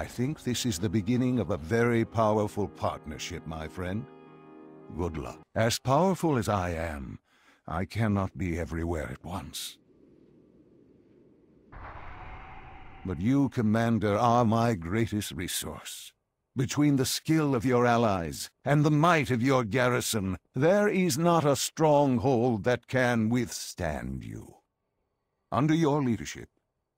I think this is the beginning of a very powerful partnership, my friend. Good luck. As powerful as I am, I cannot be everywhere at once. But you, Commander, are my greatest resource. Between the skill of your allies and the might of your garrison, there is not a stronghold that can withstand you. Under your leadership,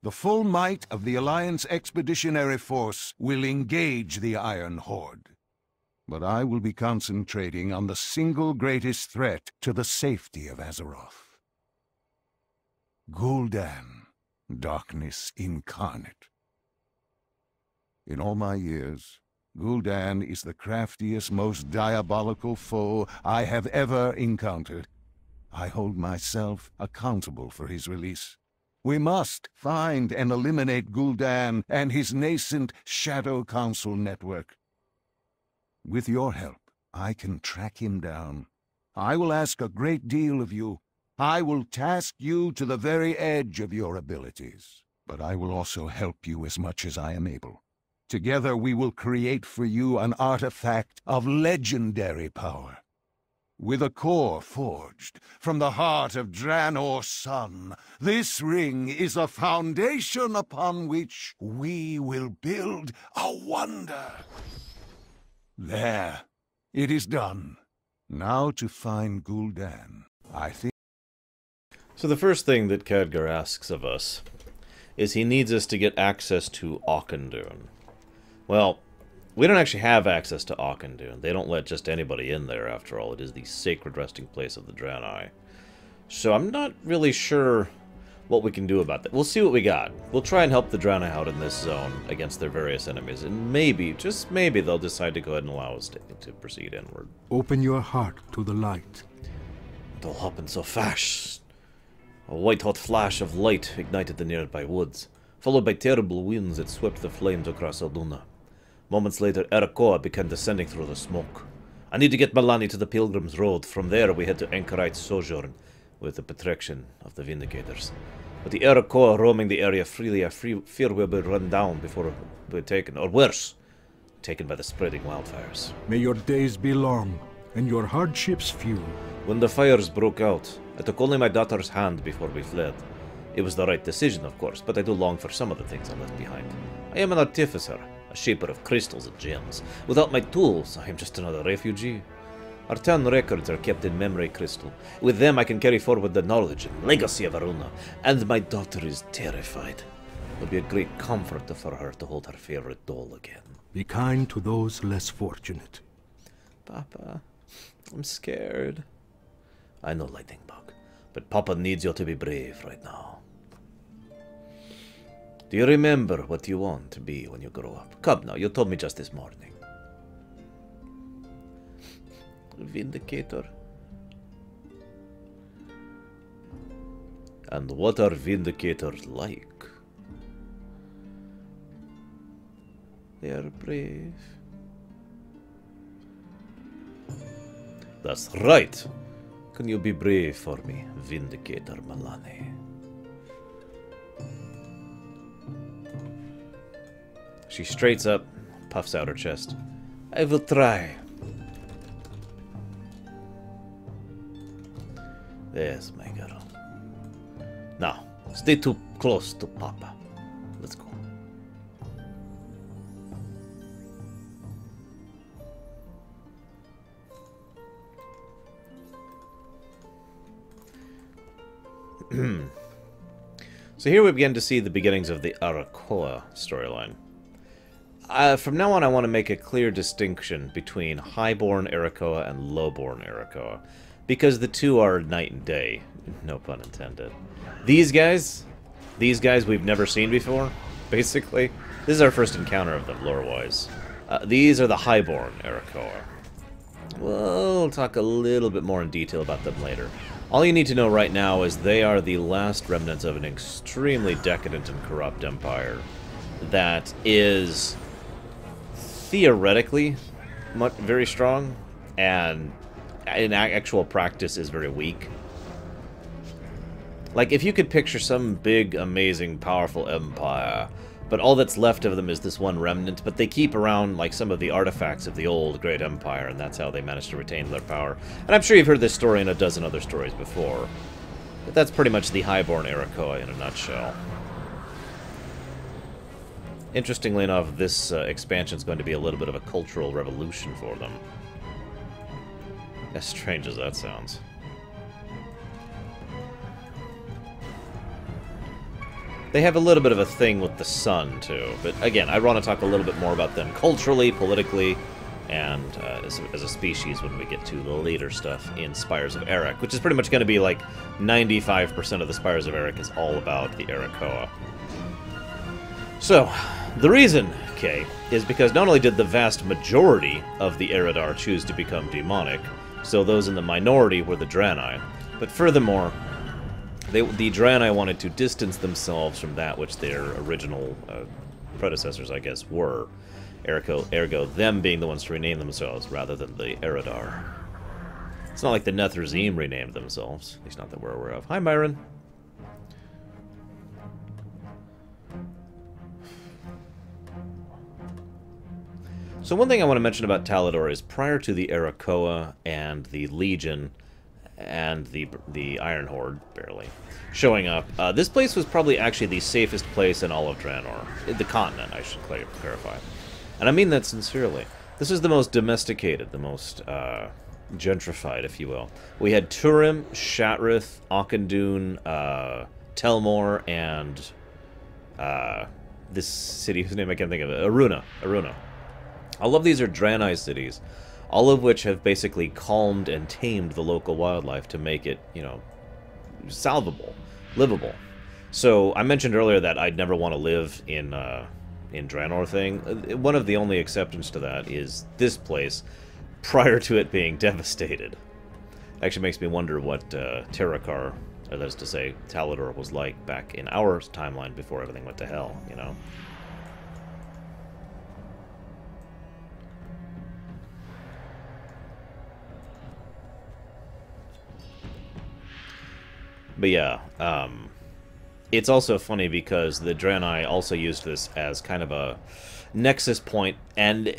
the full might of the Alliance Expeditionary Force will engage the Iron Horde. But I will be concentrating on the single greatest threat to the safety of Azeroth. Gul'dan, darkness incarnate. In all my years, Gul'dan is the craftiest, most diabolical foe I have ever encountered. I hold myself accountable for his release. We must find and eliminate Gul'dan and his nascent Shadow Council network. With your help, I can track him down. I will ask a great deal of you. I will task you to the very edge of your abilities. But I will also help you as much as I am able. Together we will create for you an artifact of legendary power. With a core forged from the heart of Draenor's sun, this ring is a foundation upon which we will build a wonder. There. It is done. Now to find Gul'dan, I think... So the first thing that Khadgar asks of us is he needs us to get access to Auchindoun. Well, we don't actually have access to Auchindoun. They don't let just anybody in there, after all. It is the sacred resting place of the Draenei. So I'm not really sure what we can do about that. We'll see what we got. We'll try and help the Draenei out in this zone against their various enemies, and maybe, just maybe, they'll decide to go ahead and allow us to proceed inward. Open your heart to the light. It all happened so fast. A white-hot flash of light ignited the nearby woods, followed by terrible winds that swept the flames across Alduna. Moments later, Arakoa began descending through the smoke. I need to get Malani to the Pilgrim's Road. From there, we head to Anchorite's Sojourn, with the protection of the Vindicators. But the Arakoa roaming the area freely, I fear we'll be run down before we're taken, or worse, taken by the spreading wildfires. May your days be long, and your hardships few. When the fires broke out, I took only my daughter's hand before we fled. It was the right decision, of course, but I do long for some of the things I left behind. I am an artificer, a shaper of crystals and gems. Without my tools, I am just another refugee. Our town records are kept in memory crystal. With them I can carry forward the knowledge and legacy of Aruna, and my daughter is terrified. It will be a great comfort for her to hold her favorite doll again. Be kind to those less fortunate. Papa, I'm scared. I know, Lightning Bug, but Papa needs you to be brave right now. Do you remember what you want to be when you grow up? Come now, you told me just this morning. Vindicator. And what are Vindicators like? They are brave. That's right. Can you be brave for me, Vindicator Malani? She straights up, puffs out her chest. I will try. Yes, my girl. Now, stay too close to Papa. Let's go. So here we begin to see the beginnings of the Arakoa storyline. From now on, I want to make a clear distinction between Highborn Arakoa and Lowborn Arakoa, because the two are night and day. No pun intended. These guys we've never seen before, basically. This is our first encounter of them, lore-wise. These are the Highborn Arakoa. We'll talk a little bit more in detail about them later. All you need to know right now is they are the last remnants of an extremely decadent and corrupt empire that is theoretically very strong, and in actual practice is very weak. Like, if you could picture some big, amazing, powerful empire But all that's left of them is this one remnant, but they keep around like some of the artifacts of the old great empire, and that's how they managed to retain their power. And I'm sure you've heard this story in a dozen other stories before. But that's pretty much the Highborn Iroquois in a nutshell. Interestingly enough, this expansion is going to be a little bit of a cultural revolution for them. As strange as that sounds. They have a little bit of a thing with the sun, too. But again, I want to talk a little bit more about them culturally, politically, and as a species when we get to the later stuff in Spires of Eric, which is pretty much going to be like 95% of the Spires of Eric is all about the Iroquois. So, the reason, Kay, is because not only did the vast majority of the Eridar choose to become demonic, so those in the minority were the Draenei, but furthermore, the Draenei wanted to distance themselves from that which their original predecessors, I guess, were. Ergo, them being the ones to rename themselves rather than the Eridar. It's not like the Netherzeem renamed themselves, at least not that we're aware of. Hi, Myron. So one thing I want to mention about Talador is prior to the Iroquois and the Legion and the Iron Horde, barely, showing up, this place was probably actually the safest place in all of Draenor. The continent, I should clarify. And I mean that sincerely. This is the most domesticated, the most gentrified, if you will. We had Turim, Shatrith, Auchindoun, Telmor, and this city whose name I can't think of, Aruna. All of these are Draenei cities, all of which have basically calmed and tamed the local wildlife to make it, you know, salvable, livable. So I mentioned earlier that I'd never want to live in Draenor thing. One of the only exceptions to that is this place, prior to it being devastated. Actually makes me wonder what Terrakar, or that is to say, Talador, was like back in our timeline before everything went to hell, you know? But yeah, it's also funny because the Draenei also used this as kind of a nexus point, and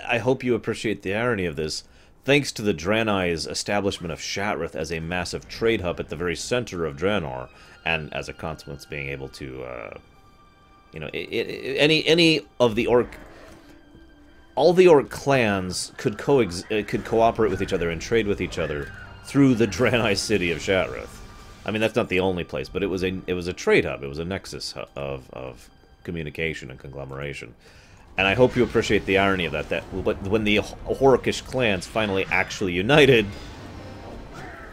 I hope you appreciate the irony of this. Thanks to the Draenei's establishment of Shatrith as a massive trade hub at the very center of Draenor, and as a consequence being able to, you know, any of the Orc, all the Orc clans could cooperate with each other and trade with each other through the Draenei city of Shatrith. I mean, that's not the only place, but it was a trade hub. It was a nexus of communication and conglomeration. And I hope you appreciate the irony of that. That when the Orcish clans finally actually united,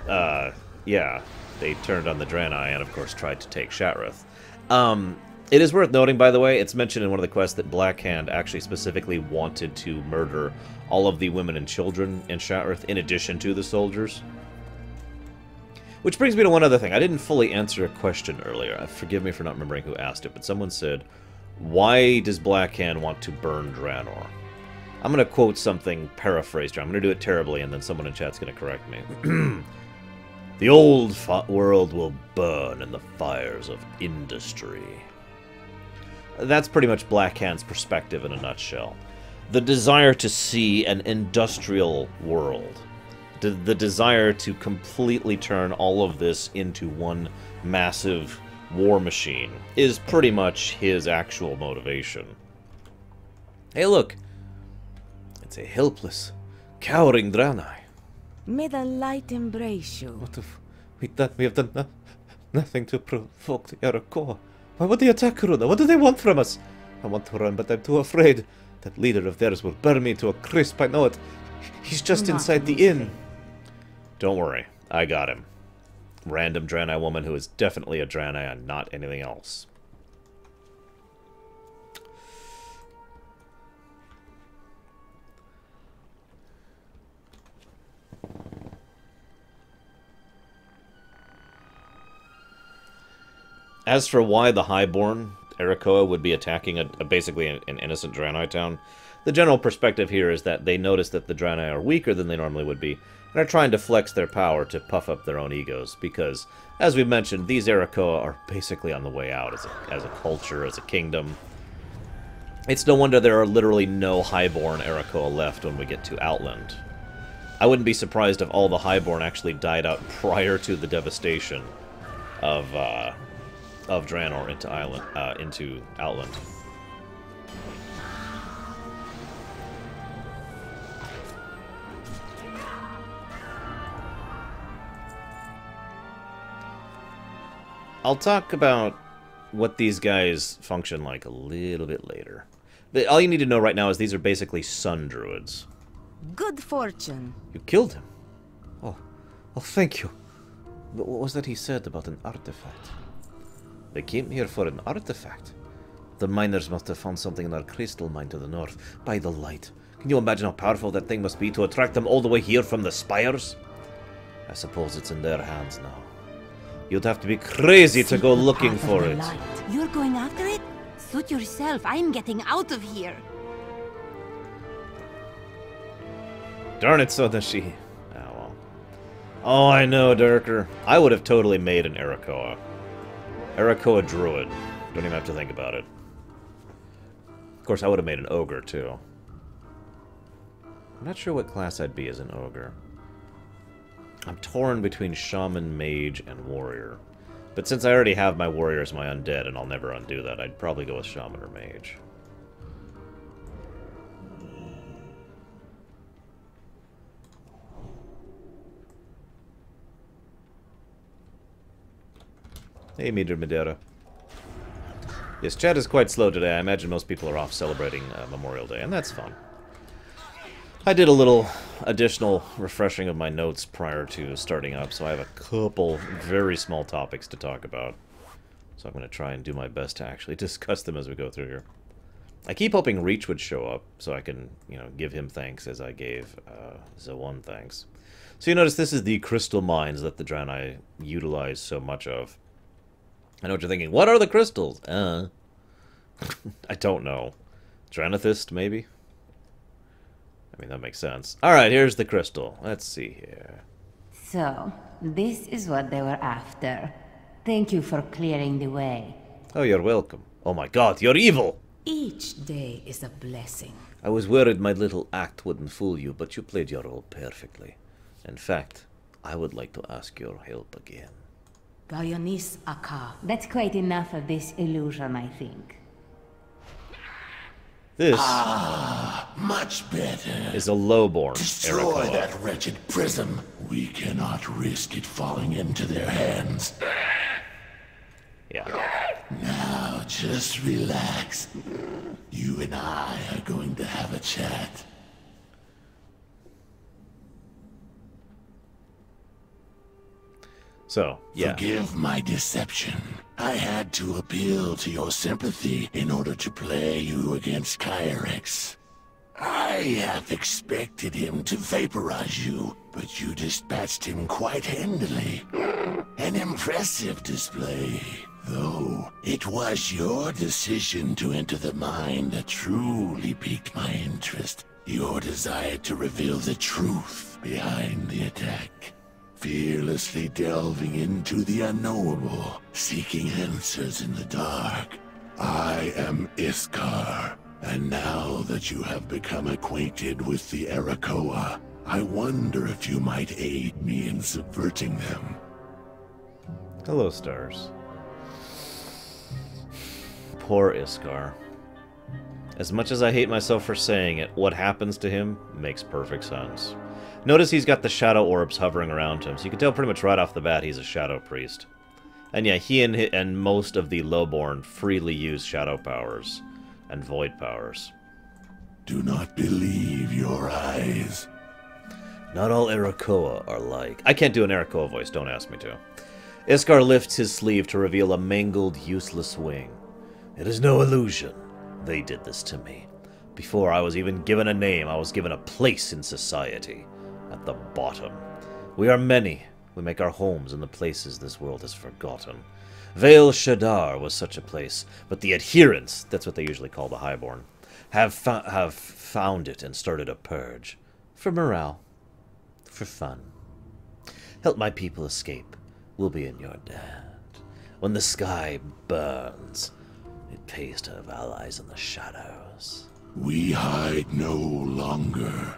yeah, they turned on the Draenei and, of course, tried to take Shatrith. It is worth noting, by the way, it's mentioned in one of the quests that Blackhand actually specifically wanted to murder all of the women and children in Shatrith, in addition to the soldiers. Which brings me to one other thing. I didn't fully answer a question earlier. Forgive me for not remembering who asked it, but someone said, why does Blackhand want to burn Draenor? I'm going to quote something paraphrased here. I'm going to do it terribly, and then someone in chat's going to correct me. The old world will burn in the fires of industry. That's pretty much Blackhand's perspective in a nutshell. The desire to see an industrial world. The desire to completely turn all of this into one massive war machine is pretty much his actual motivation. Hey, look! It's a helpless, cowering Draenei. May the light embrace you. What if we have done nothing to provoke the Iroquois? Why would they attack Runa? What do they want from us? I want to run, but I'm too afraid. That leader of theirs will burn me to a crisp. I know it. He's just inside the inn. Don't worry, I got him. Random Draenei woman who is definitely a Draenei and not anything else. As for why the Highborn Iroquois would be attacking basically an innocent Draenei town, the general perspective here is that they notice that the Draenei are weaker than they normally would be, and are trying to flex their power to puff up their own egos, because, as we mentioned, these Iroquois are basically on the way out as a culture, as a kingdom. It's no wonder there are literally no Highborn Arakoa left when we get to Outland. I wouldn't be surprised if all the Highborn actually died out prior to the devastation of Draenor into Outland. I'll talk about what these guys function like a little bit later. But all you need to know right now is these are basically sun druids. Good fortune. You killed him. Oh, thank you. But what was that he said about an artifact? They came here for an artifact. The miners must have found something in our crystal mine to the north, by the light. Can you imagine how powerful that thing must be to attract them all the way here from the spires? I suppose it's in their hands now. You'd have to be crazy to go looking for it. You're going after it? Suit yourself. I'm getting out of here. Darn it, so does she. Oh, well. Oh, I know, Durker. I would have totally made an Arakoa. Arakoa druid. Don't even have to think about it. Of course, I would have made an ogre, too. I'm not sure what class I'd be as an ogre. I'm torn between shaman, mage, and warrior. But since I already have my warrior as my undead, and I'll never undo that, I'd probably go with shaman or mage. Hey, Meter Madeira. Yes, chat is quite slow today. I imagine most people are off celebrating Memorial Day, and that's fun. I did a little additional refreshing of my notes prior to starting up, so I have a couple very small topics to talk about. So I'm going to try and do my best to actually discuss them as we go through here. I keep hoping Reach would show up, so I can, give him thanks as I gave Zawan thanks. So you notice this is the crystal mines that the Draenei utilize so much of. I know what you're thinking. What are the crystals? I don't know. Draenethist, maybe? I mean, that makes sense. Alright, here's the crystal. Let's see here. So, this is what they were after. Thank you for clearing the way. Oh, you're welcome. Oh my god, you're evil! Each day is a blessing. I was worried my little act wouldn't fool you, but you played your role perfectly. In fact, I would like to ask your help again. Gaionis Aka. That's quite enough of this illusion, I think. This Much better. is a lowborn Destroy Arakoa. that wretched prism. We cannot risk it falling into their hands. Yeah. Now, just relax. You and I are going to have a chat. So, yeah. Forgive my deception. I had to appeal to your sympathy in order to play you against Kyrex. I half expected him to vaporize you, but you dispatched him quite handily. An impressive display, though it was your decision to enter the mine that truly piqued my interest. Your desire to reveal the truth behind the attack. Fearlessly delving into the unknowable, seeking answers in the dark. I am Iskar, and now that you have become acquainted with the Arakoa, I wonder if you might aid me in subverting them. Hello, stars. Poor Iskar. As much as I hate myself for saying it, what happens to him makes perfect sense. Notice he's got the shadow orbs hovering around him, so you can tell pretty much right off the bat he's a shadow priest. And yeah, he and most of the lowborn freely use shadow powers and void powers. Do not believe your eyes. Not all Arakoa are like... I can't do an Arakoa voice, don't ask me to. Iskar lifts his sleeve to reveal a mangled, useless wing. It is no illusion. They did this to me. Before I was even given a name, I was given a place in society. At the bottom. We are many. We make our homes in the places this world has forgotten. Vale Shadar was such a place, but the adherents, that's what they usually call the Highborn, have found it and started a purge. For morale. For fun. Help my people escape. We'll be in your debt. When the sky burns, It pays to have allies in the shadows. We hide no longer.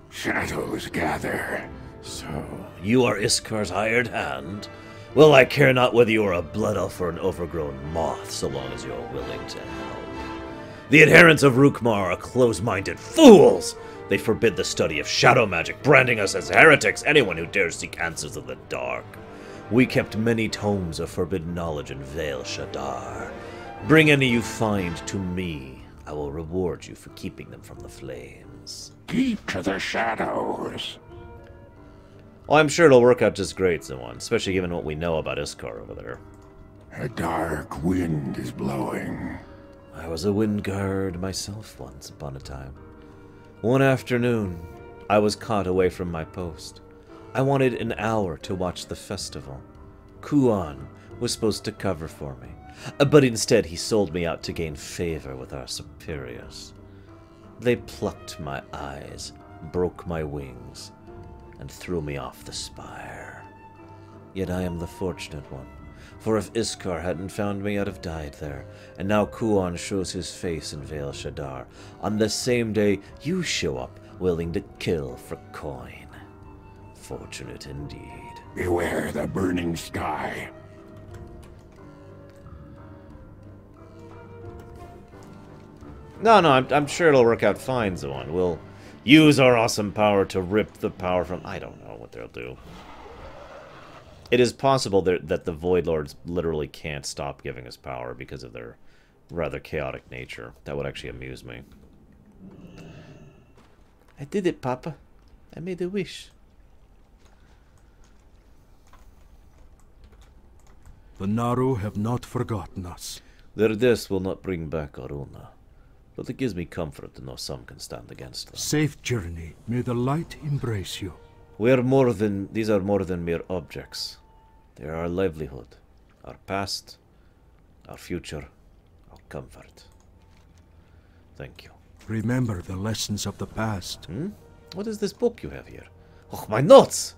Shadows gather. So, you are Iskar's hired hand? Well, I care not whether you are a blood elf or an overgrown moth, so long as you are willing to help. The adherents of Rookmar are close-minded fools! They forbid the study of shadow magic, branding us as heretics, anyone who dares seek answers of the dark. We kept many tomes of forbidden knowledge in Vale Shadar. Bring any you find to me. I will reward you for keeping them from the flames. Keep to the shadows. Well, I'm sure it'll work out just great, Zawan, especially given what we know about Iskar over there. A dark wind is blowing. I was a wind guard myself once upon a time. One afternoon, I was caught away from my post. I wanted an hour to watch the festival. Kuan was supposed to cover for me, but instead he sold me out to gain favor with our superiors. They plucked my eyes, broke my wings, and threw me off the spire. Yet I am the fortunate one, for if Iskar hadn't found me, I'd have died there, and now Kuan shows his face in Vale Shadar, on the same day you show up, willing to kill for coin. Fortunate indeed. Beware the burning sky. No, I'm sure it'll work out fine, Zoan. We'll use our awesome power to rip the power from... I don't know what they'll do. It is possible that the Void Lords literally can't stop giving us power because of their rather chaotic nature. That would actually amuse me. I did it, Papa. I made a wish. The Naru have not forgotten us. Their deaths will not bring back Aruna, but it gives me comfort to know some can stand against them. Safe journey. May the light embrace you. These are more than mere objects. They are our livelihood, our past, our future, our comfort. Thank you. Remember the lessons of the past. What is this book you have here? Oh, my notes!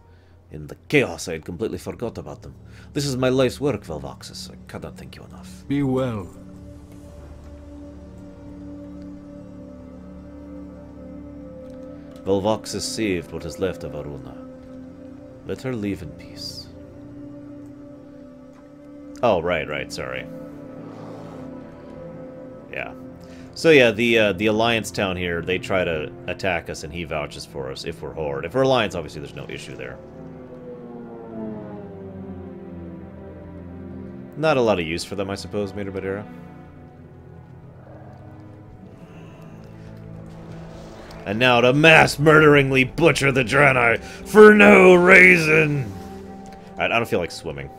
In the chaos, I had completely forgot about them. This is my life's work, Velvoxus. I cannot thank you enough. Be well. Velvoxus saved what is left of Aruna. Let her leave in peace. Oh, right, sorry. Yeah. So yeah, the Alliance town here, they try to attack us and he vouches for us if we're Horde. If we're Alliance, obviously there's no issue there. Not a lot of use for them, I suppose, Mater Badera. And now to mass murderingly butcher the Draenei for no reason! Alright, I don't feel like swimming.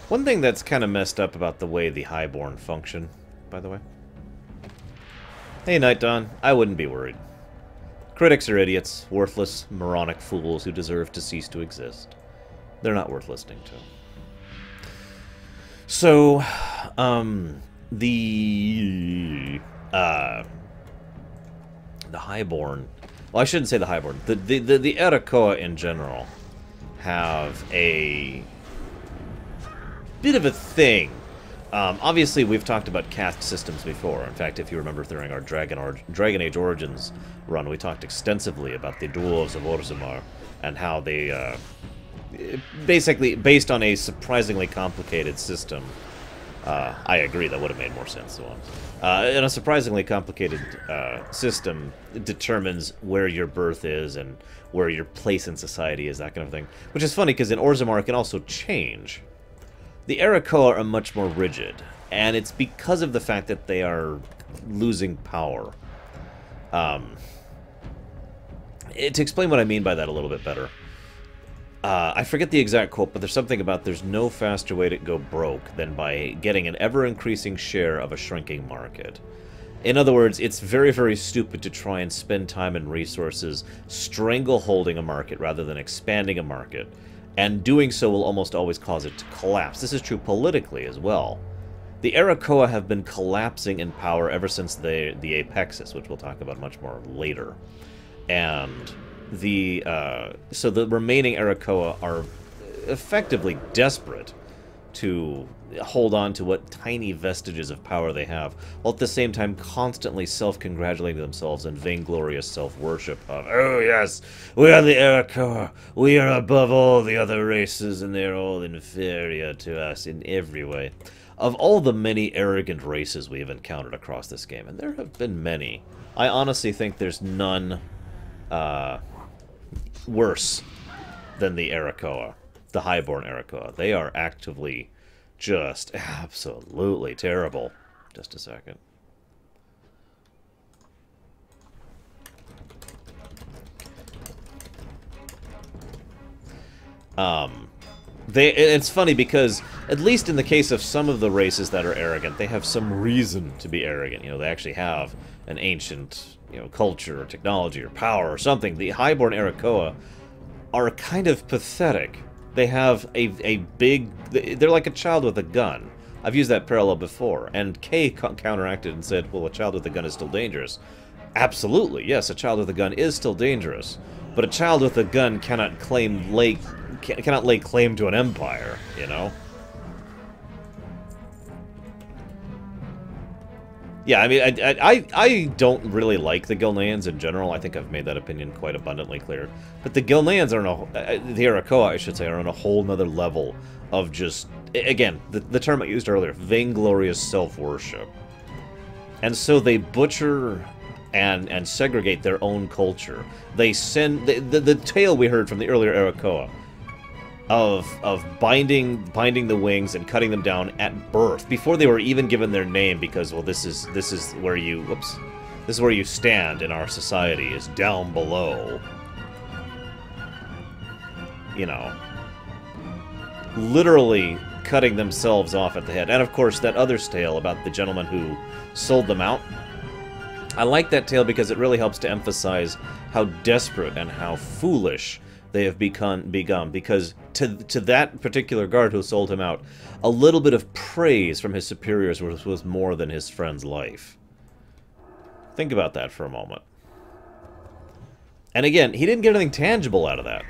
One thing that's kind of messed up about the way the Highborn function, by the way. Hey, Night Dawn. I wouldn't be worried. Critics are idiots, worthless, moronic fools who deserve to cease to exist. They're not worth listening to. So, the Highborn... Well, I shouldn't say the Highborn. The Erakoa in general have a bit of a thing. Obviously, we've talked about caste systems before. In fact, if you remember during our Dragon Age Origins run, we talked extensively about the Dwarves of Orzammar and how they, basically, based on a surprisingly complicated system. I agree, that would have made more sense. In a surprisingly complicated system, it determines where your birth is and where your place in society is, that kind of thing. Which is funny, because in Orzammar it can also change. The Erakoa are much more rigid, and it's because of the fact that they are losing power. To explain what I mean by that a little bit better, I forget the exact quote, but there's something about there's no faster way to go broke than by getting an ever-increasing share of a shrinking market. In other words, it's very, very stupid to try and spend time and resources strangleholding a market rather than expanding a market. And doing so will almost always cause it to collapse. This is true politically as well. The Arakoa have been collapsing in power ever since the Apexis, which we'll talk about much more later. And so the remaining Arakoa are effectively desperate to hold on to what tiny vestiges of power they have, while at the same time constantly self-congratulating themselves in vainglorious self-worship of, oh yes, we are the Arakoa, we are above all the other races, and they're all inferior to us in every way. Of all the many arrogant races we have encountered across this game, and there have been many, I honestly think there's none worse than the Arakoa, the Highborn Arakoa. They are actively just absolutely terrible. Just a second. It's funny because, at least in the case of some of the races that are arrogant, they have some reason to be arrogant. You know, they actually have an ancient, culture or technology or power or something. The Highborn Arakoa are kind of pathetic. They have a big... They're like a child with a gun. I've used that parallel before, and Kay counteracted and said, well, a child with a gun is still dangerous. Absolutely, yes, a child with a gun is still dangerous. But a child with a gun cannot lay claim to an empire, you know? Yeah, I mean, I don't really like the Gilneans in general. I think I've made that opinion quite abundantly clear. But the Gilneans are the Arakoa, I should say, are on a whole nother level of just, again, the term I used earlier, vainglorious self-worship. And so they butcher and segregate their own culture. They send the tale we heard from the earlier Arakoa of binding the wings and cutting them down at birth before they were even given their name, because, well, this is where you this is where you stand in our society, is down below. You know, literally cutting themselves off at the head. And of course that other tale about the gentleman who sold them out. I like that tale because it really helps to emphasize how desperate and how foolish they have become, because to that particular guard who sold him out, a little bit of praise from his superiors was more than his friend's life. Think about that for a moment. And again, he didn't get anything tangible out of that.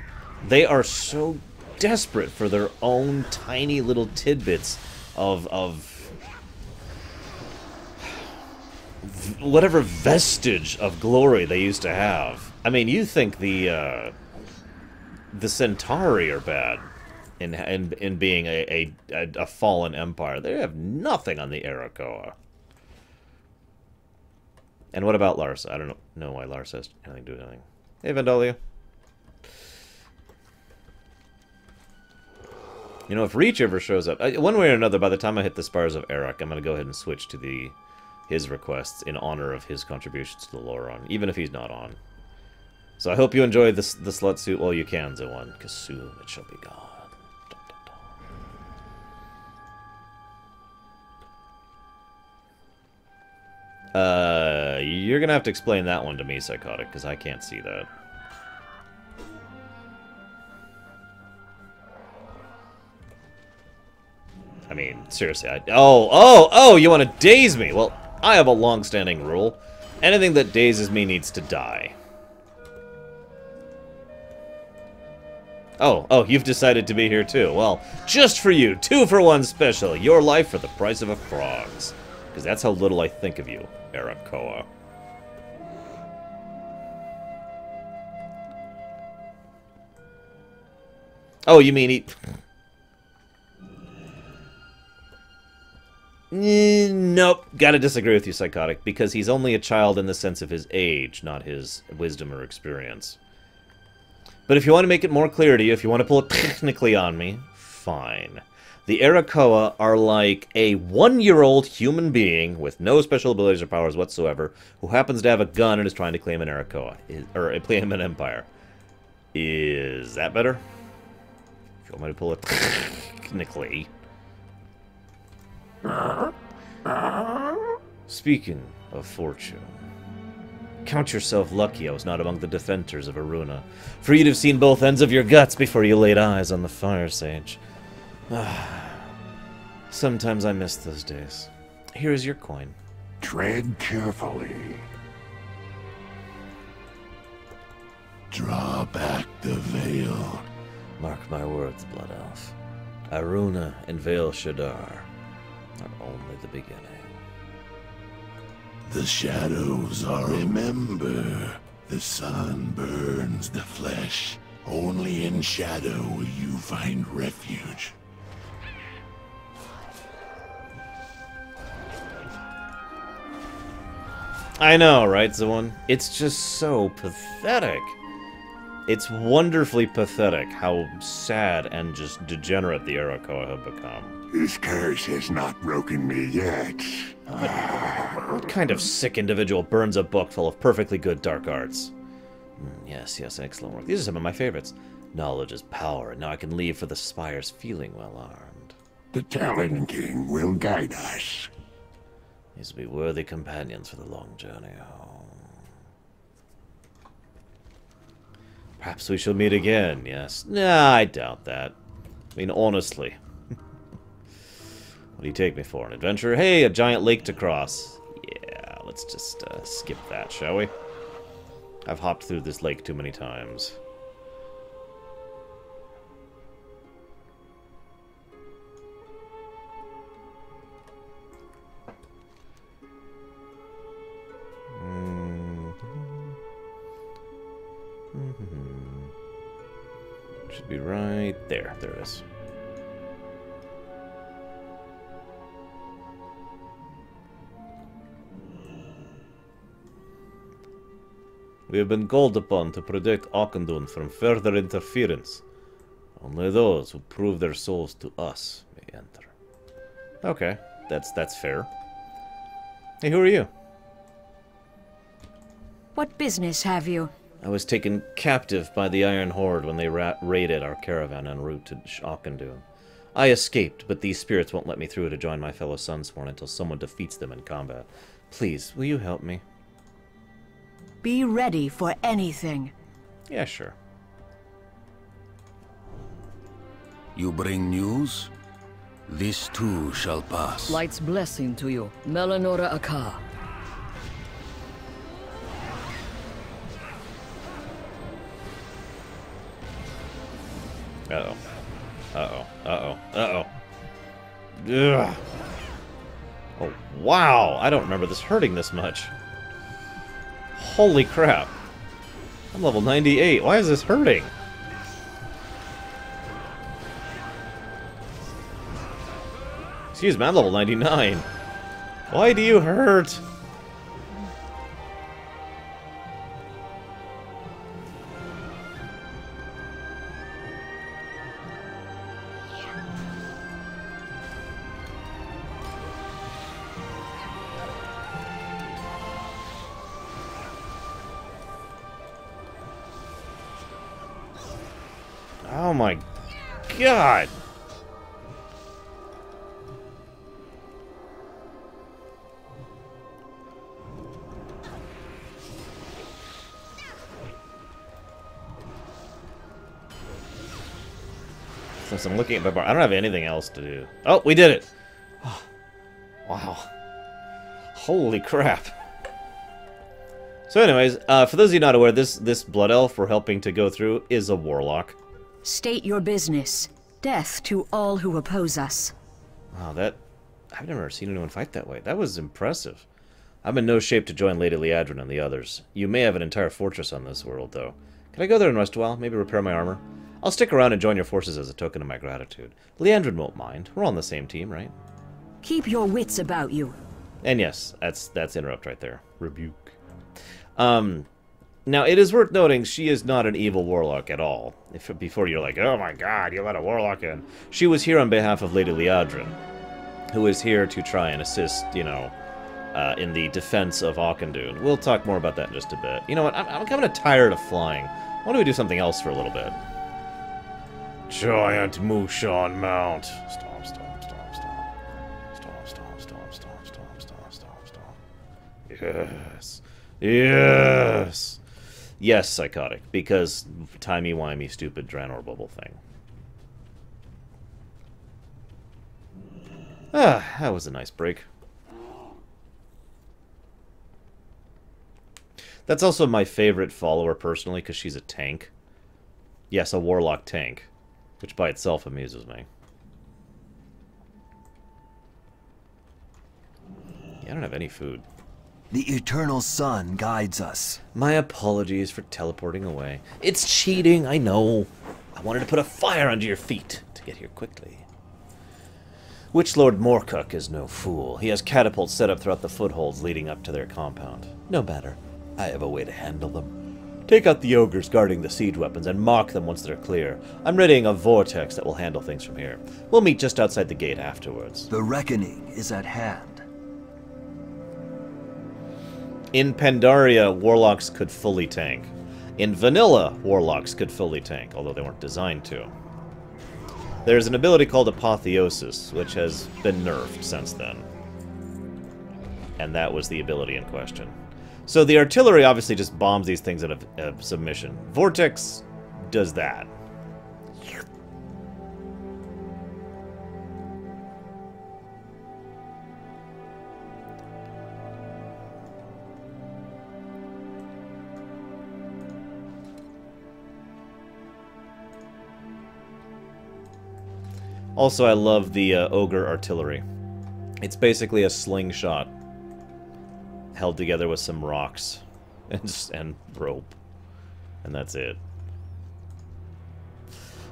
They are so desperate for their own tiny little tidbits of whatever vestige of glory they used to have. I mean, you think the Centauri are bad in being a fallen empire. They have nothing on the Arakoa. And what about Lars? I don't know why Lars has anything to do with anything. Hey, Vandalia. You know, if Reach ever shows up, one way or another, by the time I hit the Spires of Eric, I'm going to go ahead and switch to his requests in honor of his contributions to the Lorerun, even if he's not on. So I hope you enjoy the slut suit while you can, Zoan, because soon it shall be gone. Dun, dun, dun. You're gonna have to explain that one to me, Psychotic, because I can't see that. I mean, seriously, oh, you want to daze me? Well, I have a long-standing rule. Anything that dazes me needs to die. Oh, you've decided to be here too. Well, just for you, 2-for-1 special. Your life for the price of a frog's. Because that's how little I think of you, Arakoa. Oh, you mean he... Nope, gotta disagree with you, Psychotic, because he's only a child in the sense of his age, not his wisdom or experience. But if you want to make it more clear to you, if you want to pull it technically on me, fine. The Arakoa are like a 1-year-old human being with no special abilities or powers whatsoever, who happens to have a gun and is trying to claim an Arakoa, or claim an empire. Is that better? If you want me to pull it technically... Speaking of fortune, count yourself lucky I was not among the defenders of Aruna, for you'd have seen both ends of your guts before you laid eyes on the Fire Sage. Sometimes I miss those days. Here is your coin. Tread carefully. Draw back the veil. Mark my words, Blood Elf. Aruna and Vale Shadar are only the beginning. The shadows are. Remember, the sun burns the flesh. Only in shadow will you find refuge. I know, right, Zoan? It's just so pathetic. It's wonderfully pathetic how sad and just degenerate the Arakoa have become. His curse has not broken me yet. What kind of sick individual burns a book full of perfectly good dark arts? Yes, excellent work. These are some of my favorites. Knowledge is power, and now I can leave for the spires feeling well armed. The Talon King will guide us. These will be worthy companions for the long journey home. Perhaps we shall meet again, yes. Nah, I doubt that. I mean, honestly. What do you take me for? An adventure? Hey, a giant lake to cross. Yeah, let's just skip that, shall we? I've hopped through this lake too many times. Should be right there. There it is. We have been called upon to protect Auchendoun from further interference. Only those who prove their souls to us may enter. Okay, that's fair. Hey, who are you? What business have you? I was taken captive by the Iron Horde when they raided our caravan en route to Auchendoun. I escaped, but these spirits won't let me through to join my fellow Sunsworn until someone defeats them in combat. Please, will you help me? Be ready for anything. Yeah, sure. You bring news? This too shall pass. Light's blessing to you, Melanora Aka. Uh-oh. Uh-oh. Uh-oh. Uh-oh. Ugh. Oh, wow! I don't remember this hurting this much. Holy crap. I'm level 98. Why is this hurting? Excuse me, I'm level 99. Why do you hurt? Oh my god! Since I'm looking at my bar, I don't have anything else to do. Oh, we did it! Oh, wow. Holy crap. So anyways, for those of you not aware, this Blood Elf we're helping to go through is a Warlock. State your business. Death to all who oppose us. Wow, I've never seen anyone fight that way. That was impressive. I'm in no shape to join Lady Liadrin and the others. You may have an entire fortress on this world, though. Can I go there and rest a while? Maybe repair my armor? I'll stick around and join your forces as a token of my gratitude. Liandrin won't mind. We're on the same team, right? Keep your wits about you. And yes, that's interrupt right there. Rebuke. Now, it is worth noting she is not an evil warlock at all. Before you're like, oh my god, you let a warlock in. She was here on behalf of Lady Liadrin, who is here to try and assist, you know, in the defense of Auchendoun. We'll talk more about that in just a bit. You know what, I'm kind of tired of flying. Why don't we do something else for a little bit? Giant Mushan Mount. Stomp, stomp, stomp, stomp. Stomp, stomp, stomp, stomp, stomp, stomp, stomp, stomp. Yes. Yes. Yes, psychotic. Because timey-wimey, stupid Draenor bubble thing. Ah, that was a nice break. That's also my favorite follower, personally, because she's a tank. Yes, a warlock tank. Which by itself amuses me. Yeah, I don't have any food. The eternal sun guides us. My apologies for teleporting away. It's cheating, I know. I wanted to put a fire under your feet to get here quickly. Witch Lord Morcock is no fool. He has catapults set up throughout the footholds leading up to their compound. No matter. I have a way to handle them. Take out the ogres guarding the siege weapons and mark them once they're clear. I'm readying a vortex that will handle things from here. We'll meet just outside the gate afterwards. The reckoning is at hand. In Pandaria, warlocks could fully tank. In vanilla, warlocks could fully tank, although they weren't designed to. There's an ability called Apotheosis, which has been nerfed since then. And that was the ability in question. So the artillery obviously just bombs these things out of submission. Vortex does that. Also, I love the ogre artillery. It's basically a slingshot held together with some rocks and rope, and that's it.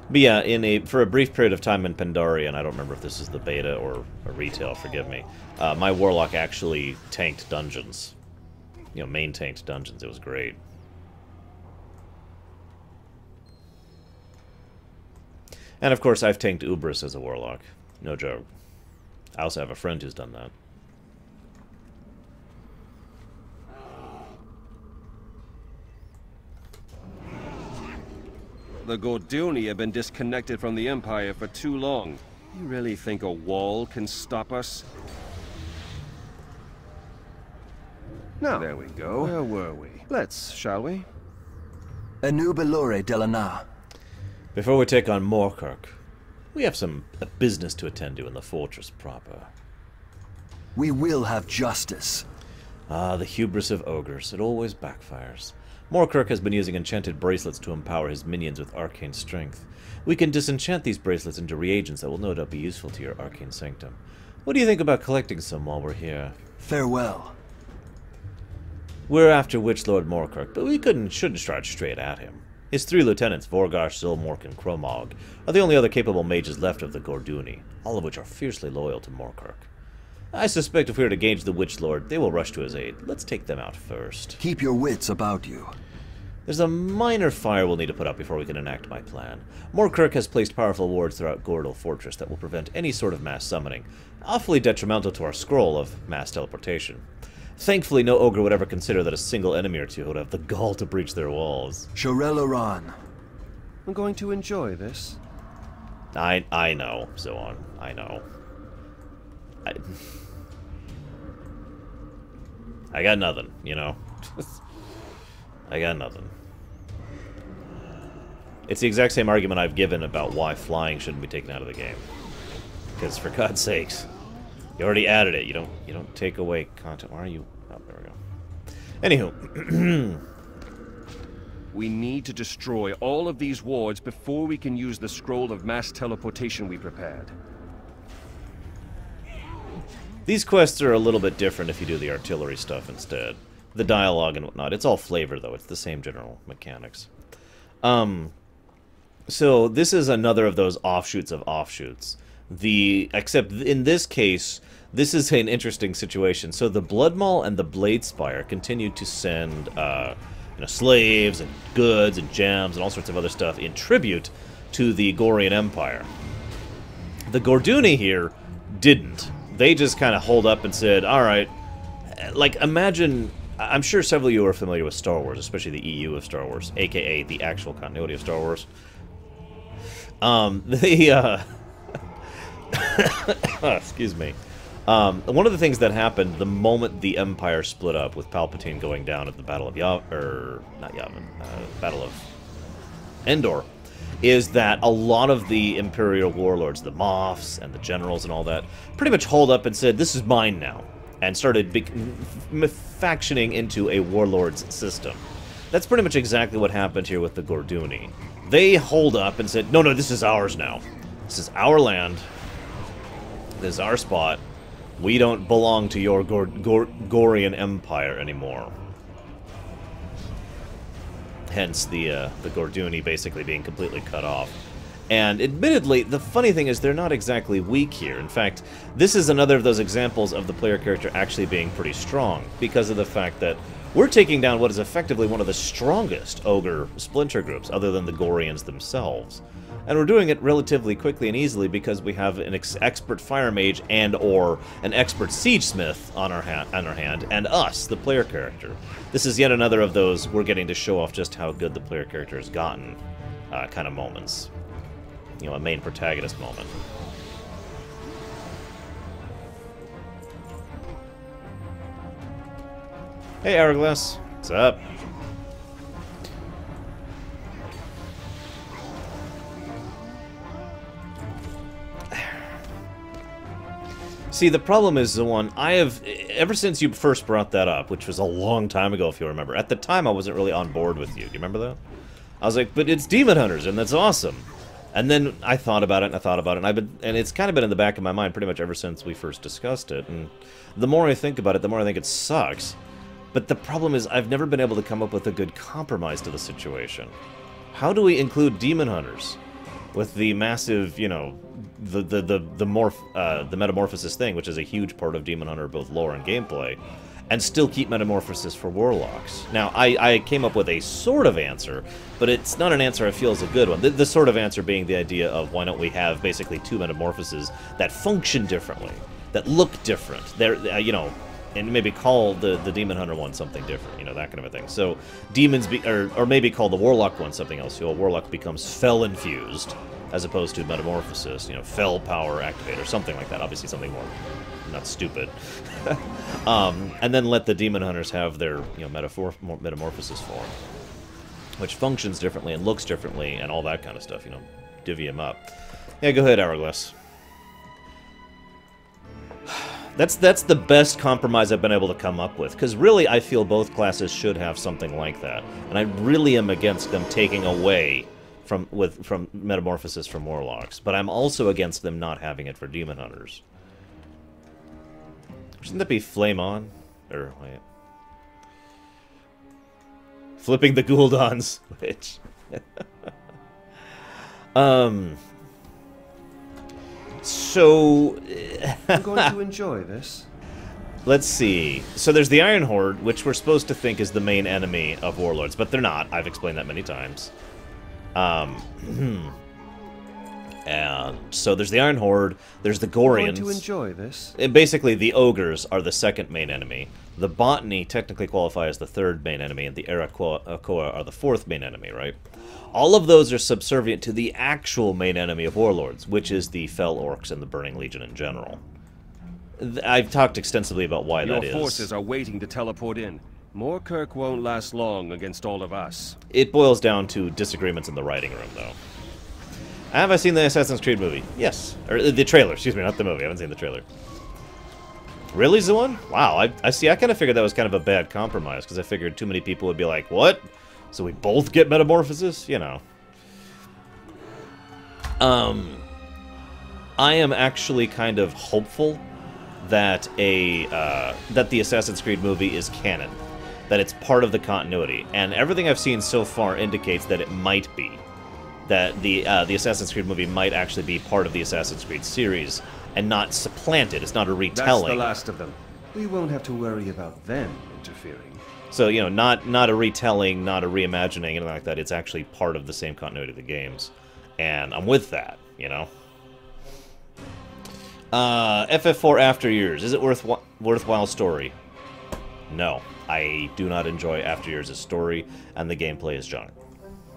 But yeah, for a brief period of time in Pandaria, and I don't remember if this is the beta or a retail, forgive me, my warlock actually tanked dungeons. You know, main tanked dungeons. It was great. And of course, I've tanked Ubris as a warlock. No joke. I also have a friend who's done that. The Gorduni have been disconnected from the Empire for too long. You really think a wall can stop us? Now, there we go. Where were we? Let's, shall we? Anubalore Delana. Before we take on Morcock, we have some business to attend to in the fortress proper. We will have justice. Ah, the hubris of ogres. It always backfires. Morcock has been using enchanted bracelets to empower his minions with arcane strength. We can disenchant these bracelets into reagents that will no doubt be useful to your arcane sanctum. What do you think about collecting some while we're here? Farewell. We're after Witch Lord Morcock, but we shouldn't charge straight at him. His 3 lieutenants, Vorgar, Silmork, and Kromog, are the only other capable mages left of the Gorduni, all of which are fiercely loyal to Morcock. I suspect if we were to gauge the Witch Lord, they will rush to his aid. Let's take them out first. Keep your wits about you. There's a minor fire we'll need to put out before we can enact my plan. Morcock has placed powerful wards throughout Gordel Fortress that will prevent any sort of mass summoning, awfully detrimental to our scroll of mass teleportation. Thankfully, no ogre would ever consider that a single enemy or two would have the gall to breach their walls. Lorerun. I'm going to enjoy this. I know, Zoan. I know. I got nothing, you know? I got nothing. It's the exact same argument I've given about why flying shouldn't be taken out of the game. Because, for God's sakes, you already added it. You don't take away content. Why are you... Oh, there we go. Anywho. We need to destroy all of these wards before we can use the scroll of mass teleportation we prepared. These quests are a little bit different if you do the artillery stuff instead. The dialogue and whatnot. It's all flavor, though. It's the same general mechanics. So this is another of those offshoots of offshoots. Except in this case, this is an interesting situation. So the Blood Maul and the Blade Spire continue to send slaves and goods and gems and all sorts of other stuff in tribute to the Gorian Empire. The Gorduni here didn't. They just kind of hold up and said, alright, like imagine, I'm sure several of you are familiar with Star Wars, especially the EU of Star Wars, aka the actual continuity of Star Wars. Excuse me. One of the things that happened the moment the Empire split up, with Palpatine going down at the Battle of Battle of Endor, is that a lot of the Imperial warlords, the Moffs and the generals and all that, pretty much hauled up and said, "This is mine now," and started factioning into a warlord's system. That's pretty much exactly what happened here with the Gorduni. They hauled up and said, "No, no, this is ours now. This is our land. This is our spot. We don't belong to your Gorian Empire anymore." Hence the Gorduni basically being completely cut off. And admittedly, the funny thing is they're not exactly weak here. In fact, this is another of those examples of the player character actually being pretty strong, because of the fact that we're taking down what is effectively one of the strongest Ogre splinter groups, other than the Gorians themselves. And we're doing it relatively quickly and easily because we have an expert fire mage and/or an expert siege smith on our hand, and us, the player character. This is yet another of those we're getting to show off just how good the player character has gotten kind of moments. You know, a main protagonist moment. Hey, Hourglass. What's up? See, the problem is the one I have, ever since you first brought that up, which was a long time ago if you remember. At the time I wasn't really on board with you. Do you remember that? I was like, but it's Demon Hunters and that's awesome. And then I thought about it and I thought about it, and it's kind of been in the back of my mind pretty much ever since we first discussed it. And the more I think about it, the more I think it sucks. But the problem is I've never been able to come up with a good compromise to the situation. How do we include Demon Hunters with the massive, you know, the metamorphosis thing, which is a huge part of Demon Hunter both lore and gameplay, and still keep metamorphosis for warlocks? Now, I came up with a sort of answer, but it's not an answer I feel is a good one. The sort of answer being the idea of why don't we have basically two metamorphoses that function differently, that look different. They're, you know, and maybe call the Demon Hunter one something different, you know, that kind of a thing. So demons, or maybe call the Warlock one something else. So a Warlock becomes Fel infused, as opposed to Metamorphosis, you know, Fel power activator, something like that. Obviously something more, not stupid. And then let the Demon Hunters have their, you know, Metamorphosis form, which functions differently and looks differently and all that kind of stuff, you know, divvy them up. Yeah, go ahead, Hourglass. That's the best compromise I've been able to come up with, because really I feel both classes should have something like that, and I really am against them taking away from Metamorphosis from Warlocks, but I'm also against them not having it for Demon Hunters. Shouldn't that be Flame On? Or, wait. Flipping the Gouldons, which... So... I'm going to enjoy this. Let's see. So there's the Iron Horde, which we're supposed to think is the main enemy of Warlords, but they're not. I've explained that many times. And so there's the Iron Horde, there's the Gorians. I'm going to enjoy this. And basically, the Ogres are the second main enemy. The Botany technically qualify as the third main enemy, and the Arakoa are the fourth main enemy, right? All of those are subservient to the actual main enemy of Warlords, which is the Fel Orcs and the Burning Legion in general. I've talked extensively about why that is. Your forces are waiting to teleport in. Moorkirk won't last long against all of us. It boils down to disagreements in the writing room, though. Have I seen the Assassin's Creed movie? Yes. Or the trailer, excuse me, not the movie. I haven't seen the trailer. Really, Zoan? Wow, I see. I kind of figured that was kind of a bad compromise, because I figured too many people would be like, what? So we both get Metamorphosis? You know. I am actually kind of hopeful that that the Assassin's Creed movie is canon. That it's part of the continuity. And everything I've seen so far indicates that it might be. That the Assassin's Creed movie might actually be part of the Assassin's Creed series and not supplant it. It's not a retelling. That's the last of them. We won't have to worry about them interfering. So, you know, not a retelling, not a reimagining, anything like that. It's actually part of the same continuity of the games. And I'm with that, you know? FF4 After Years. Is it worthwhile story? No. I do not enjoy After Years' story, and the gameplay is junk.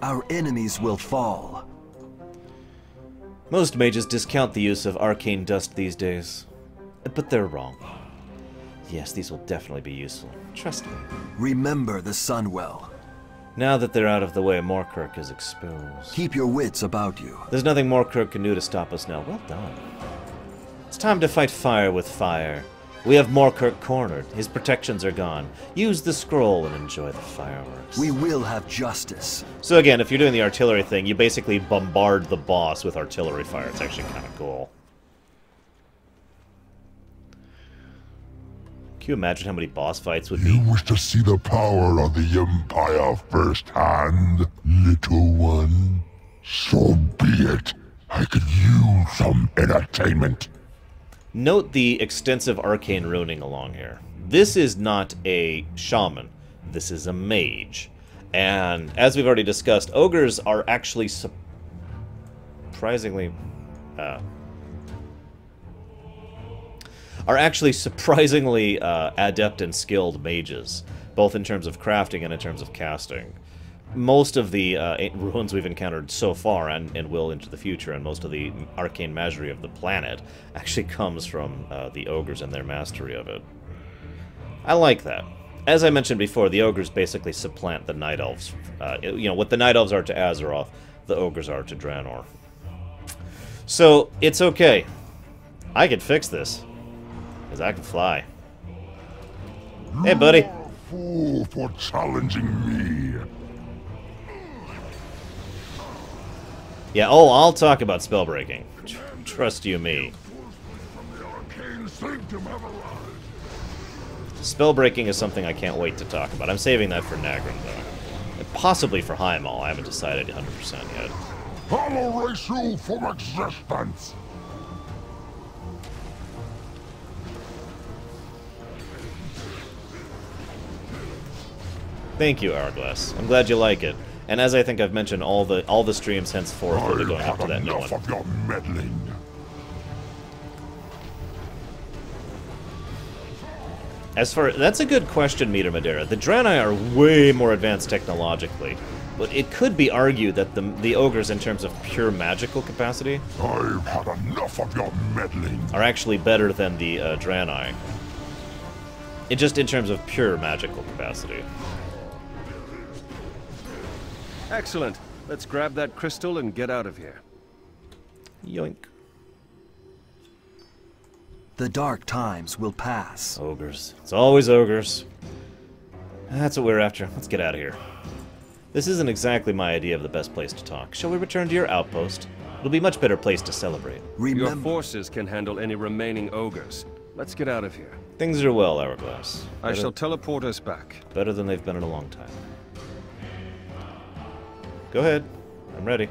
Our enemies will fall. Most mages discount the use of arcane dust these days. But they're wrong. Yes, these will definitely be useful. Trust me. Remember the Sunwell. Now that they're out of the way, Morkirk is exposed. Keep your wits about you. There's nothing Morkirk can do to stop us now. Well done. It's time to fight fire with fire. We have Morkirk cornered. His protections are gone. Use the scroll and enjoy the fireworks. We will have justice. So again, if you're doing the artillery thing, you basically bombard the boss with artillery fire. It's actually kind of cool. Can you imagine how many boss fights would be? You wish to see the power of the Empire firsthand, little one? So be it. I could use some entertainment. Note the extensive arcane runing along here. This is not a shaman. This is a mage. And as we've already discussed, ogres are actually surprisingly adept and skilled mages, both in terms of crafting and in terms of casting. Most of the ruins we've encountered so far, and will into the future, and most of the arcane mastery of the planet, actually comes from the ogres and their mastery of it. I like that. As I mentioned before, the ogres basically supplant the night elves. You know, what the night elves are to Azeroth, the ogres are to Draenor. So, it's okay. I can fix this. Because I can fly. Hey, buddy. You're a fool for challenging me. Yeah, oh, I'll talk about spellbreaking. Trust you me. Spellbreaking is something I can't wait to talk about. I'm saving that for Nagrin, though. And possibly for Heimal. I haven't decided 100% yet. I'll erase you from existence. Thank you, Hourglass. I'm glad you like it. And as I think I've mentioned, all the streams henceforth will be going up to that new one. Of your meddling. As for that's a good question, Meter Madeira. The Draenei are way more advanced technologically, but it could be argued that the ogres, in terms of pure magical capacity, I've had enough of your meddling. Are actually better than the Draenei. Just in terms of pure magical capacity. Excellent. Let's grab that crystal and get out of here. Yoink. The dark times will pass. Ogres. It's always ogres. That's what we're after. Let's get out of here. This isn't exactly my idea of the best place to talk. Shall we return to your outpost? It'll be a much better place to celebrate. Your forces can handle any remaining ogres. Let's get out of here. Things are well, Hourglass. I shall teleport us back. Better than they've been in a long time. Go ahead. I'm ready.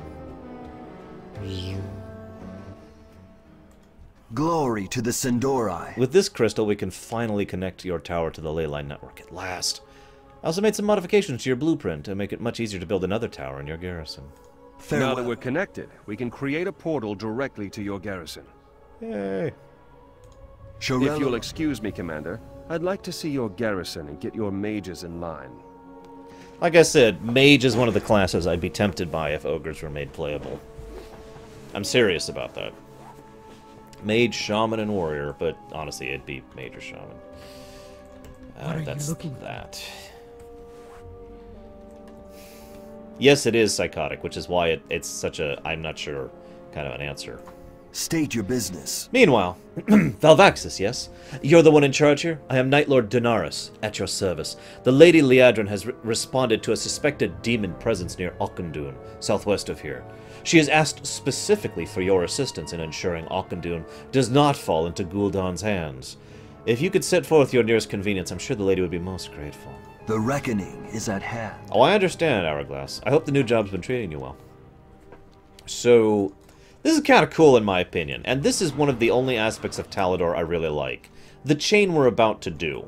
Glory to the Sindori. With this crystal, we can finally connect your tower to the leyline network at last. I also made some modifications to your blueprint to make it much easier to build another tower in your garrison. Farewell. Now that we're connected, we can create a portal directly to your garrison. Yay. If you'll excuse me, Commander, I'd like to see your garrison and get your mages in line. Like I said, mage is one of the classes I'd be tempted by if ogres were made playable. I'm serious about that. Mage, shaman, and warrior, but honestly, it'd be mage or shaman. That's that. Yes, it is psychotic, which is why it's such a I'm not sure kind of an answer. State your business. Meanwhile, Valvaxis, yes? You're the one in charge here? I am Night Lord Donaris, at your service. The Lady Liadrin has responded to a suspected demon presence near Auchindoun, southwest of here. She has asked specifically for your assistance in ensuring Auchindoun does not fall into Gul'dan's hands. If you could set forth your nearest convenience, I'm sure the lady would be most grateful. The reckoning is at hand. Oh, I understand, Hourglass. I hope the new job's been treating you well. So, this is kind of cool in my opinion, and this is one of the only aspects of Talador I really like. The chain we're about to do.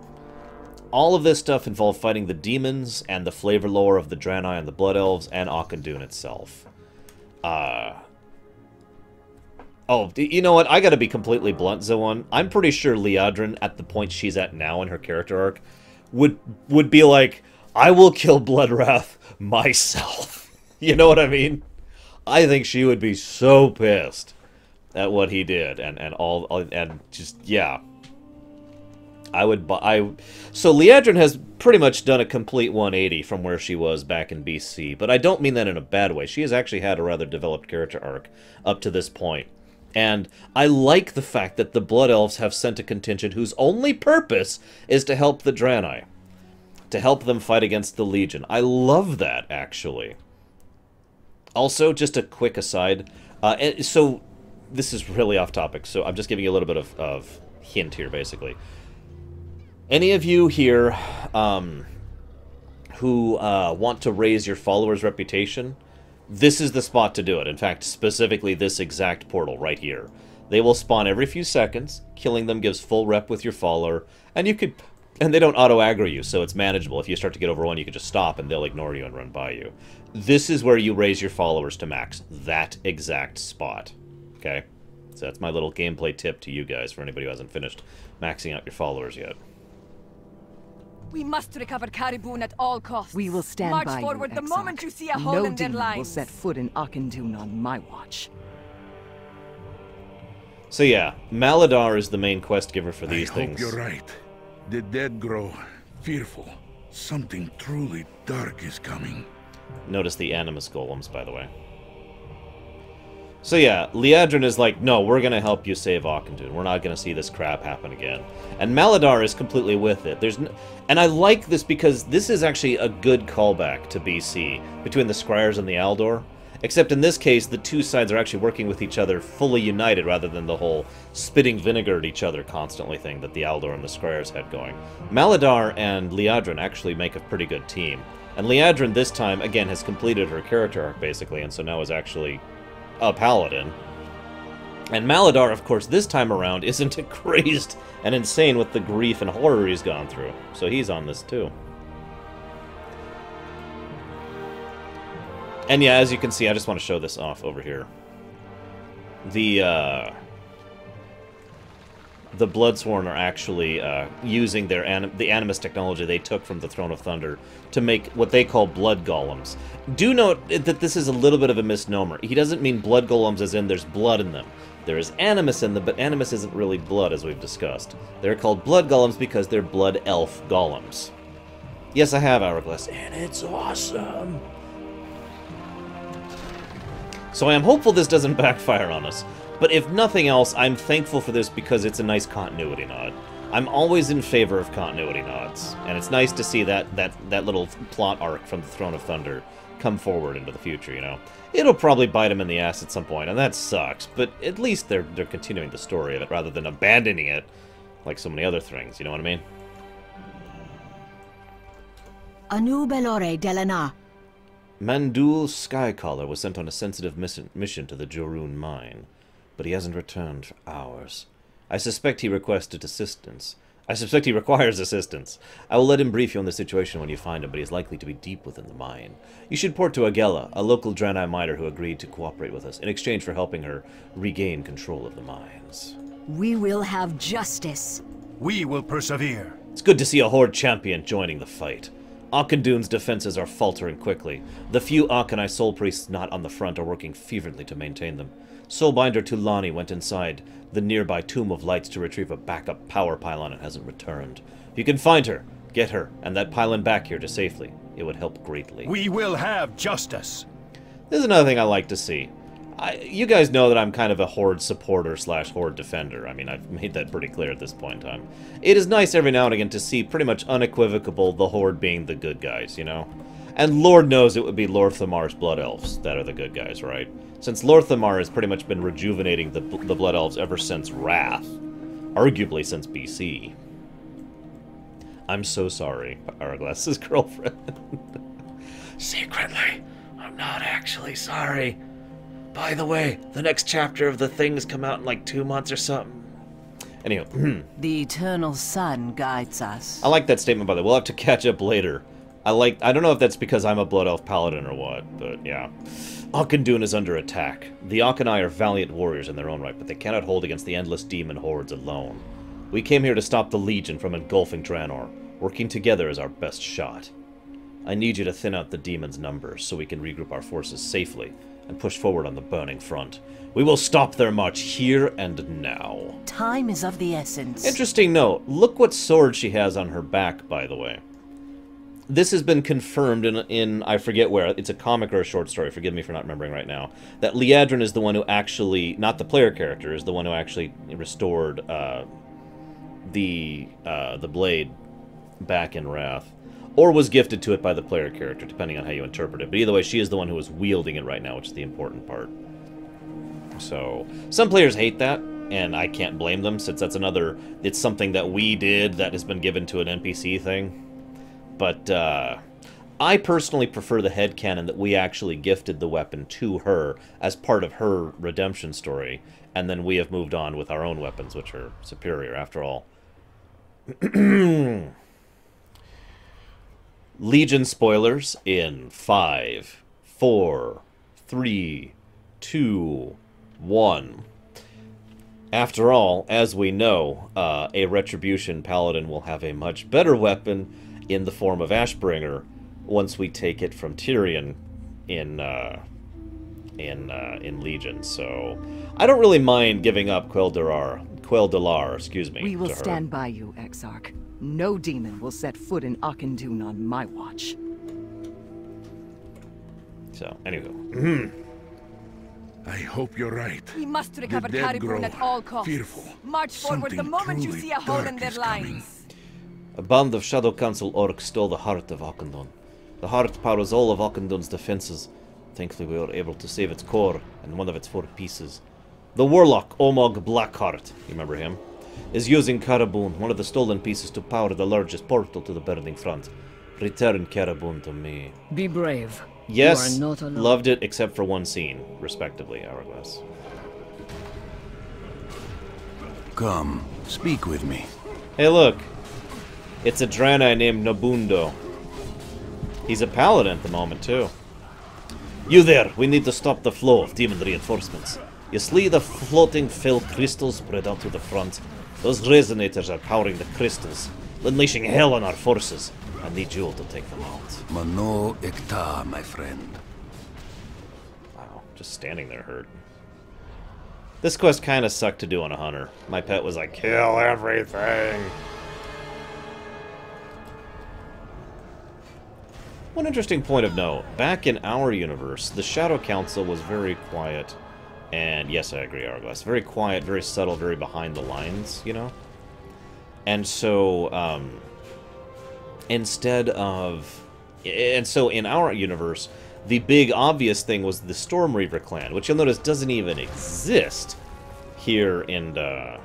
All of this stuff involved fighting the demons and the flavor lore of the Draenei and the Blood Elves and Auchindoun itself. Oh, you know what? I gotta be completely blunt, Zoan. I'm pretty sure Liadrin, at the point she's at now in her character arc, would be like, I will kill Bloodwrath myself. You know what I mean? I think she would be so pissed at what he did, and just, yeah, So Liadrin has pretty much done a complete 180 from where she was back in BC, but I don't mean that in a bad way. She has actually had a rather developed character arc up to this point. And I like the fact that the Blood Elves have sent a contingent whose only purpose is to help the Draenei. To help them fight against the Legion. I love that, actually. Also, just a quick aside. So, this is really off topic, so I'm just giving you a little bit of hint here, basically. Any of you here who want to raise your followers' reputation, this is the spot to do it. In fact, specifically this exact portal right here. They will spawn every few seconds. Killing them gives full rep with your follower, and they don't auto-aggro you, so it's manageable. If you start to get over one, you can just stop, and they'll ignore you and run by you. This is where you raise your followers to max. That exact spot. Okay? So that's my little gameplay tip to you guys, for anybody who hasn't finished maxing out your followers yet. We must recover Caribou at all costs. We will stand March by forward you, the moment you see a hole in their demon lines. will set foot in Auchindoun on my watch. So yeah, Talador is the main quest giver for these things. I hope you're right. The dead grow fearful. Something truly dark is coming. Notice the animus golems, by the way. So yeah, Liadrin is like, no, we're going to help you save Auchindoun. We're not going to see this crap happen again. And Talador is completely with it. And I like this because this is actually a good callback to BC, between the Scryers and the Aldor. Except in this case, the two sides are actually working with each other fully united, rather than the whole spitting vinegar at each other constantly thing that the Aldor and the Scryers had going. Talador and Liadrin actually make a pretty good team. And Liadrin this time, again, has completed her character arc, basically, and so now is actually a paladin. And Talador, of course, this time around isn't crazed and insane with the grief and horror he's gone through. So he's on this too. And yeah, as you can see, I just want to show this off over here. The Bloodsworn are actually using the Animus technology they took from the Throne of Thunder to make what they call blood golems. Do note that this is a little bit of a misnomer. He doesn't mean blood golems as in there's blood in them. There is animus in them, but animus isn't really blood, as we've discussed. They're called blood golems because they're blood elf golems. Yes, I have Hourglass, and it's awesome! So I am hopeful this doesn't backfire on us. But if nothing else, I'm thankful for this because it's a nice continuity nod. I'm always in favor of continuity nods, and it's nice to see that little plot arc from the Throne of Thunder come forward into the future, you know. It'll probably bite him in the ass at some point, and that sucks, but at least they're continuing the story of it rather than abandoning it like so many other things, you know what I mean? Anu Belore Delana. Mandul Skycaller was sent on a sensitive mission to the Jorun mine, but he hasn't returned for hours. I suspect he requested assistance. I suspect he requires assistance. I will let him brief you on the situation when you find him, but he is likely to be deep within the mine. You should port to Agella, a local Draenei miner who agreed to cooperate with us in exchange for helping her regain control of the mines. We will have justice. We will persevere. It's good to see a Horde champion joining the fight. Auchindoun's defenses are faltering quickly. The few Auchinai soul priests not on the front are working feverishly to maintain them. Soulbinder Tulani went inside the nearby Tomb of Lights to retrieve a backup power pylon and hasn't returned. If you can find her, get her, and that pylon back here to safely. It would help greatly. We will have justice. This is another thing I like to see. You guys know that I'm kind of a Horde supporter / Horde defender. I mean, I've made that pretty clear at this point in time. It is nice every now and again to see pretty much unequivocal the Horde being the good guys, you know? And Lord knows it would be Lorthamar's Blood Elves that are the good guys, right? Since Lorthamar has pretty much been rejuvenating the Blood Elves ever since Wrath. Arguably since BC. I'm so sorry, Hourglass's girlfriend. Secretly, I'm not actually sorry. By the way, the next chapter of the things come out in like 2 months or something. Anyway. The eternal sun guides us. I like that statement, by the way. We'll have to catch up later. I don't know if that's because I'm a Blood Elf Paladin or what, but yeah. Auchindoun is under attack. The Auchinai are valiant warriors in their own right, but they cannot hold against the endless demon hordes alone. We came here to stop the Legion from engulfing Draenor. Working together is our best shot. I need you to thin out the demon's numbers so we can regroup our forces safely. and push forward on the burning front. We will stop their march here and now. Time is of the essence. Interesting note. Look what sword she has on her back, by the way. This has been confirmed in I forget where. It's a comic or a short story. Forgive me for not remembering right now. That Liadrin is the one who actually, not the player character, is the one who actually restored the blade back in Wrath. Or was gifted to it by the player character, depending on how you interpret it. But either way, she is the one who is wielding it right now, which is the important part. So, some players hate that, and I can't blame them, since that's another... It's something that we did that has been given to an NPC thing. But, I personally prefer the headcanon that we actually gifted the weapon to her as part of her redemption story, and then we have moved on with our own weapons, which are superior, after all. Legion spoilers in 5, 4, 3, 2, 1. After all, as we know, a Retribution Paladin will have a much better weapon in the form of Ashbringer once we take it from Tyrion in Legion. So I don't really mind giving up Quel'Dalar, excuse me. We will to her. stand by you, Exarch. No demon will set foot in Auchindoun on my watch. So, anywho. I hope you're right. We must recover The dead Caribou grow at all costs. fearful. March forward the Something moment you truly see a hole in dark their is coming. lines. A band of Shadow Council orcs stole the heart of Auchindoun. The heart powers all of Auchindoun's defenses. Thankfully, we were able to save its core and one of its 4 pieces. The warlock, Omog Blackheart, you remember him, is using Caraboon, one of the stolen pieces, to power the largest portal to the burning front. Return Caraboon to me. Be brave. Yes, You are not alone. loved it except for one scene, respectively, Hourglass. Come, speak with me. Hey look, it's a Draenei named Nobundo. He's a paladin at the moment, too. You there, we need to stop the flow of demon reinforcements. You see the floating fell crystals spread out to the front? Those resonators are powering the crystals, unleashing hell on our forces. I need you to take them out. Mano Ekta, my friend. Wow, just standing there hurt. This quest kind of sucked to do on a hunter. My pet was like, kill everything. One interesting point of note, back in our universe, the Shadow Council was very quiet. And yes, I agree, Hourglass. Very quiet, very subtle, very behind the lines, you know? And so, so in our universe, the big obvious thing was the Storm Reaver clan, which you'll notice doesn't even exist here in the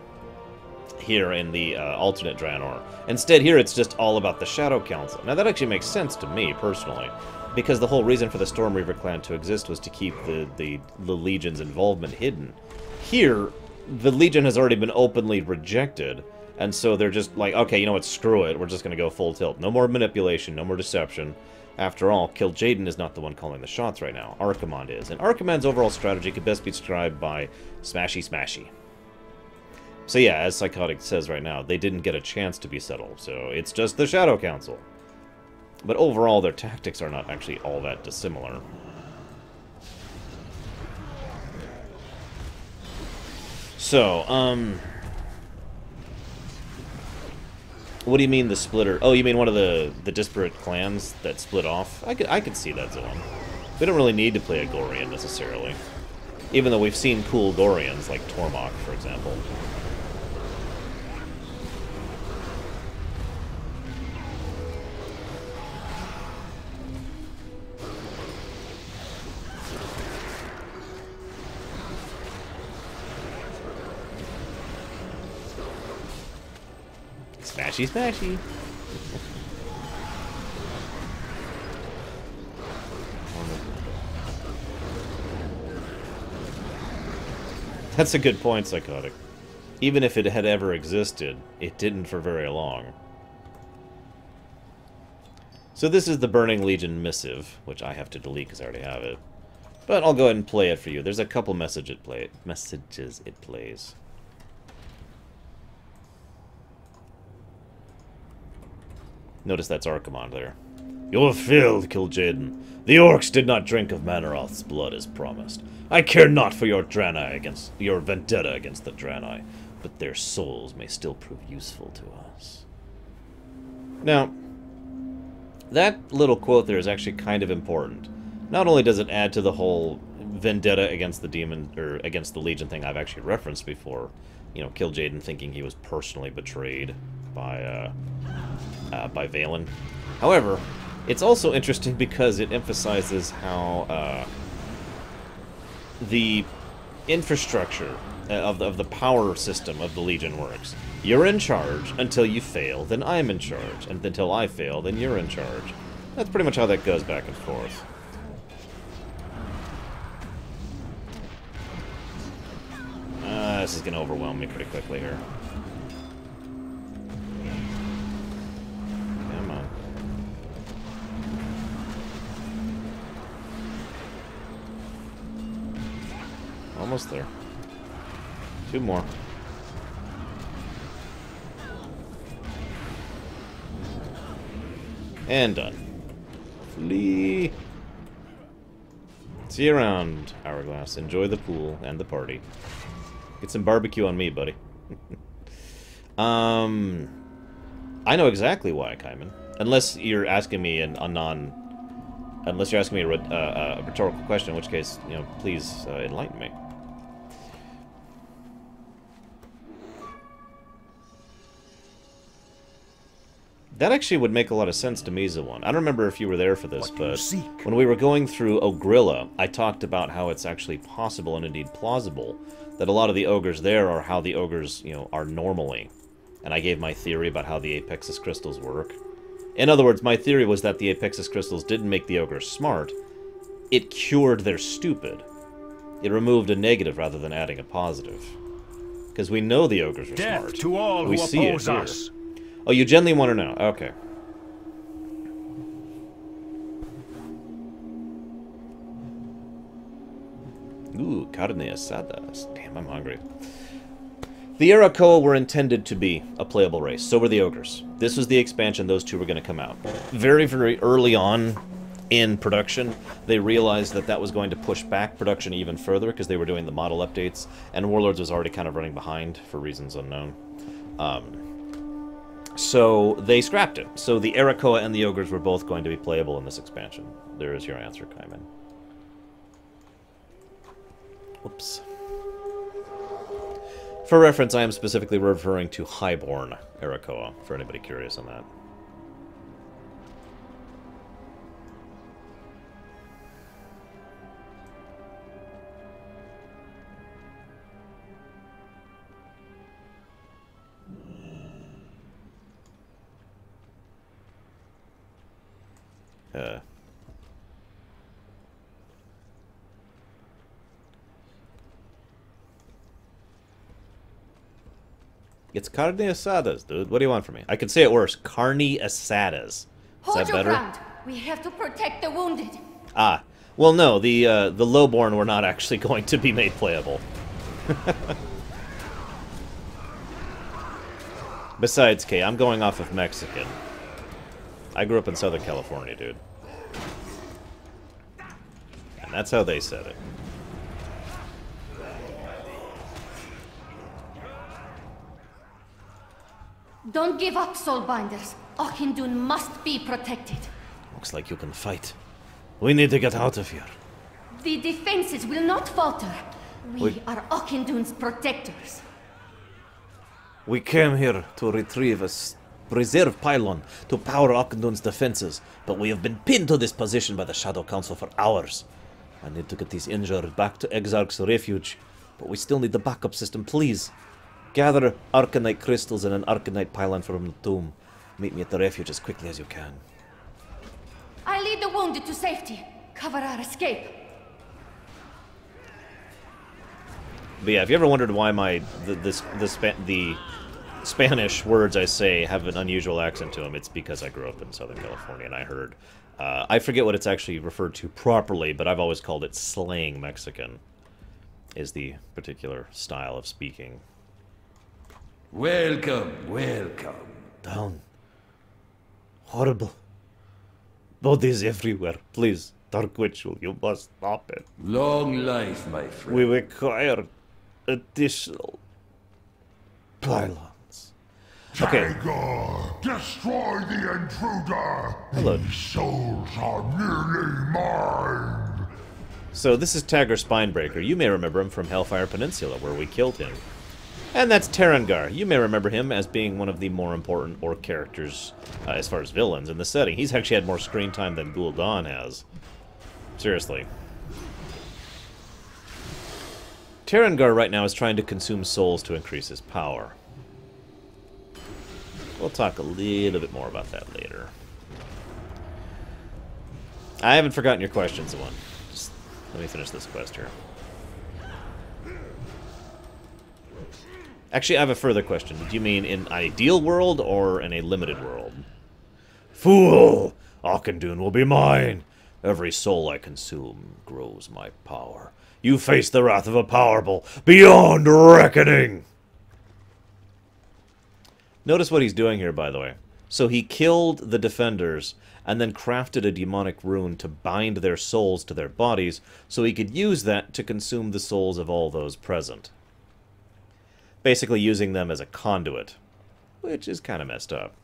alternate Draenor. Instead, here it's just all about the Shadow Council. Now, that actually makes sense to me, personally, because the whole reason for the Storm Reaver clan to exist was to keep the Legion's involvement hidden. Here, the Legion has already been openly rejected, and so they're just like, okay, you know what, screw it, we're just going to go full tilt. No more manipulation, no more deception. After all, Kil'jaeden is not the one calling the shots right now. Archimonde is. And Archimond's overall strategy could best be described by smashy smashy. So yeah, as Psychotic says right now, they didn't get a chance to be settled, so it's just the Shadow Council. But overall, their tactics are not actually all that dissimilar. So, what do you mean the splitter? Oh, you mean one of the disparate clans that split off? I could see that zone. We don't really need to play a Gorian, necessarily. Even though we've seen cool Gorians, like Tormach, for example. Smashy, smashy. That's a good point, Psychotic. Even if it had ever existed, it didn't for very long. So this is the Burning Legion missive, which I have to delete because I already have it. But I'll go ahead and play it for you. There's a couple messages it plays. Notice that's Archimonde there. You have failed, Kil'jaeden. The orcs did not drink of Manaroth's blood as promised. I care not for your vendetta against the Draenei, but their souls may still prove useful to us. Now, that little quote there is actually kind of important. Not only does it add to the whole vendetta against the demon, or against the Legion thing I've actually referenced before, you know, Kil'jaeden thinking he was personally betrayed by Valen. However, it's also interesting because it emphasizes how the infrastructure of the power system of the Legion works. You're in charge until you fail, then I'm in charge. And until I fail, then you're in charge. That's pretty much how that goes back and forth. This is going to overwhelm me pretty quickly here. Come on. Almost there. 2 more. And done. Flee. See you around, Hourglass. Enjoy the pool and the party. Get some barbecue on me, buddy. I know exactly why, Kaiman. Unless you're asking me unless you're asking me a rhetorical question, in which case, you know, please enlighten me. That actually would make a lot of sense to me, Zawan. I don't remember if you were there for this, but when we were going through Ogrilla, I talked about how it's actually possible and indeed plausible that a lot of the ogres there are how the ogres, you know, are normally. And I gave my theory about how the Apexis crystals work. In other words, my theory was that the Apexis crystals didn't make the ogres smart. It cured their stupid. It removed a negative rather than adding a positive. Because we know the ogres are Death smart. to all we who see oppose it here. us. Oh, you genuinely want to know? Okay. Ooh, carne asadas. Damn, I'm hungry. The Arakoa were intended to be a playable race. So were the ogres. This was the expansion those two were going to come out. Very, very early on in production, they realized that that was going to push back production even further because they were doing the model updates, and Warlords was already kind of running behind for reasons unknown. So they scrapped it. So the Arakoa and the ogres were both going to be playable in this expansion. There is your answer, Kaiman. Whoops. For reference, I am specifically referring to Highborn Arakoa, for anybody curious on that. It's carne asadas, dude. What do you want from me? I could say it worse. Carne asadas. Is Hold that your better? ground. We have to protect the wounded. Ah. Well, no. The lowborn were not actually going to be made playable. Besides, Kay, I'm going off of Mexican. I grew up in Southern California, dude. And that's how they said it. Don't give up, Soulbinders. Auchindoun must be protected. Looks like you can fight. We need to get out of here. The defenses will not falter. We are Auchindoun's protectors. We came here to retrieve a reserve pylon to power Auchindoun's defenses, but we have been pinned to this position by the Shadow Council for hours. I need to get these injured back to Exarch's refuge, but we still need the backup system, please. Gather Arcanite crystals and an Arcanite pylon from the tomb. Meet me at the refuge as quickly as you can. I lead the wounded to safety. Cover our escape. But yeah, if you ever wondered why the Spanish words I say have an unusual accent to them, it's because I grew up in Southern California and I heard... I forget what it's actually referred to properly, but I've always called it slang Mexican, is the particular style of speaking. Welcome, welcome. Down. Horrible. Bodies everywhere. Please, Dark Ritual, you must stop it. Long life, my friend. We require additional pylons. Okay. Tiger, destroy the intruder. Hello. These souls are nearly mine. So this is Tagger Spinebreaker. You may remember him from Hellfire Peninsula, where we killed him. And that's Tarangar. You may remember him as being one of the more important orc characters as far as villains in the setting. He's actually had more screen time than Gul'dan has. Seriously. Tarangar right now is trying to consume souls to increase his power. We'll talk a little bit more about that later. I haven't forgotten your questions, one. Just let me finish this quest here. Actually, I have a further question. Do you mean in an ideal world or in a limited world? Fool! Auchindoun will be mine! Every soul I consume grows my power. You face the wrath of a powerful beyond reckoning! Notice what he's doing here, by the way. So he killed the defenders and then crafted a demonic rune to bind their souls to their bodies so he could use that to consume the souls of all those present. Basically using them as a conduit, which is kind of messed up.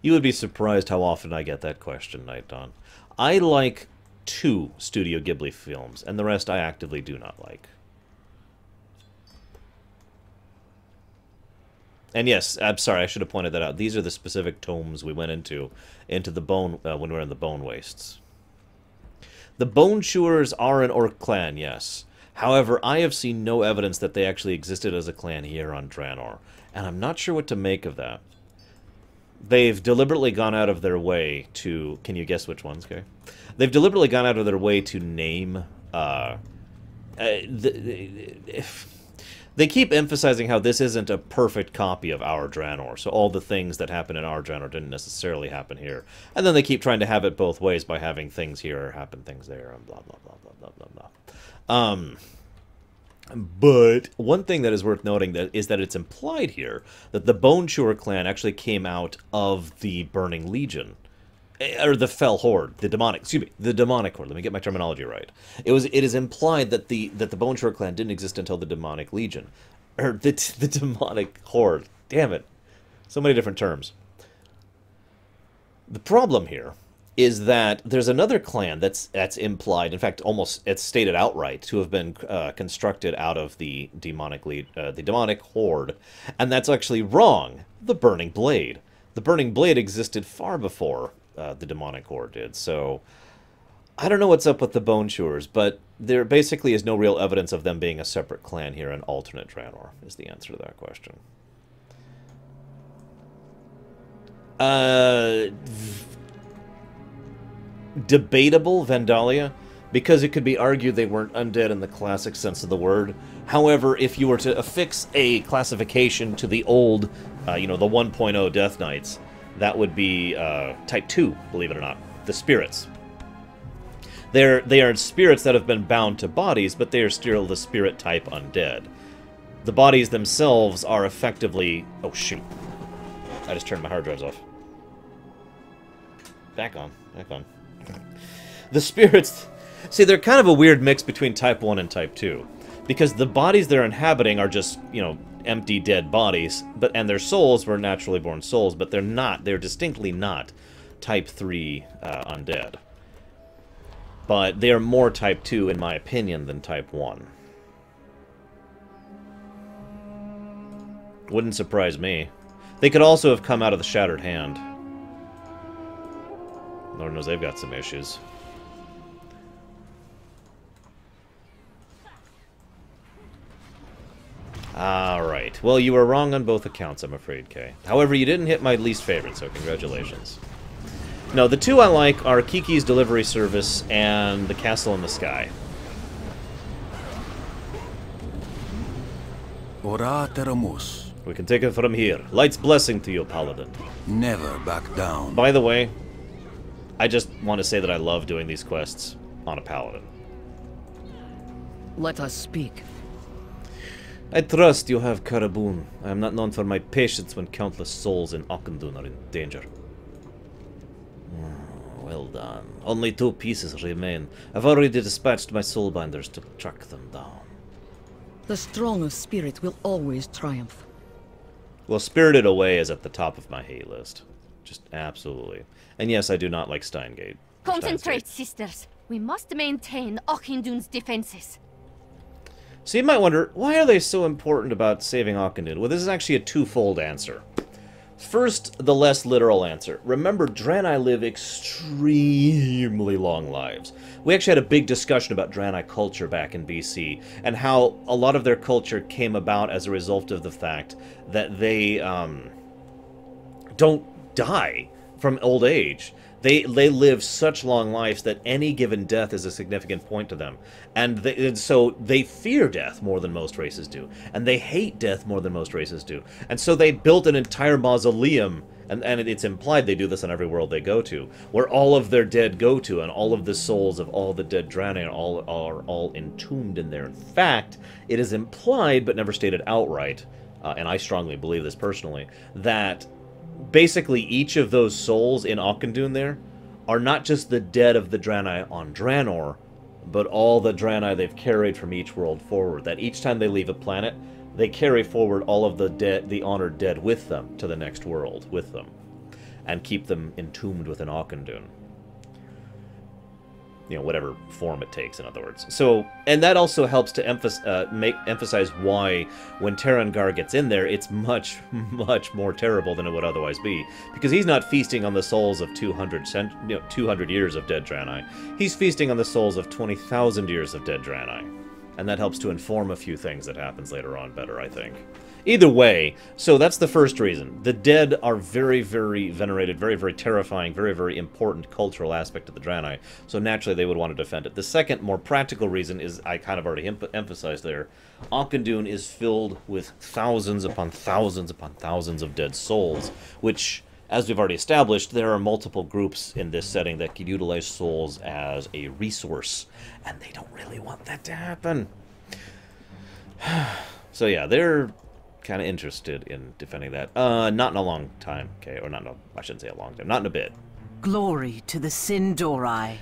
You would be surprised how often I get that question, Night Dawn. I like 2 Studio Ghibli films, and the rest I actively do not like. And yes, I'm sorry, I should have pointed that out. These are the specific tomes we went into the bone when we were in the Bone Wastes. The Bone Chewers are an orc clan, yes. However, I have seen no evidence that they actually existed as a clan here on Draenor, and I'm not sure what to make of that. They've deliberately gone out of their way to... Can you guess which ones, okay? They've deliberately gone out of their way to name... They keep emphasizing how this isn't a perfect copy of our Draenor, so all the things that happen in our Draenor didn't necessarily happen here. And then they keep trying to have it both ways by having things here happen things there, and blah, blah, blah, blah, blah, blah, blah. But one thing that is worth noting is that it's implied here that the Bone Chewer clan actually came out of the Burning Legion. Or the Fell Horde, the demonic horde. Let me get my terminology right. It is implied that the Bone Chewer clan didn't exist until the demonic legion, or the demonic horde. Damn it, so many different terms. The problem here is that there's another clan that's implied. In fact, almost it's stated outright to have been constructed out of the demonic horde, and that's actually wrong. The Burning Blade. The Burning Blade existed far before the demonic horde did, so I don't know what's up with the Bone Chewers, but there basically is no real evidence of them being a separate clan here in alternate Draenor, is the answer to that question. Debatable, Vandalia, because it could be argued they weren't undead in the classic sense of the word. However, if you were to affix a classification to the old, the 1.0 Death Knights, that would be Type 2, believe it or not. The spirits. They are spirits that have been bound to bodies, but they are still the spirit type undead. The bodies themselves are effectively... Oh, shoot. I just turned my hard drives off. Back on. Back on. The spirits... See, they're kind of a weird mix between Type 1 and Type 2. Because the bodies they're inhabiting are just, empty, dead bodies, and their souls were naturally born souls, but they're distinctly not Type 3 undead. But they are more Type 2, in my opinion, than Type 1. Wouldn't surprise me. They could also have come out of the Shattered Hand. Lord knows they've got some issues. Alright. Well, you were wrong on both accounts, I'm afraid, Kay. However, you didn't hit my least favorite, so congratulations. No, the 2 I like are Kiki's Delivery Service and The Castle in the Sky. Ora teramus. We can take it from here. Light's blessing to you, Paladin. Never back down. By the way, I just want to say that I love doing these quests on a Paladin. Let us speak. I trust you have Karabun. I am not known for my patience when countless souls in Auchindoun are in danger. Well done. Only 2 pieces remain. I've already dispatched my soulbinders to track them down. The strong of spirit will always triumph. Well, Spirited Away is at the top of my hate list. Just absolutely. And yes, I do not like Steingate. Concentrate, sisters. We must maintain Auchindoun's defenses. So you might wonder, why are they so important about saving Auchindoun? Well, this is actually a twofold answer. First, the less literal answer. Remember, Draenei live extremely long lives. We actually had a big discussion about Draenei culture back in BC, and how a lot of their culture came about as a result of the fact that they don't die from old age. They live such long lives that any given death is a significant point to them. And so they fear death more than most races do. And they hate death more than most races do. And so they built an entire mausoleum, and it's implied they do this in every world they go to, where all of their dead go to, and all of the souls of all the dead Draenei are all entombed in there. In fact, it is implied, but never stated outright, and I strongly believe this personally, that basically each of those souls in Auchindoun there are not just the dead of the Draenei on Draenor, but all the Draenei they've carried from each world forward. That each time they leave a planet, they carry forward all of the dead, the honored dead, with them to the next world with them, and keep them entombed within Auchindoun. You know, whatever form it takes, in other words. So, and that also helps to emphasize why, when Tarangar gets in there, it's much, much more terrible than it would otherwise be. Because he's not feasting on the souls of 200 years of dead Draenei. He's feasting on the souls of 20,000 years of dead Draenei. And that helps to inform a few things that happens later on better, I think. Either way, so that's the first reason. The dead are very, very venerated, very, very terrifying, very, very important cultural aspect of the Draenei, so naturally they would want to defend it. The second, more practical reason is, I kind of already emphasized there, Auchindoun is filled with thousands upon thousands upon thousands of dead souls, which, as we've already established, there are multiple groups in this setting that can utilize souls as a resource, and they don't really want that to happen. So yeah, they're kind of interested in defending that. Not in a long time, okay? Or not in a, I shouldn't say a long time. Not in a bit. Glory to the Sindori.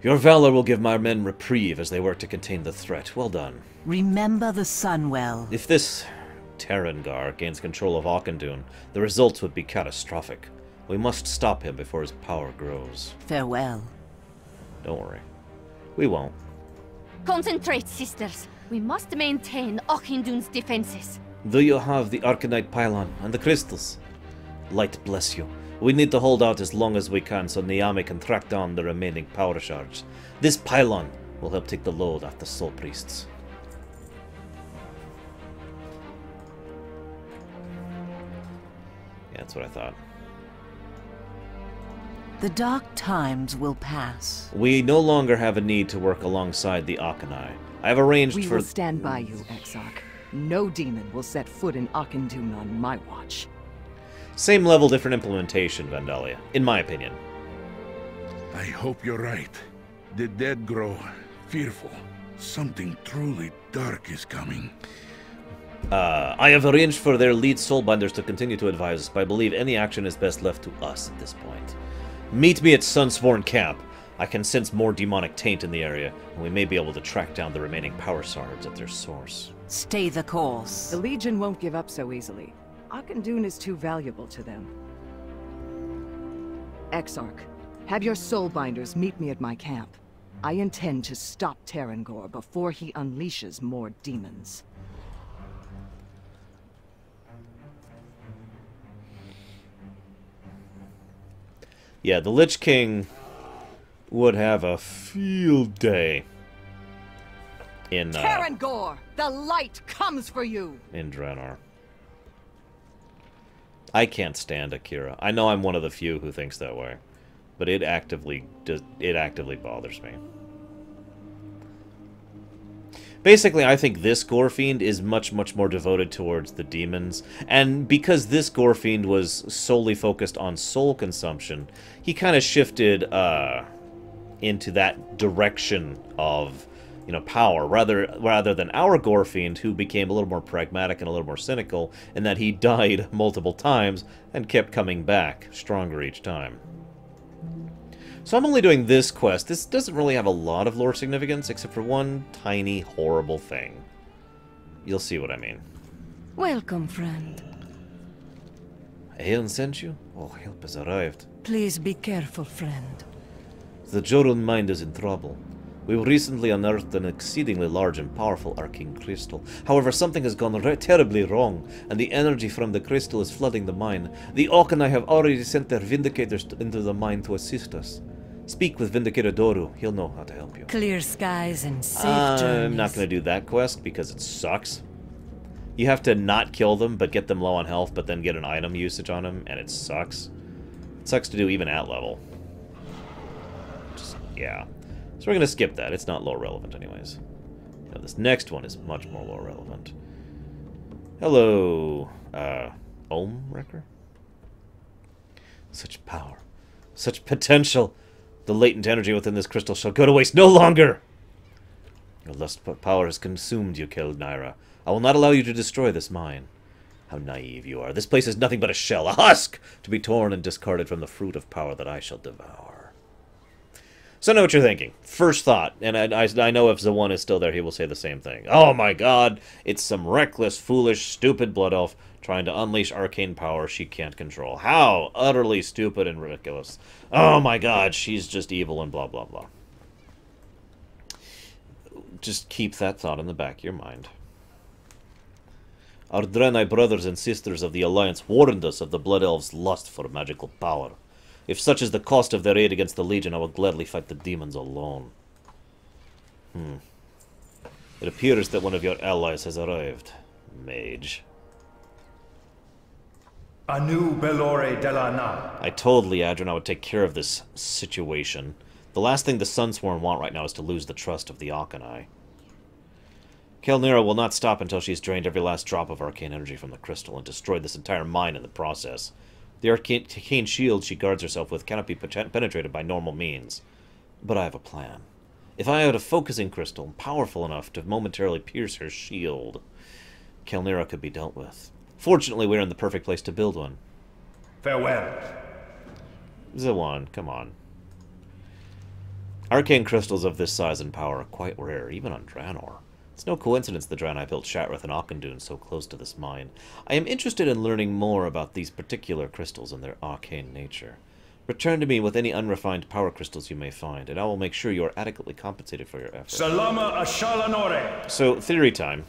Your valor will give my men reprieve as they work to contain the threat. Well done. Remember the sun well. If this Tarangar gains control of Auchindoun, the results would be catastrophic. We must stop him before his power grows. Farewell. Don't worry. We won't. Concentrate, sisters. We must maintain Auchindoun's defenses. Do you have the Arcanite pylon and the crystals? Light bless you. We need to hold out as long as we can so Niame can track down the remaining power shards. This pylon will help take the load off the soul priests. Yeah, that's what I thought. The dark times will pass. We no longer have a need to work alongside the Akanai. I have arranged We for... will stand by you, Exarch. No demon will set foot in Auchindoun on my watch. Same level, different implementation, Vandalia, in my opinion. I hope you're right. The dead grow fearful. Something truly dark is coming. I have arranged for their lead soulbinders to continue to advise us, but I believe any action is best left to us at this point. Meet me at Sunsworn Camp. I can sense more demonic taint in the area, and we may be able to track down the remaining power shards at their source. Stay the course. The Legion won't give up so easily. Auchindoun is too valuable to them. Exarch, have your soulbinders meet me at my camp. I intend to stop Tarangor before he unleashes more demons. Yeah, the Lich King would have a field day in Tarangor, the light comes for you. In Draenor. I can't stand Akira. I know I'm one of the few who thinks that way, but it actively bothers me. Basically, I think this Gorefiend is much, much more devoted towards the demons, and because this Gorefiend was solely focused on soul consumption, he kind of shifted into that direction of, you know, power, rather than our Gorefiend, who became a little more pragmatic and a little more cynical, in that he died multiple times and kept coming back, stronger each time. So I'm only doing this quest. This doesn't really have a lot of lore significance, except for one tiny, horrible thing. You'll see what I mean. Welcome, friend. Aeon sent you? Oh, help has arrived. Please be careful, friend. The Jorun mind is in trouble. We've recently unearthed an exceedingly large and powerful arcane crystal. However, something has gone terribly wrong, and the energy from the crystal is flooding the mine. The Orkney have already sent their Vindicators into the mine to assist us. Speak with Vindicator Doru. He'll know how to help you. Clear skies and safe journeys. I'm not going to do that quest because it sucks. You have to not kill them, but get them low on health, but then get an item usage on them, and it sucks. It sucks to do even at level. Just, yeah. So we're going to skip that. It's not lore relevant anyways. Now this next one is much more lore relevant. Hello, Ohm Wrecker? Such power. Such potential. The latent energy within this crystal shall go to waste no longer! Your lust for power has consumed you, Kelnira. I will not allow you to destroy this mine. How naive you are. This place is nothing but a shell, a husk, to be torn and discarded from the fruit of power that I shall devour. So I know what you're thinking. First thought, and I know if Zawan is still there, he will say the same thing. Oh my god, it's some reckless, foolish, stupid blood elf trying to unleash arcane power she can't control. How utterly stupid and ridiculous. Oh my god, she's just evil and blah blah blah. Just keep that thought in the back of your mind. Our Draenei brothers and sisters of the Alliance warned us of the Blood Elves' lust for magical power. If such is the cost of their aid against the Legion, I will gladly fight the demons alone. It appears that one of your allies has arrived, Mage. Anu Belore Delana. I told Liadrin I would take care of this situation. The last thing the Sunsworn want right now is to lose the trust of the Arcanine. Kelnira will not stop until she's drained every last drop of arcane energy from the crystal and destroyed this entire mine in the process. The arcane shield she guards herself with cannot be penetrated by normal means. But I have a plan. If I had a focusing crystal powerful enough to momentarily pierce her shield, Kelnira could be dealt with. Fortunately, we're in the perfect place to build one. Farewell. Zawan, come on. Arcane crystals of this size and power are quite rare, even on Draenor. It's no coincidence the Draenei built Shatrith and Auchindoun so close to this mine. I am interested in learning more about these particular crystals and their arcane nature. Return to me with any unrefined power crystals you may find, and I will make sure you are adequately compensated for your efforts. Salama Ashalanore. So, theory time.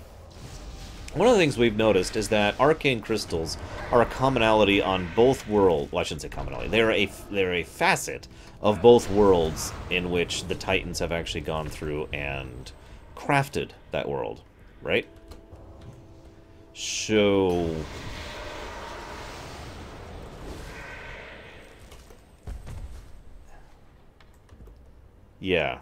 One of the things we've noticed is that arcane crystals are a commonality on both worlds. Well, I shouldn't say commonality. They're a facet of both worlds in which the Titans have actually gone through and crafted that world, right? So yeah,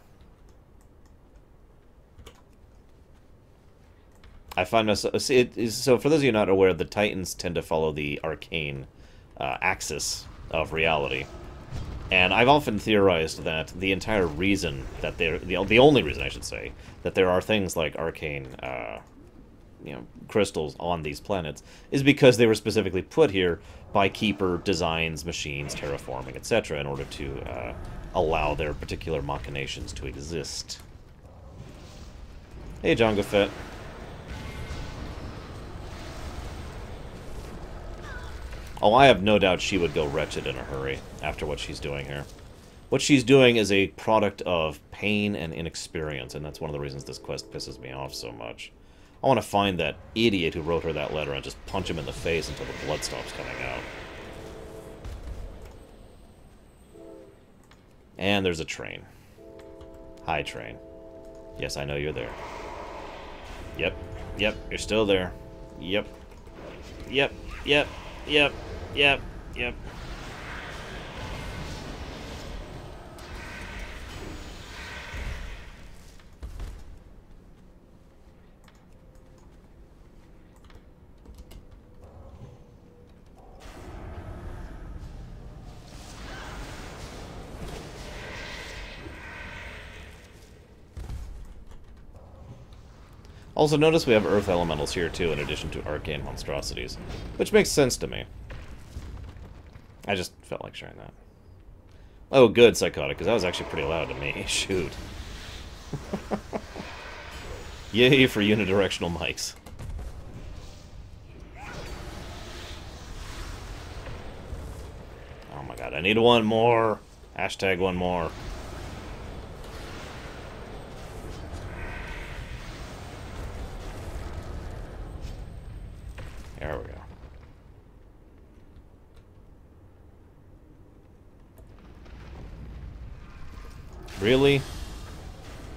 I find myself. So for those of you not aware, the Titans tend to follow the arcane axis of reality. And I've often theorized that the entire reason that they're the only reason I should say that there are things like arcane, crystals on these planets is because they were specifically put here by Keeper designs, machines, terraforming, etc., in order to allow their particular machinations to exist. Hey, Jango Fett. Oh, I have no doubt she would go wretched in a hurry after what she's doing here. What she's doing is a product of pain and inexperience, and that's one of the reasons this quest pisses me off so much. I want to find that idiot who wrote her that letter and just punch him in the face until the blood stops coming out. And there's a train. Hi, train. Yes, I know you're there. Yep. Yep, you're still there. Yep. Yep. Yep. Yep. Yep. Yep. Also, notice we have earth elementals here, too, in addition to arcane monstrosities. Which makes sense to me. I just felt like sharing that. Oh, good, Psychotic, because that was actually pretty loud to me. Shoot. Yay for unidirectional mics. Oh my god, I need one more. Hashtag one more. There we go. Really?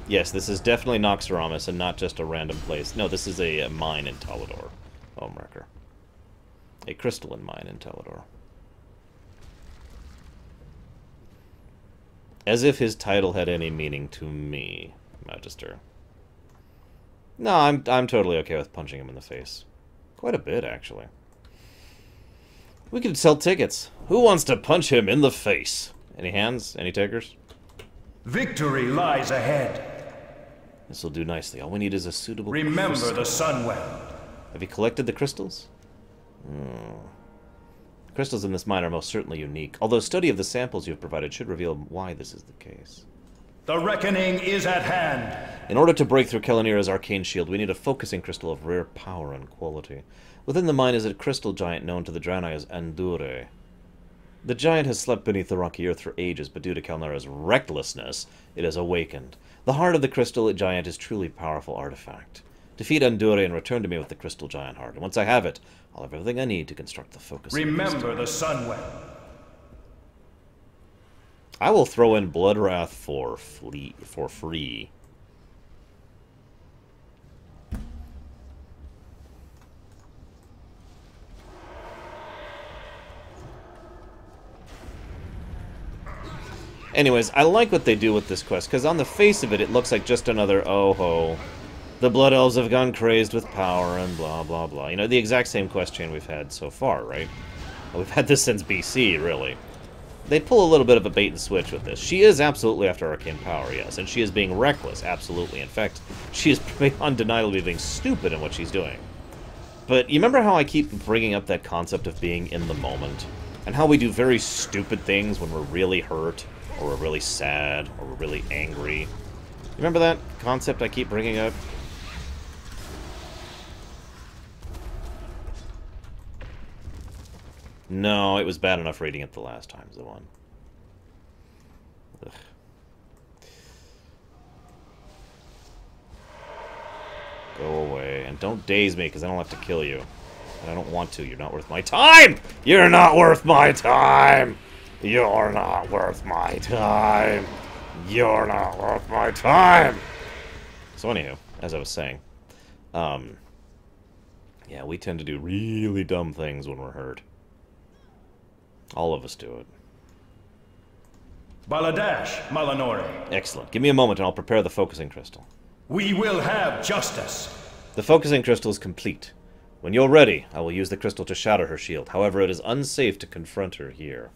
Yes, this is definitely Noxeramus and not just a random place. No, this is a mine in Talador. Homewrecker. A crystalline mine in Talador. As if his title had any meaning to me, Magister. No, I'm totally okay with punching him in the face. Quite a bit, actually. We could sell tickets. Who wants to punch him in the face? Any hands? Any takers? Victory lies ahead. This'll do nicely. All we need is a suitable Remember crystal. the Sunwell. Have you collected the crystals? The crystals in this mine are most certainly unique, although study of the samples you have provided should reveal why this is the case. The reckoning is at hand. In order to break through Kalanira's arcane shield, we need a focusing crystal of rare power and quality. Within the mine is a crystal giant known to the Draenei as Andure. The giant has slept beneath the rocky earth for ages, but due to Kalanira's recklessness, it has awakened. The heart of the crystal giant is truly a powerful artifact. Defeat Andure and return to me with the crystal giant heart, and once I have it, I'll have everything I need to construct the focusing Remember crystal. the Sunwell. I will throw in Bloodwrath for free. Anyways, I like what they do with this quest, because on the face of it, it looks like just another, oh-ho, the Blood Elves have gone crazed with power and blah, blah, blah. You know, the exact same quest chain we've had so far, right? We've had this since BC, really. They pull a little bit of a bait and switch with this. She is absolutely after arcane power, yes, and she is being reckless, absolutely. In fact, she is undeniably being stupid in what she's doing. But you remember how I keep bringing up that concept of being in the moment? And how we do very stupid things when we're really hurt, or we're really sad, or we're really angry? You remember that concept I keep bringing up? No, it was bad enough reading it the last time, the one. Ugh. Go away. And don't daze me, because I don't have to kill you. And I don't want to. You're not worth my time! You're not worth my time! You're not worth my time! You're not worth my time! So anywho, as I was saying, yeah, we tend to do really dumb things when we're hurt. All of us do it. Baladash, Malanore. Excellent. Give me a moment and I'll prepare the focusing crystal. We will have justice. The focusing crystal is complete. When you're ready, I will use the crystal to shatter her shield. However, it is unsafe to confront her here.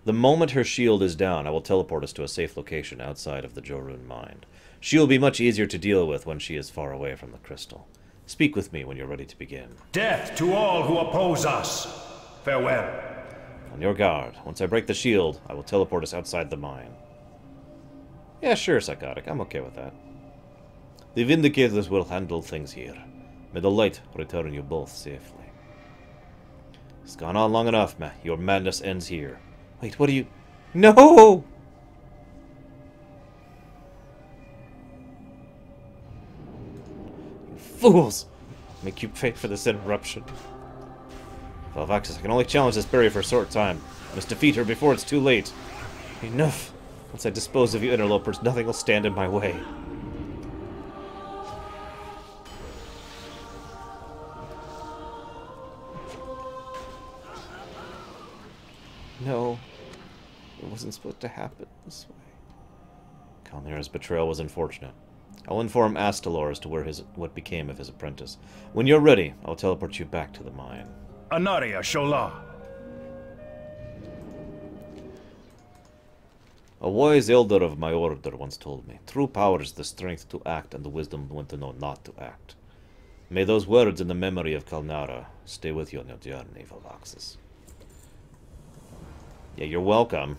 The moment her shield is down, I will teleport us to a safe location outside of the Jorun mine. She will be much easier to deal with when she is far away from the crystal. Speak with me when you're ready to begin. Death to all who oppose us. Farewell. On your guard. Once I break the shield, I will teleport us outside the mine. Yeah, sure, Psychotic. I'm okay with that. The Vindicators will handle things here. May the light return you both safely. It's gone on long enough, your madness ends here. Wait, what are you... No! You fools! Make you pay for this interruption. Valvaxis, I can only challenge this barrier for a short time. I must defeat her before it's too late. Enough! Once I dispose of you interlopers, nothing will stand in my way. No. It wasn't supposed to happen this way. Kalnira's betrayal was unfortunate. I'll inform Astalor as to what became of his apprentice. When you're ready, I'll teleport you back to the mine. Anaria Shola. A wise elder of my order once told me, true power is the strength to act and the wisdom when to know not to act. May those words in the memory of Kalnara stay with you on your journey, Valvaxis. Yeah, you're welcome.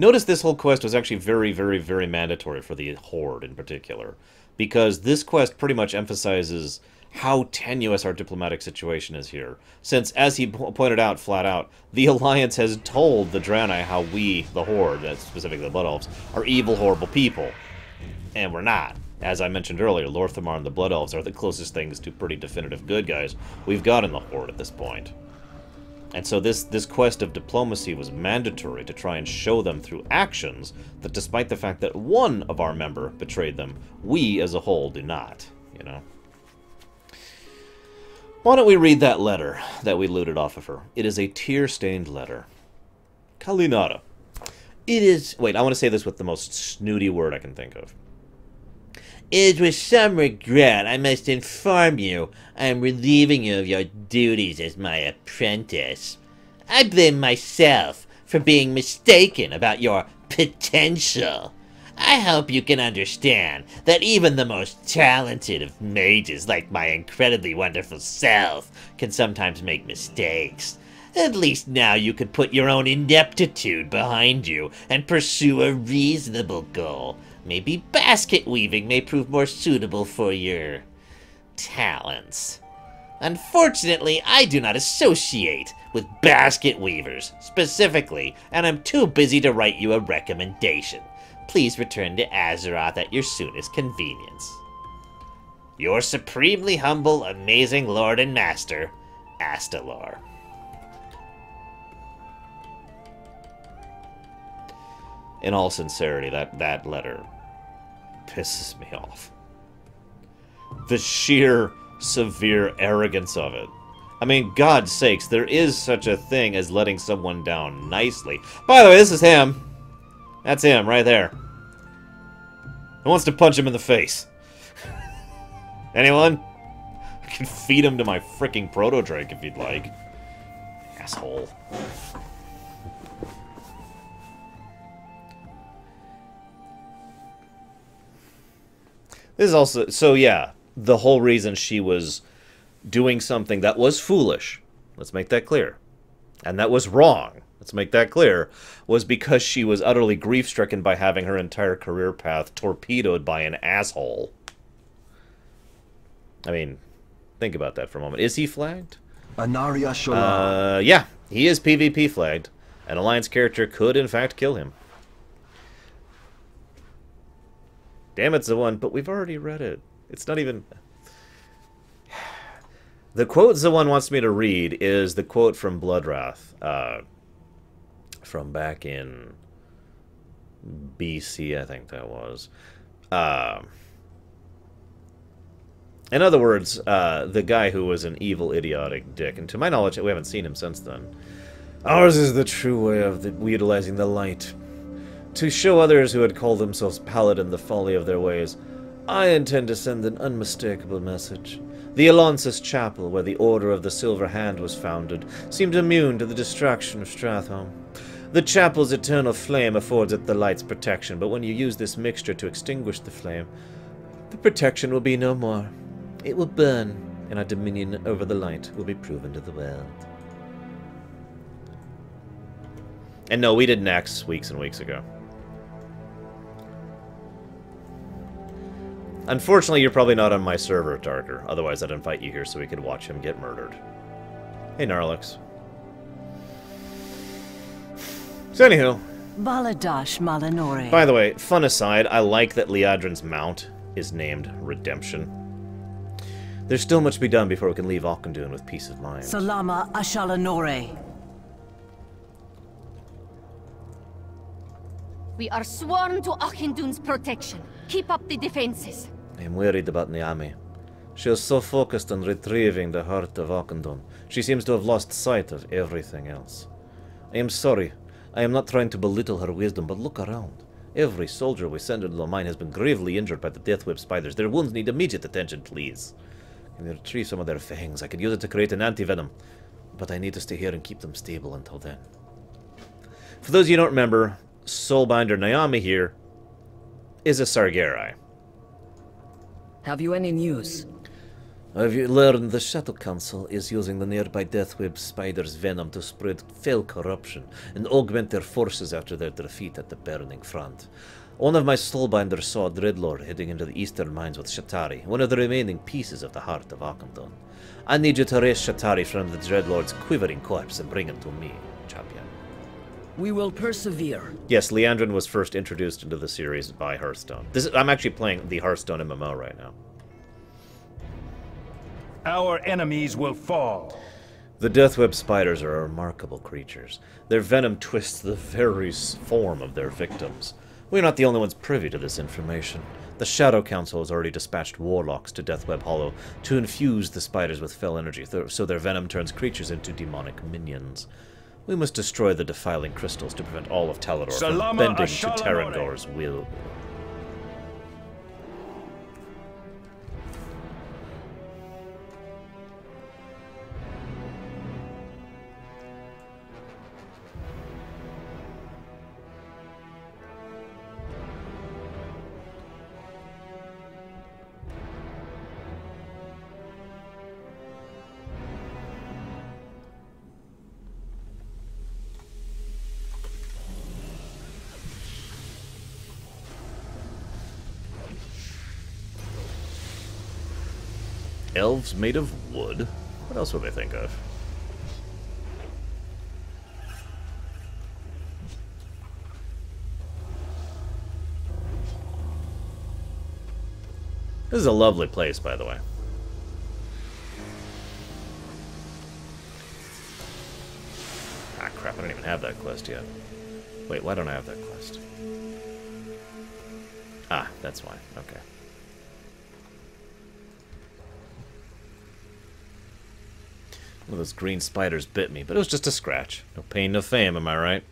Notice this whole quest was actually very, very, very mandatory for the Horde in particular, because this quest pretty much emphasizes how tenuous our diplomatic situation is here. Since, as he pointed out flat out, the Alliance has told the Draenei how we, the Horde, specifically the Blood Elves, are evil, horrible people. And we're not. As I mentioned earlier, Lorthamar and the Blood Elves are the closest things to pretty definitive good guys we've got in the Horde at this point. And so this quest of diplomacy was mandatory to try and show them through actions that despite the fact that one of our member betrayed them, we as a whole do not, you know? Why don't we read that letter that we looted off of her? It is a tear-stained letter. Kalinara. It is... Wait, I want to say this with the most snooty word I can think of. It is with some regret I must inform you I am relieving you of your duties as my apprentice. I blame myself for being mistaken about your potential. I hope you can understand that even the most talented of mages like my incredibly wonderful self can sometimes make mistakes. At least now you could put your own ineptitude behind you and pursue a reasonable goal. Maybe basket weaving may prove more suitable for your talents. Unfortunately, I do not associate with basket weavers specifically, and I'm too busy to write you a recommendation. Please return to Azeroth at your soonest convenience. Your supremely humble, amazing Lord and Master, Astalor. In all sincerity, that letter pisses me off. The sheer, severe arrogance of it. I mean, God's sakes, there is such a thing as letting someone down nicely. By the way, this is him. That's him, right there. Who wants to punch him in the face? Anyone? I can feed him to my freaking proto-drake if you'd like. Asshole. This is also... So, yeah. The whole reason she was doing something that was foolish, let's make that clear, and that was wrong, let's make that clear, was because she was utterly grief-stricken by having her entire career path torpedoed by an asshole. I mean, think about that for a moment. Is he flagged? Anaria Shola. Yeah, he is PvP flagged. An Alliance character could, in fact, kill him. Damn, it's the one, but we've already read it. It's not even... The quote Zawan wants me to read is the quote from Bloodwrath, from back in BC, I think that was. In other words, the guy who was an evil, idiotic dick, and to my knowledge, we haven't seen him since then. Ours is the true way of utilizing the light. To show others who had called themselves paladin the folly of their ways, I intend to send an unmistakable message. The Alonsis Chapel, where the Order of the Silver Hand was founded, seemed immune to the destruction of Stratholme. The chapel's eternal flame affords it the light's protection, but when you use this mixture to extinguish the flame, the protection will be no more. It will burn, and our dominion over the light will be proven to the world. And no, we did Nex weeks and weeks ago. Unfortunately, you're probably not on my server, Darker. Otherwise, I'd invite you here so we could watch him get murdered. Hey, Gnarlix. So, anywho. Baladash Malanore. By the way, fun aside, I like that Liadrin's mount is named Redemption. There's still much to be done before we can leave Auchindoun with peace of mind. Salama Ashalanore. We are sworn to Auchindoun's protection. Keep up the defenses. I am worried about Naomi. She is so focused on retrieving the heart of Auchindoun, she seems to have lost sight of everything else. I am sorry. I am not trying to belittle her wisdom, but look around. Every soldier we send into the mine has been gravely injured by the death whip spiders. Their wounds need immediate attention, please. Can you retrieve some of their fangs? I could use it to create an anti-venom, but I need to stay here and keep them stable until then. For those of you who don't remember, Soulbinder Naomi here is a Sargerai. Have you any news? I've learned the Shuttle Council is using the nearby Deathweb spider's venom to spread fell corruption and augment their forces after their defeat at the Burning Front. One of my soulbinders saw Dreadlord heading into the eastern mines with Shatari, one of the remaining pieces of the heart of Akandon. I need you to raise Shatari from the Dreadlord's quivering corpse and bring him to me, champion. We will persevere. Yes, Leandrin was first introduced into the series by Hearthstone. I'm actually playing the Hearthstone MMO right now. Our enemies will fall. The Deathweb spiders are remarkable creatures. Their venom twists the very form of their victims. We're not the only ones privy to this information. The Shadow Council has already dispatched warlocks to Deathweb Hollow to infuse the spiders with fell energy, so their venom turns creatures into demonic minions. We must destroy the defiling crystals to prevent all of Talador from bending to Terrangor's will. Elves made of wood? What else would I think of? This is a lovely place, by the way. Ah, crap, I don't even have that quest yet. Wait, why don't I have that quest? Ah, that's why. Okay. One of those green spiders bit me, but it was just a scratch. No pain, no fame, am I right?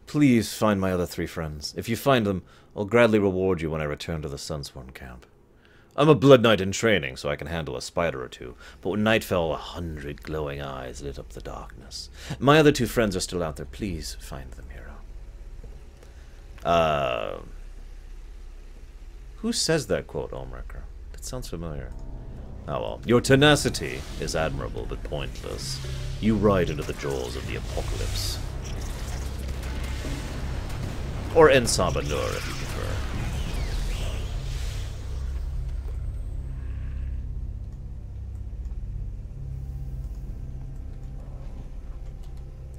Please find my other 3 friends. If you find them, I'll gladly reward you when I return to the Sunsworn camp. I'm a Blood Knight in training, so I can handle a spider or 2, but when night fell, 100 glowing eyes lit up the darkness. My other 2 friends are still out there. Please find them, hero. Who says that quote, Omrecker? That sounds familiar. Oh well. Your tenacity is admirable, but pointless. You ride into the jaws of the apocalypse. Or Ensabanur, if you prefer.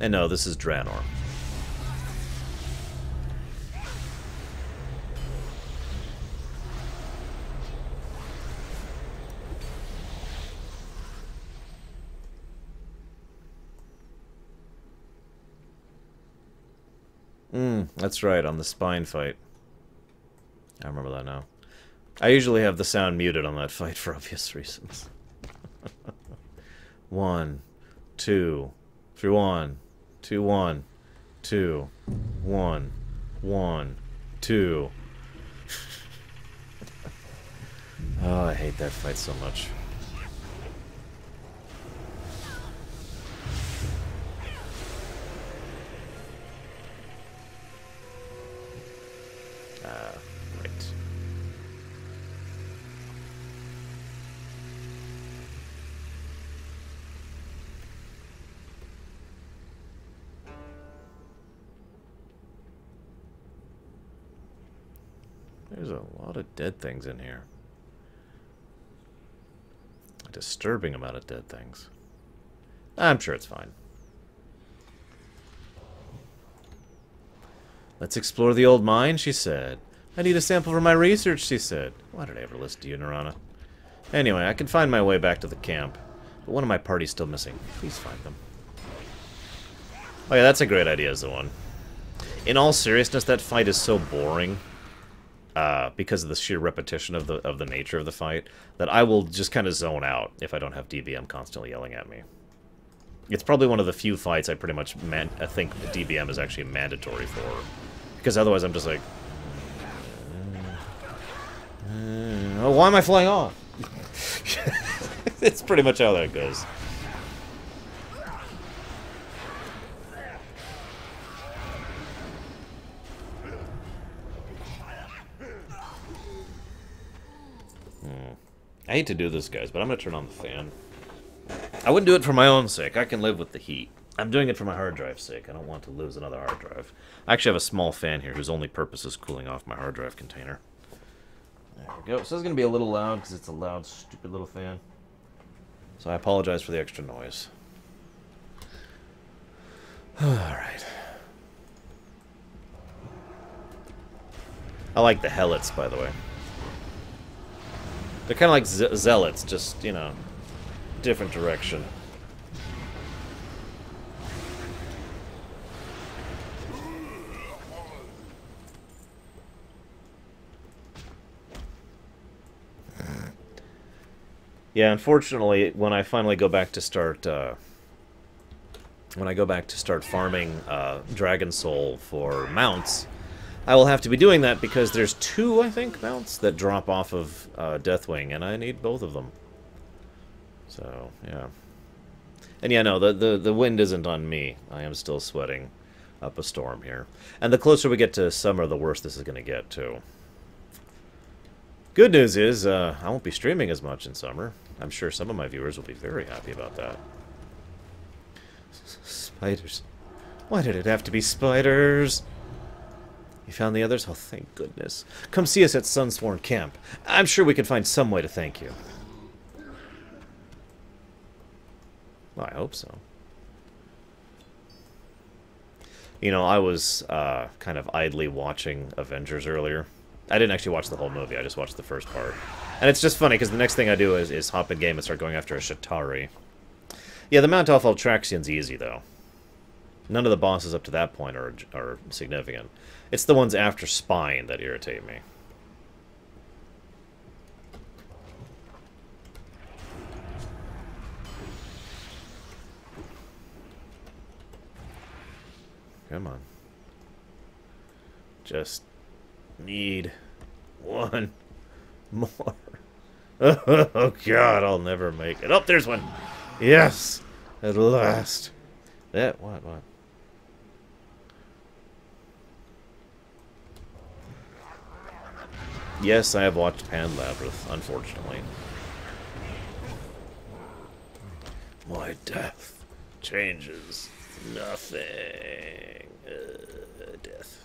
And no, this is Draenor. That's right, on the spine fight. I remember that now. I usually have the sound muted on that fight for obvious reasons. 1, 2, 3, 1, 2, 1, 2, 1, 1, 2. Oh, I hate that fight so much. Right. There's a lot of dead things in here. A disturbing amount of dead things. I'm sure it's fine. Let's explore the old mine, she said. I need a sample for my research, she said. Why did I ever listen to you, Nirana? Anyway, I can find my way back to the camp. But one of my party's still missing. Please find them. Oh yeah, that's a great idea, as the one. In all seriousness, that fight is so boring. Because of the sheer repetition of the nature of the fight, that I will just kind of zone out if I don't have DBM constantly yelling at me. It's probably one of the few fights I pretty much I think the DBM is actually mandatory for. Because otherwise I'm just like... oh, why am I flying off? It's pretty much how that goes. I hate to do this, guys, but I'm going to turn on the fan. I wouldn't do it for my own sake. I can live with the heat. I'm doing it for my hard drive's sake. I don't want to lose another hard drive. I actually have a small fan here whose only purpose is cooling off my hard drive container. There we go. So it's going to be a little loud because it's a loud, stupid little fan. So I apologize for the extra noise. Alright. I like the Helots, by the way. They're kind of like Zealots, just, you know, different direction. Yeah, unfortunately, when I finally go back to start, farming Dragon Soul for mounts, I will have to be doing that because there's 2, I think, mounts that drop off of Deathwing, and I need both of them. So, yeah. And yeah, no, the wind isn't on me. I am still sweating up a storm here. And the closer we get to summer, the worse this is going to get, too. Good news is, I won't be streaming as much in summer. I'm sure some of my viewers will be very happy about that. Spiders. Why did it have to be spiders? You found the others? Oh, thank goodness. Come see us at Sunsworn Camp. I'm sure we can find some way to thank you. Well, I hope so. You know, I was kind of idly watching Avengers earlier. I didn't actually watch the whole movie, I just watched the first part. And it's just funny, because the next thing I do is hop in game and start going after a Shatari. Yeah, the Mount Alpha Traxian's easy, though. None of the bosses up to that point are significant. It's the ones after Spine that irritate me. Come on. Just need one more. Oh god, I'll never make it. Oh, there's one. Yes, at last. That what? Yes, I have watched Pan Labyrinth, unfortunately. My death changes nothing. Death.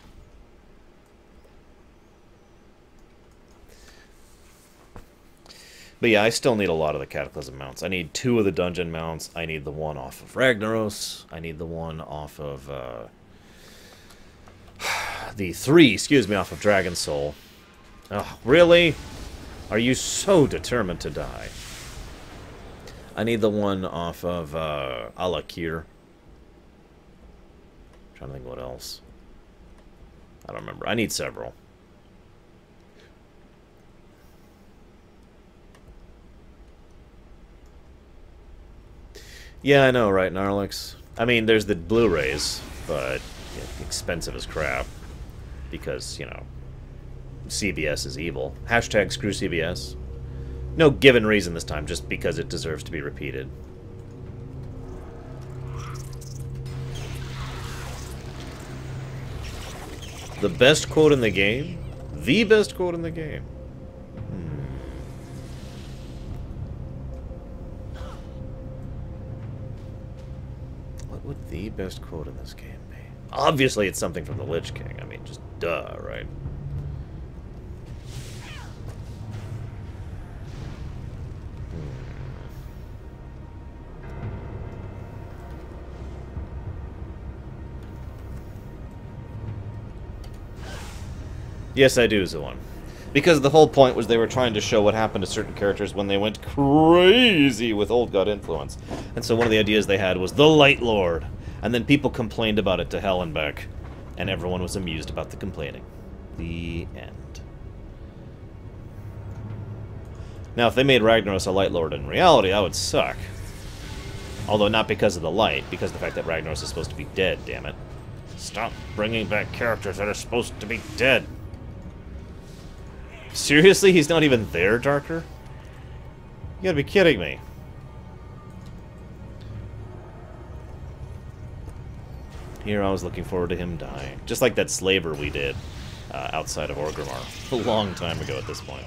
But yeah, I still need a lot of the Cataclysm mounts. I need 2 of the dungeon mounts. I need the one off of Ragnaros. I need the one off of, the 3, excuse me, off of Dragon Soul. Oh, really? Are you so determined to die? I need the one off of, Alakir. Trying to think what else. I don't remember. I need several. Yeah, I know, right, Gnarlix? I mean, there's the Blu-rays, but expensive as crap. Because, you know, CBS is evil. Hashtag screw CBS. No given reason this time, just because it deserves to be repeated. The best quote in the game? The best quote in the game. What would the best quote in this game be? Obviously it's something from the Lich King. I mean, just duh, right? Yes, I do, Zawan. Because the whole point was they were trying to show what happened to certain characters when they went crazy with Old God influence. And so one of the ideas they had was the Light Lord. And then people complained about it to hell and back. And everyone was amused about the complaining. The end. Now, if they made Ragnaros a Light Lord in reality, that would suck. Although not because of the light, because of the fact that Ragnaros is supposed to be dead, damn it. Stop bringing back characters that are supposed to be dead. Seriously? He's not even there, Darker? You gotta be kidding me. Here I was looking forward to him dying. Just like that slaver we did outside of Orgrimmar. A long time ago at this point.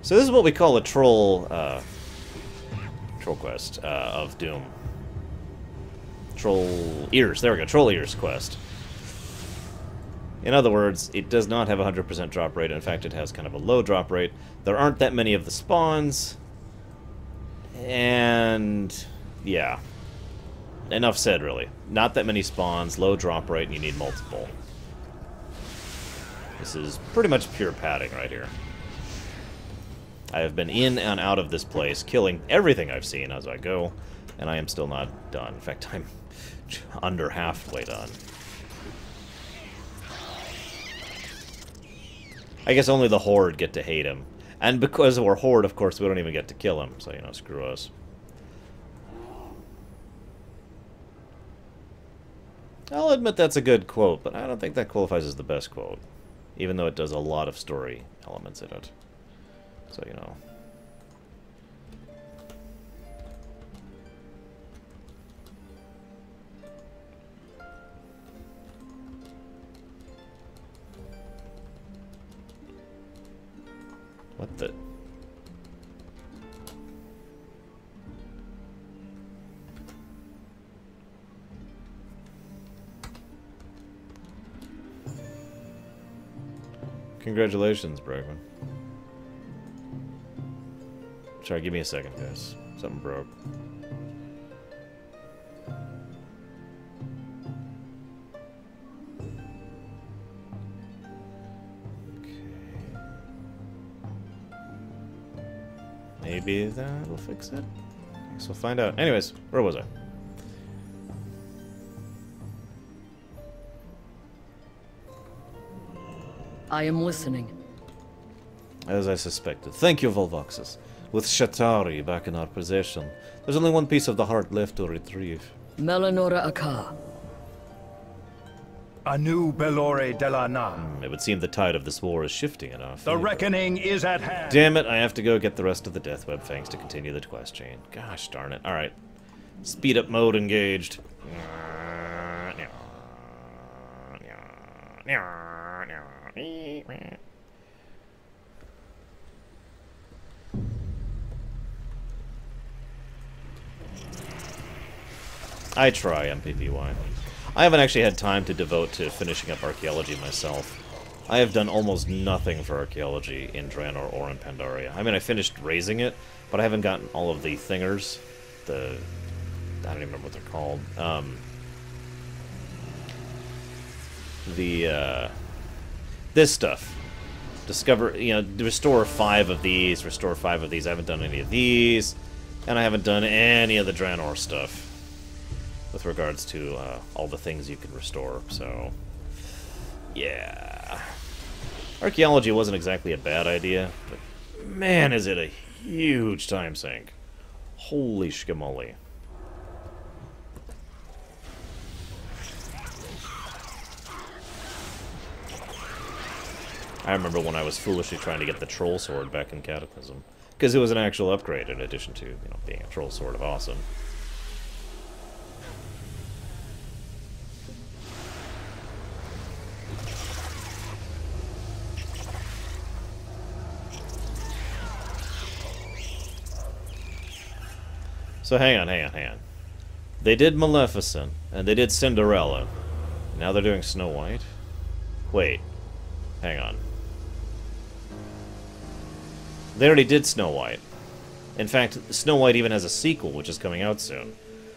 So this is what we call a troll quest of Doom. Troll Ears. There we go. Troll Ears quest. In other words, it does not have a 100% drop rate. In fact, it has kind of a low drop rate. There aren't that many of the spawns. And yeah. Enough said, really. Not that many spawns, low drop rate, and you need multiple. This is pretty much pure padding right here. I have been in and out of this place, killing everything I've seen as I go, and I am still not done. In fact, I'm under halfway done. I guess only the Horde get to hate him. And because we're Horde, of course, we don't even get to kill him, so, you know, screw us. I'll admit that's a good quote, but I don't think that qualifies as the best quote. Even though it does a lot of story elements in it. So, you know. What the... Congratulations, Bregman. Sorry, give me a second, guys. Something broke. Okay. Maybe that will fix it? I guess we'll find out. Anyways, where was I? I am listening. As I suspected. Thank you, Volvoxus. With Shatari back in our possession, there's only one piece of the heart left to retrieve. Melanora Aka. Anu Belore de la Na. It would seem the tide of this war is shifting in our favor. The reckoning is at hand. Damn it, I have to go get the rest of the Deathweb Fangs to continue the quest chain. Gosh darn it. Alright. Speed up mode engaged. I try, MPPY. I haven't actually had time to devote to finishing up archaeology myself. I have done almost nothing for archaeology in Draenor or in Pandaria. I mean, I finished raising it, but I haven't gotten all of the thingers. I don't even remember what they're called. This stuff. Discover, you know, restore 5 of these, restore 5 of these. I haven't done any of these, and I haven't done any of the Draenor stuff with regards to all the things you can restore, so yeah. Archaeology wasn't exactly a bad idea, but man, is it a huge time sink. Holy shkamoli. I remember when I was foolishly trying to get the troll sword back in Cataclysm, because it was an actual upgrade in addition to, you know, being a troll sword of awesome. So hang on. They did Maleficent, and they did Cinderella. Now they're doing Snow White? Wait. Hang on. They already did Snow White. In fact, Snow White even has a sequel, which is coming out soon.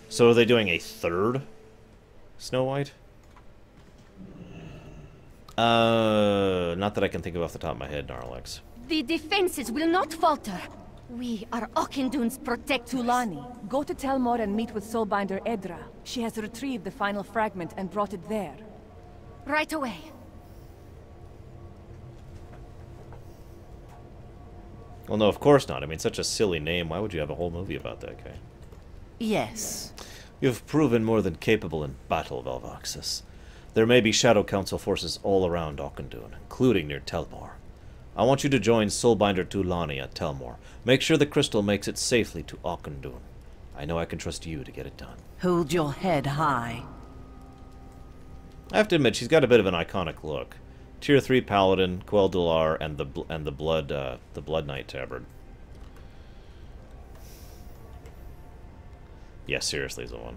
So are they doing a third Snow White? Not that I can think of off the top of my head, Gnarlex. The defenses will not falter. We are Auchindoun's Protectulani. Go to Telmor and meet with Soulbinder Edra. She has retrieved the final fragment and brought it there. Right away. Well, no, of course not. I mean, such a silly name. Why would you have a whole movie about that guy? Yes. You've proven more than capable in battle, Velvoxus. There may be Shadow Council forces all around Auchindoun, including near Telmor. I want you to join Soulbinder Tulani at Telmor. Make sure the crystal makes it safely to Auchindoun. I know I can trust you to get it done. Hold your head high. I have to admit, she's got a bit of an iconic look. Tier 3 Paladin, Quel'Dullar, and the Blood Knight Tabard. Yeah, seriously is the one.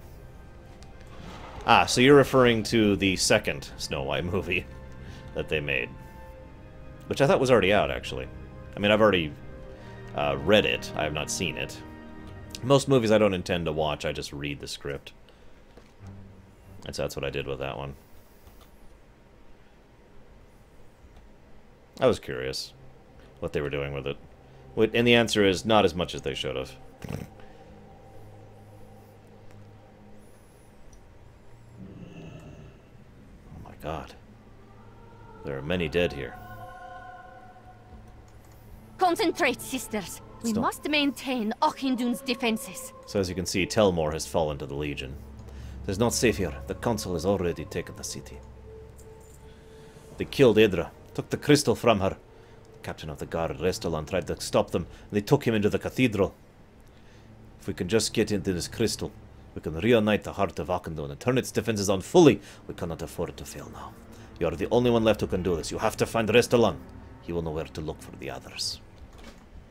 Ah, so you're referring to the second Snow White movie that they made. Which I thought was already out, actually. I mean, I've already read it. I have not seen it. Most movies I don't intend to watch, I just read the script. And so that's what I did with that one. I was curious what they were doing with it. And the answer is not as much as they should have. Oh my god. There are many dead here. Concentrate, sisters. We must maintain Auchindoun's defenses. So as you can see, Telmore has fallen to the Legion. It is not safe here. The Council has already taken the city. They killed Edra, took the crystal from her. The captain of the guard, Restalan, tried to stop them, and they took him into the cathedral. If we can just get into this crystal, we can reunite the heart of Auchindoun and turn its defenses on fully. We cannot afford to fail now. You are the only one left who can do this. You have to find Restalan. He will know where to look for the others.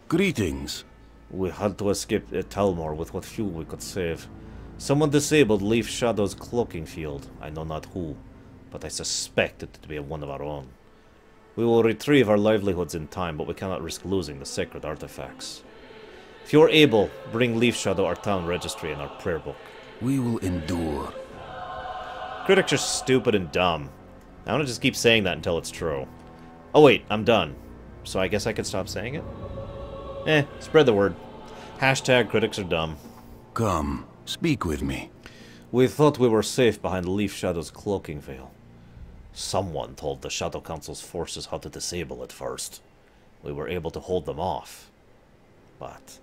Greetings. We had to escape Telmore with what fuel we could save. Someone disabled Leaf Shadow's cloaking field. I know not who, but I suspect it to be one of our own. We will retrieve our livelihoods in time, but we cannot risk losing the sacred artifacts. If you are able, bring Leaf Shadow our town registry and our prayer book. We will endure. Critics are stupid and dumb. I want to just keep saying that until it's true. Oh wait, I'm done. So I guess I could stop saying it? Spread the word. Hashtag critics are dumb. Come, speak with me. We thought we were safe behind Leaf Shadow's cloaking veil. Someone told the Shadow Council's forces how to disable it first. We were able to hold them off. But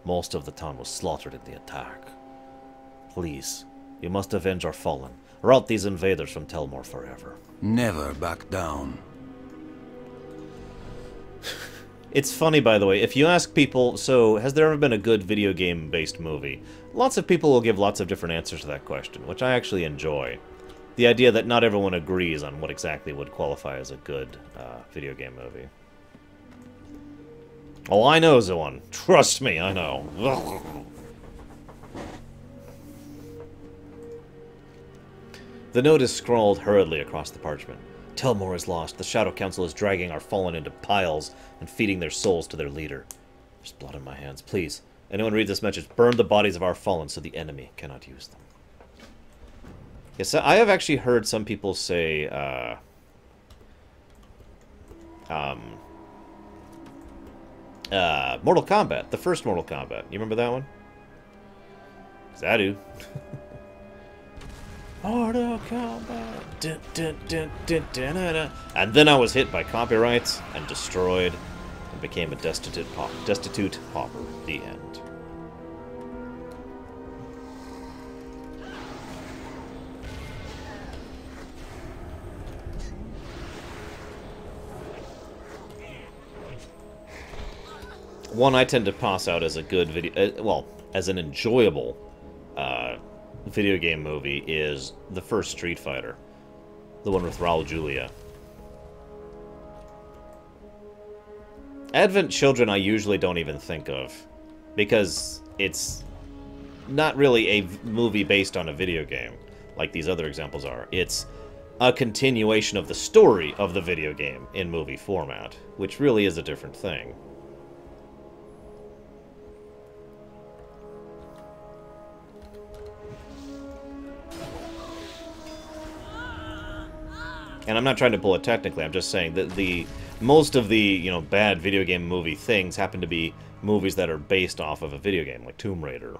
most of the town was slaughtered in the attack. Please, you must avenge our fallen. Rout these invaders from Telmore forever. Never back down. It's funny, by the way, if you ask people, so, has there ever been a good video game-based movie? Lots of people will give lots of different answers to that question, which I actually enjoy. The idea that not everyone agrees on what exactly would qualify as a good video game movie. Oh, I know, Zoan. Trust me, I know. The note is scrawled hurriedly across the parchment. Telmore is lost. The Shadow Council is dragging our fallen into piles and feeding their souls to their leader. There's blood on my hands. Please, anyone read this message, burn the bodies of our fallen so the enemy cannot use them. Yes, I have actually heard some people say, Mortal Kombat, the first Mortal Kombat. You remember that one? 'Cause I do. Mortal Kombat. Dun, dun, dun, dun, dun, dun, dun. And then I was hit by copyrights and destroyed and became a destitute pauper. The end. One I tend to pass out as a good video, well, as an enjoyable video game movie is the first Street Fighter. The one with Raul Julia. Advent Children I usually don't even think of, because it's not really a movie based on a video game, like these other examples are. It's a continuation of the story of the video game in movie format, which really is a different thing. And I'm not trying to pull it technically, I'm just saying that most of the, you know, bad video game movie things happen to be movies that are based off of a video game, like Tomb Raider,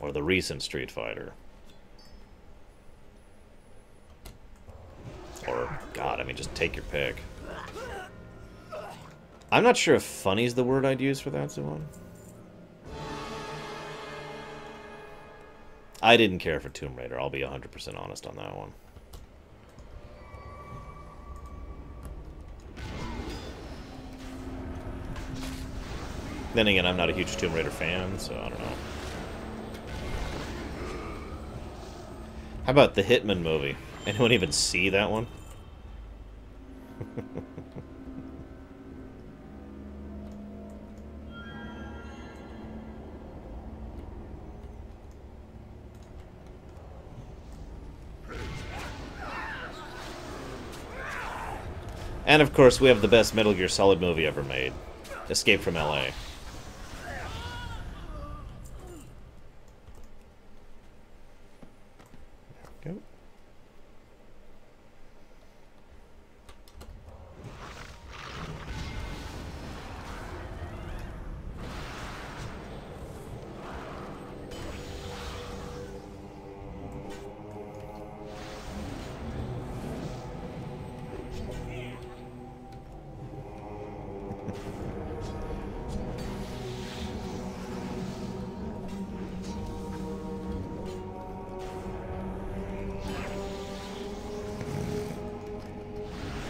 or the recent Street Fighter. Or, God, I mean, just take your pick. I'm not sure if funny is the word I'd use for that, Zuan. I didn't care for Tomb Raider, I'll be 100% honest on that one. Then again, I'm not a huge Tomb Raider fan, so I don't know. How about the Hitman movie? Anyone even see that one? And of course, we have the best Metal Gear Solid movie ever made, Escape from L.A. There we go.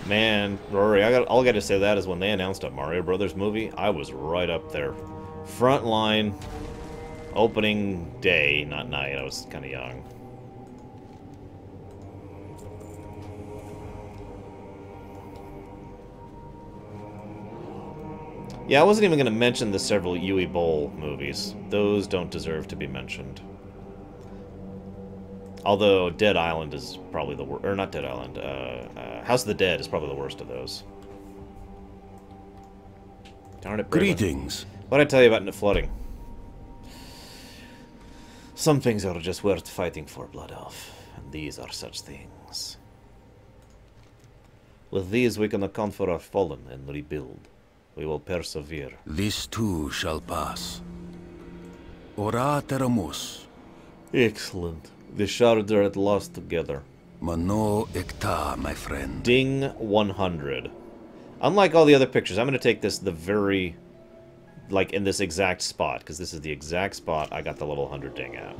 Man, Rory, all I got to say that is when they announced a Mario Brothers movie, I was right up there. Front line, opening day, not night, I was kind of young. Yeah, I wasn't even going to mention the several Yui Bowl movies. Those don't deserve to be mentioned. Although Dead Island is probably the worst, or not Dead Island, House of the Dead is probably the worst of those. Darn it, Braylon. Greetings. What'd I tell you about the flooding? Some things are just worth fighting for, Blood Elf, and these are such things. With these we can account for our fallen and rebuild. We will persevere. This too shall pass. Ora teramus. Excellent. The shards are at last together. Mano ekta, my friend. Ding 100. Unlike all the other pictures, I'm going to take this the very... like, in this exact spot, because this is the exact spot I got the level 100 ding at.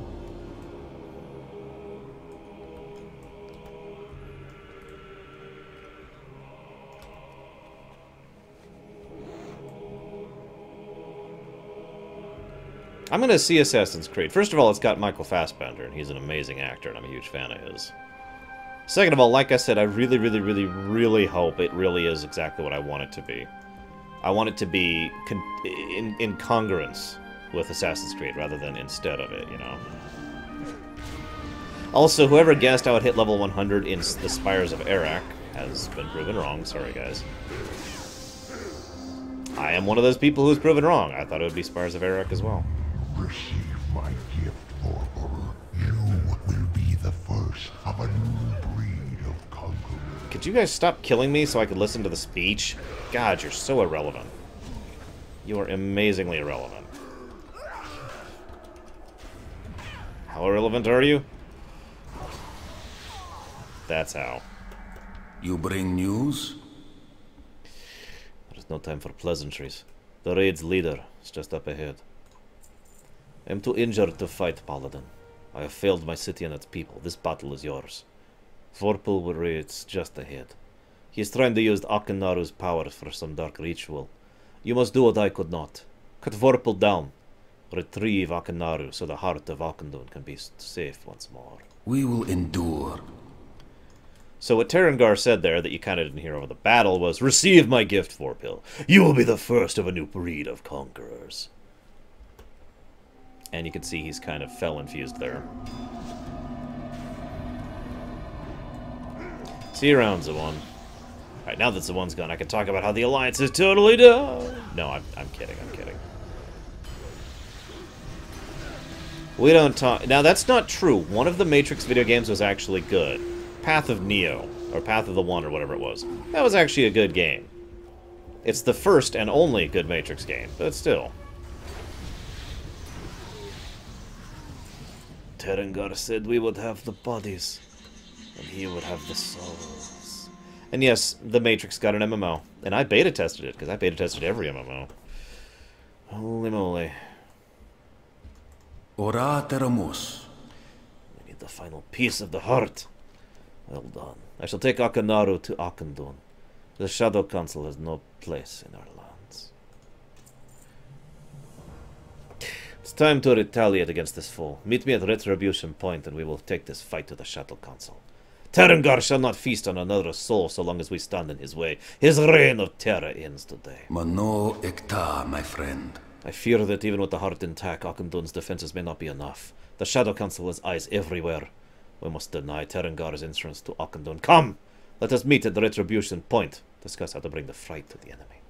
I'm going to see Assassin's Creed. First of all, it's got Michael Fassbender, and he's an amazing actor, and I'm a huge fan of his. Second of all, like I said, I really, really, really, really hope it really is exactly what I want it to be. I want it to be in congruence with Assassin's Creed, rather than instead of it, you know? Also, whoever guessed I would hit level 100 in the Spires of Arak has been proven wrong. Sorry, guys. I am one of those people who's proven wrong. I thought it would be Spires of Arak as well. Receive my gift, Orville. You will be the first of a new breed of conquerors. Could you guys stop killing me so I could listen to the speech? God, you're so irrelevant. You are amazingly irrelevant. How irrelevant are you? That's how. You bring news? There is no time for pleasantries. The raid's leader is just up ahead. I am too injured to fight, Paladin. I have failed my city and its people. This battle is yours. Vorpal raids just ahead. He is trying to use Akenaru's power for some dark ritual. You must do what I could not. Cut Vorpal down. Retrieve Akenaru so the heart of Akendun can be safe once more. We will endure. So what Terengar said there that you kind of didn't hear over the battle was, receive my gift, Vorpal. You will be the first of a new breed of conquerors. And you can see he's kind of fell-infused there. See you around, Zawan. Alright, now that Zawan's gone, I can talk about how the Alliance is totally done. No, I'm kidding, I'm kidding. We don't talk... Now, that's not true. One of the Matrix video games was actually good. Path of Neo, or Path of the One, or whatever it was. That was actually a good game. It's the first and only good Matrix game, but still. Terengar said we would have the bodies, and he would have the souls. And yes, the Matrix got an MMO, and I beta tested it, because I beta tested every MMO. Holy moly. Ora teramus. We need the final piece of the heart. Well done. I shall take Akenaru to Akendun. The Shadow Council has no place in our lands. It's time to retaliate against this foe. Meet me at Retribution Point and we will take this fight to the Shadow Council. Terengar shall not feast on another soul so long as we stand in his way. His reign of terror ends today. Mano Ekta, my friend. I fear that even with the heart intact, Akendun's defenses may not be enough. The Shadow Council has eyes everywhere. We must deny Terengar's entrance to Akendun. Come! Let us meet at the Retribution Point. Discuss how to bring the fright to the enemy.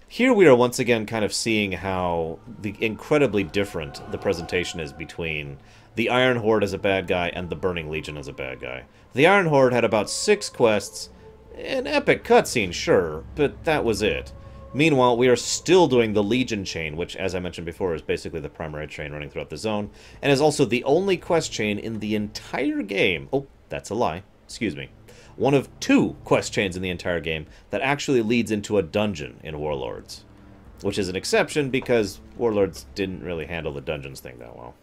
Here we are once again kind of seeing how incredibly different the presentation is between the Iron Horde as a bad guy and the Burning Legion as a bad guy. The Iron Horde had about 6 quests, an epic cutscene, sure, but that was it. Meanwhile, we are still doing the Legion chain, which, as I mentioned before, is basically the primary chain running throughout the zone, and is also the only quest chain in the entire game. Oh, that's a lie. Excuse me. One of 2 quest chains in the entire game that actually leads into a dungeon in Warlords. Which is an exception because Warlords didn't really handle the dungeons thing that well.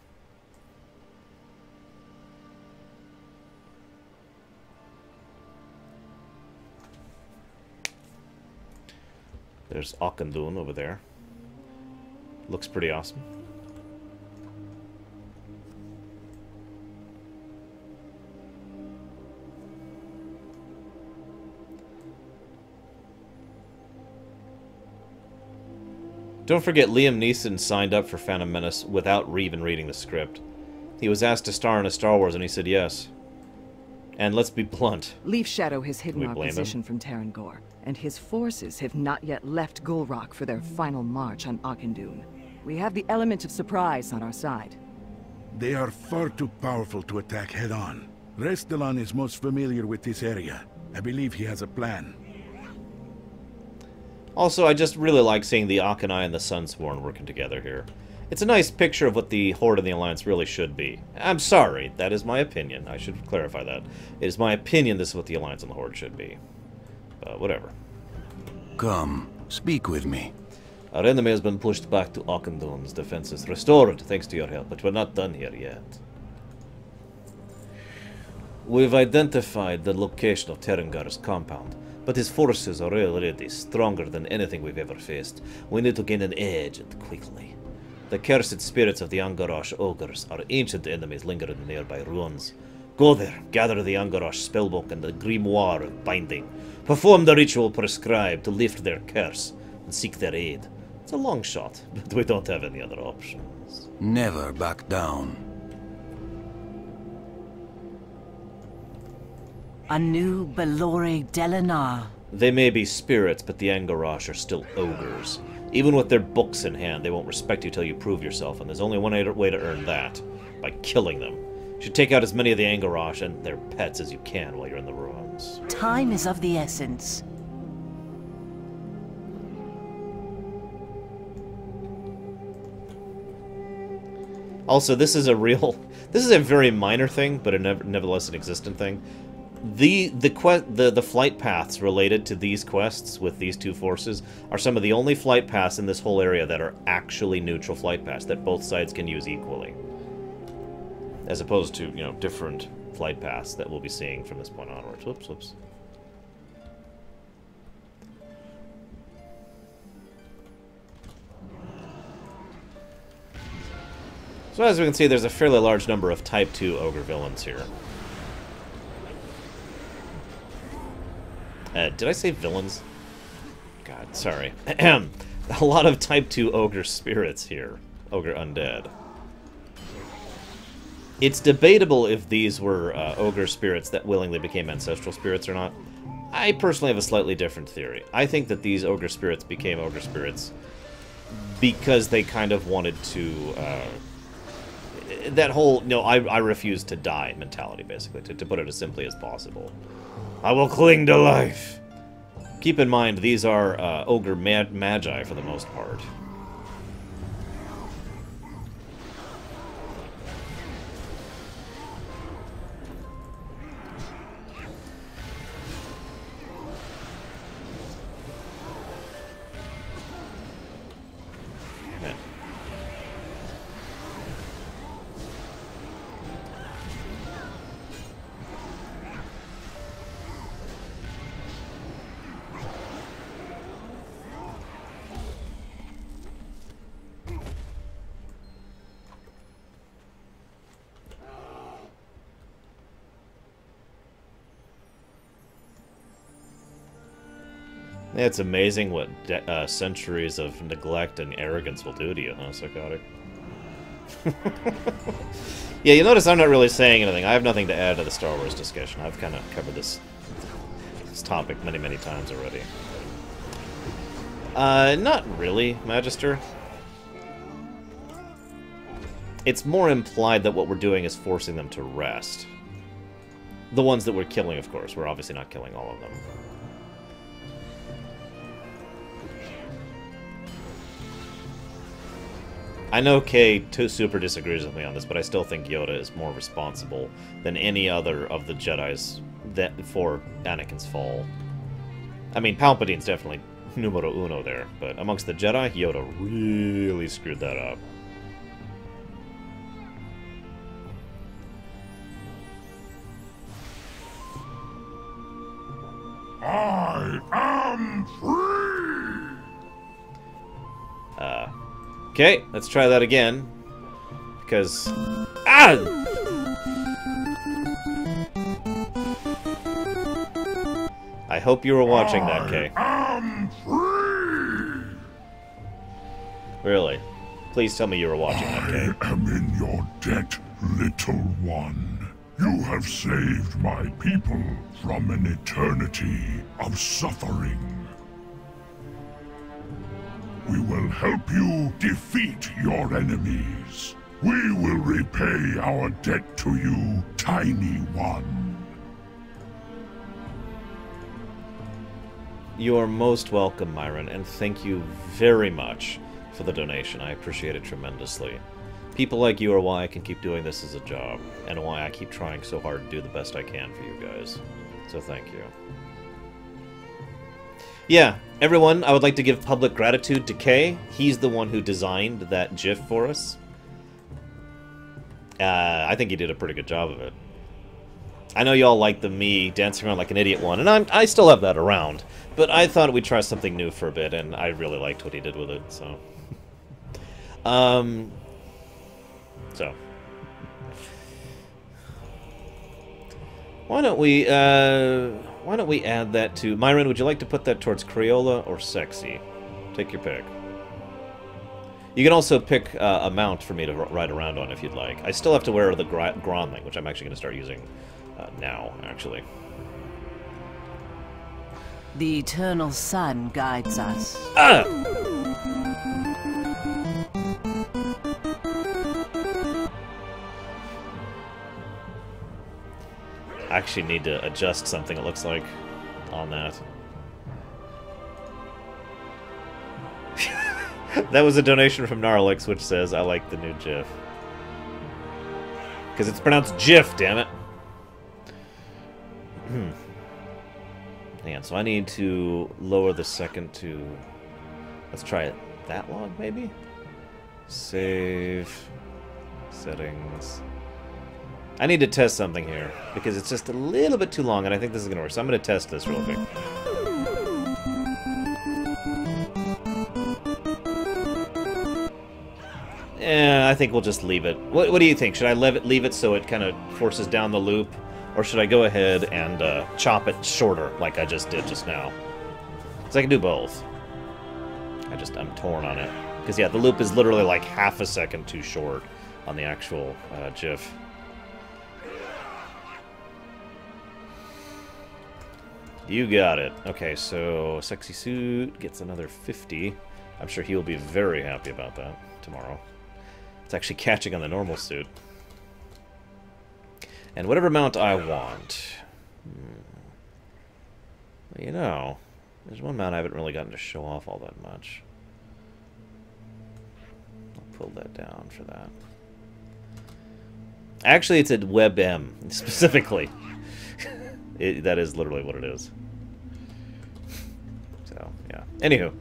There's Akendun over there. Looks pretty awesome. Don't forget, Liam Neeson signed up for Phantom Menace without even reading the script. He was asked to star in a Star Wars and he said yes. And let's be blunt. Leaf Shadow has hidden our position from Tarangor, and his forces have not yet left Gulrock for their final march on Akendun. We have the element of surprise on our side. They are far too powerful to attack head-on. Restalon is most familiar with this area. I believe he has a plan. Also, I just really like seeing the Akanai and the Sunsworn working together here. It's a nice picture of what the Horde and the Alliance really should be. I'm sorry, that is my opinion. I should clarify that. It is my opinion this is what the Alliance and the Horde should be. But whatever. Come, speak with me. Our enemy has been pushed back to Akendun's defenses restored, thanks to your help, but we're not done here yet. We've identified the location of Terengar's compound, but his forces are already stronger than anything we've ever faced. We need to gain an edge, and quickly. The cursed spirits of the Angarash ogres are ancient enemies lingering in nearby ruins. Go there, gather the Angarash spellbook and the grimoire of binding. Perform the ritual prescribed to lift their curse, and seek their aid. It's a long shot, but we don't have any other options. Never back down. A new Belore Delinar. They may be spirits, but the Angarash are still ogres. Even with their books in hand, they won't respect you till you prove yourself, and there's only one way to earn that, by killing them. You should take out as many of the Angarash and their pets as you can while you're in the ruins. Time is of the essence. Also, this is a very minor thing, but nevertheless an existent thing. The flight paths related to these quests with these 2 forces are some of the only flight paths in this whole area that are actually neutral flight paths that both sides can use equally. As opposed to, you know, different flight paths that we'll be seeing from this point onwards. Whoops, whoops. So as we can see, there's a fairly large number of Type 2 Ogre villains here. Did I say villains? God, sorry. A lot of Type 2 Ogre spirits here. Ogre undead. It's debatable if these were Ogre spirits that willingly became Ancestral spirits or not. I personally have a slightly different theory. I think that these Ogre spirits became Ogre spirits because they kind of wanted to... that whole, no, I refuse to die mentality, basically, to put it as simply as possible. I will cling to life. Keep in mind, these are ogre magi for the most part. It's amazing what centuries of neglect and arrogance will do to you, huh, Psychotic? Yeah, you notice I'm not really saying anything. I have nothing to add to the Star Wars discussion. I've kind of covered this topic many, many times already. Not really, Magister. It's more implied that what we're doing is forcing them to rest. The ones that we're killing, of course. We're obviously not killing all of them. I know Kay super disagrees with me on this, but I still think Yoda is more responsible than any other of the Jedis for Anakin's fall. I mean, Palpatine's definitely numero uno there, but amongst the Jedi, Yoda really screwed that up. I am free! Okay, let's try that again. Because... Ah! I hope you were watching that, Kay. I am free! Really? Please tell me you were watching that, Kay. I am in your debt, little one. You have saved my people from an eternity of suffering. We will help you defeat your enemies. We will repay our debt to you, tiny one. You are most welcome, Myron, and thank you very much for the donation. I appreciate it tremendously. People like you are why I can keep doing this as a job, and why I keep trying so hard to do the best I can for you guys. So thank you. Yeah, everyone, I would like to give public gratitude to Kay. He's the one who designed that GIF for us. I think he did a pretty good job of it. I know y'all like the me dancing around like an idiot one, and I still have that around. But I thought we'd try something new for a bit, and I really liked what he did with it, so... Why don't we add that to... Myron, would you like to put that towards Crayola or Sexy? Take your pick. You can also pick a mount for me to ride around on if you'd like. I still have to wear the Gronling, which I'm actually going to start using now, actually. The eternal sun guides us. Ah! I actually need to adjust something, it looks like, on that. That was a donation from Gnarlix, which says, I like the new GIF. Because it's pronounced GIF, damn it! Hang on, so I need to lower the second to... Let's try it that long, maybe? Save... Settings... I need to test something here, because it's just a little bit too long, and I think this is going to work. So I'm going to test this real quick. I think we'll just leave it. What do you think? Should I leave it so it kind of forces down the loop? Or should I go ahead and chop it shorter, like I just did just now? Because I can do both. I'm torn on it. Because, yeah, the loop is literally like half a second too short on the actual GIF. You got it. Okay, so Sexy Suit gets another 50. I'm sure he'll be very happy about that tomorrow. It's actually catching on the normal suit. And whatever mount I want. You know, there's one mount I haven't really gotten to show off all that much. I'll pull that down for that. Actually, it's a WebM, specifically. That is literally what it is. So, yeah. Anywho.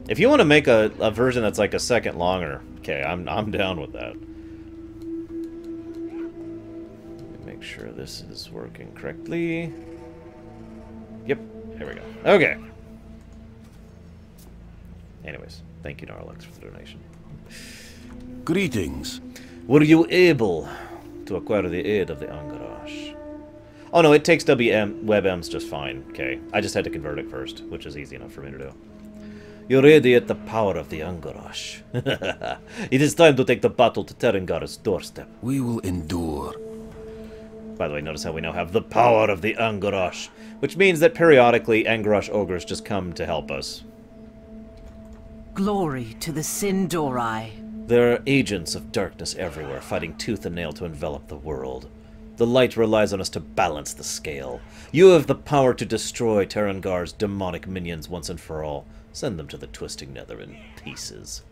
If you want to make a version that's like a second longer, okay, I'm down with that. Let me make sure this is working correctly. Yep, here we go. Okay. Anyways, thank you, Gnarlix, for the donation. Greetings. Were you able to acquire the aid of the Angarash? Oh no, it takes WebMs just fine. Okay, I just had to convert it first, which is easy enough for me to do. You radiate the power of the Angarash. It is time to take the battle to Terengar's doorstep. We will endure. By the way, notice how we now have the power of the Angarash, which means that periodically Angarash ogres just come to help us. Glory to the Sindori. There are agents of darkness everywhere, fighting tooth and nail to envelop the world. The light relies on us to balance the scale. You have the power to destroy Terengar's demonic minions once and for all. Send them to the twisting nether in pieces.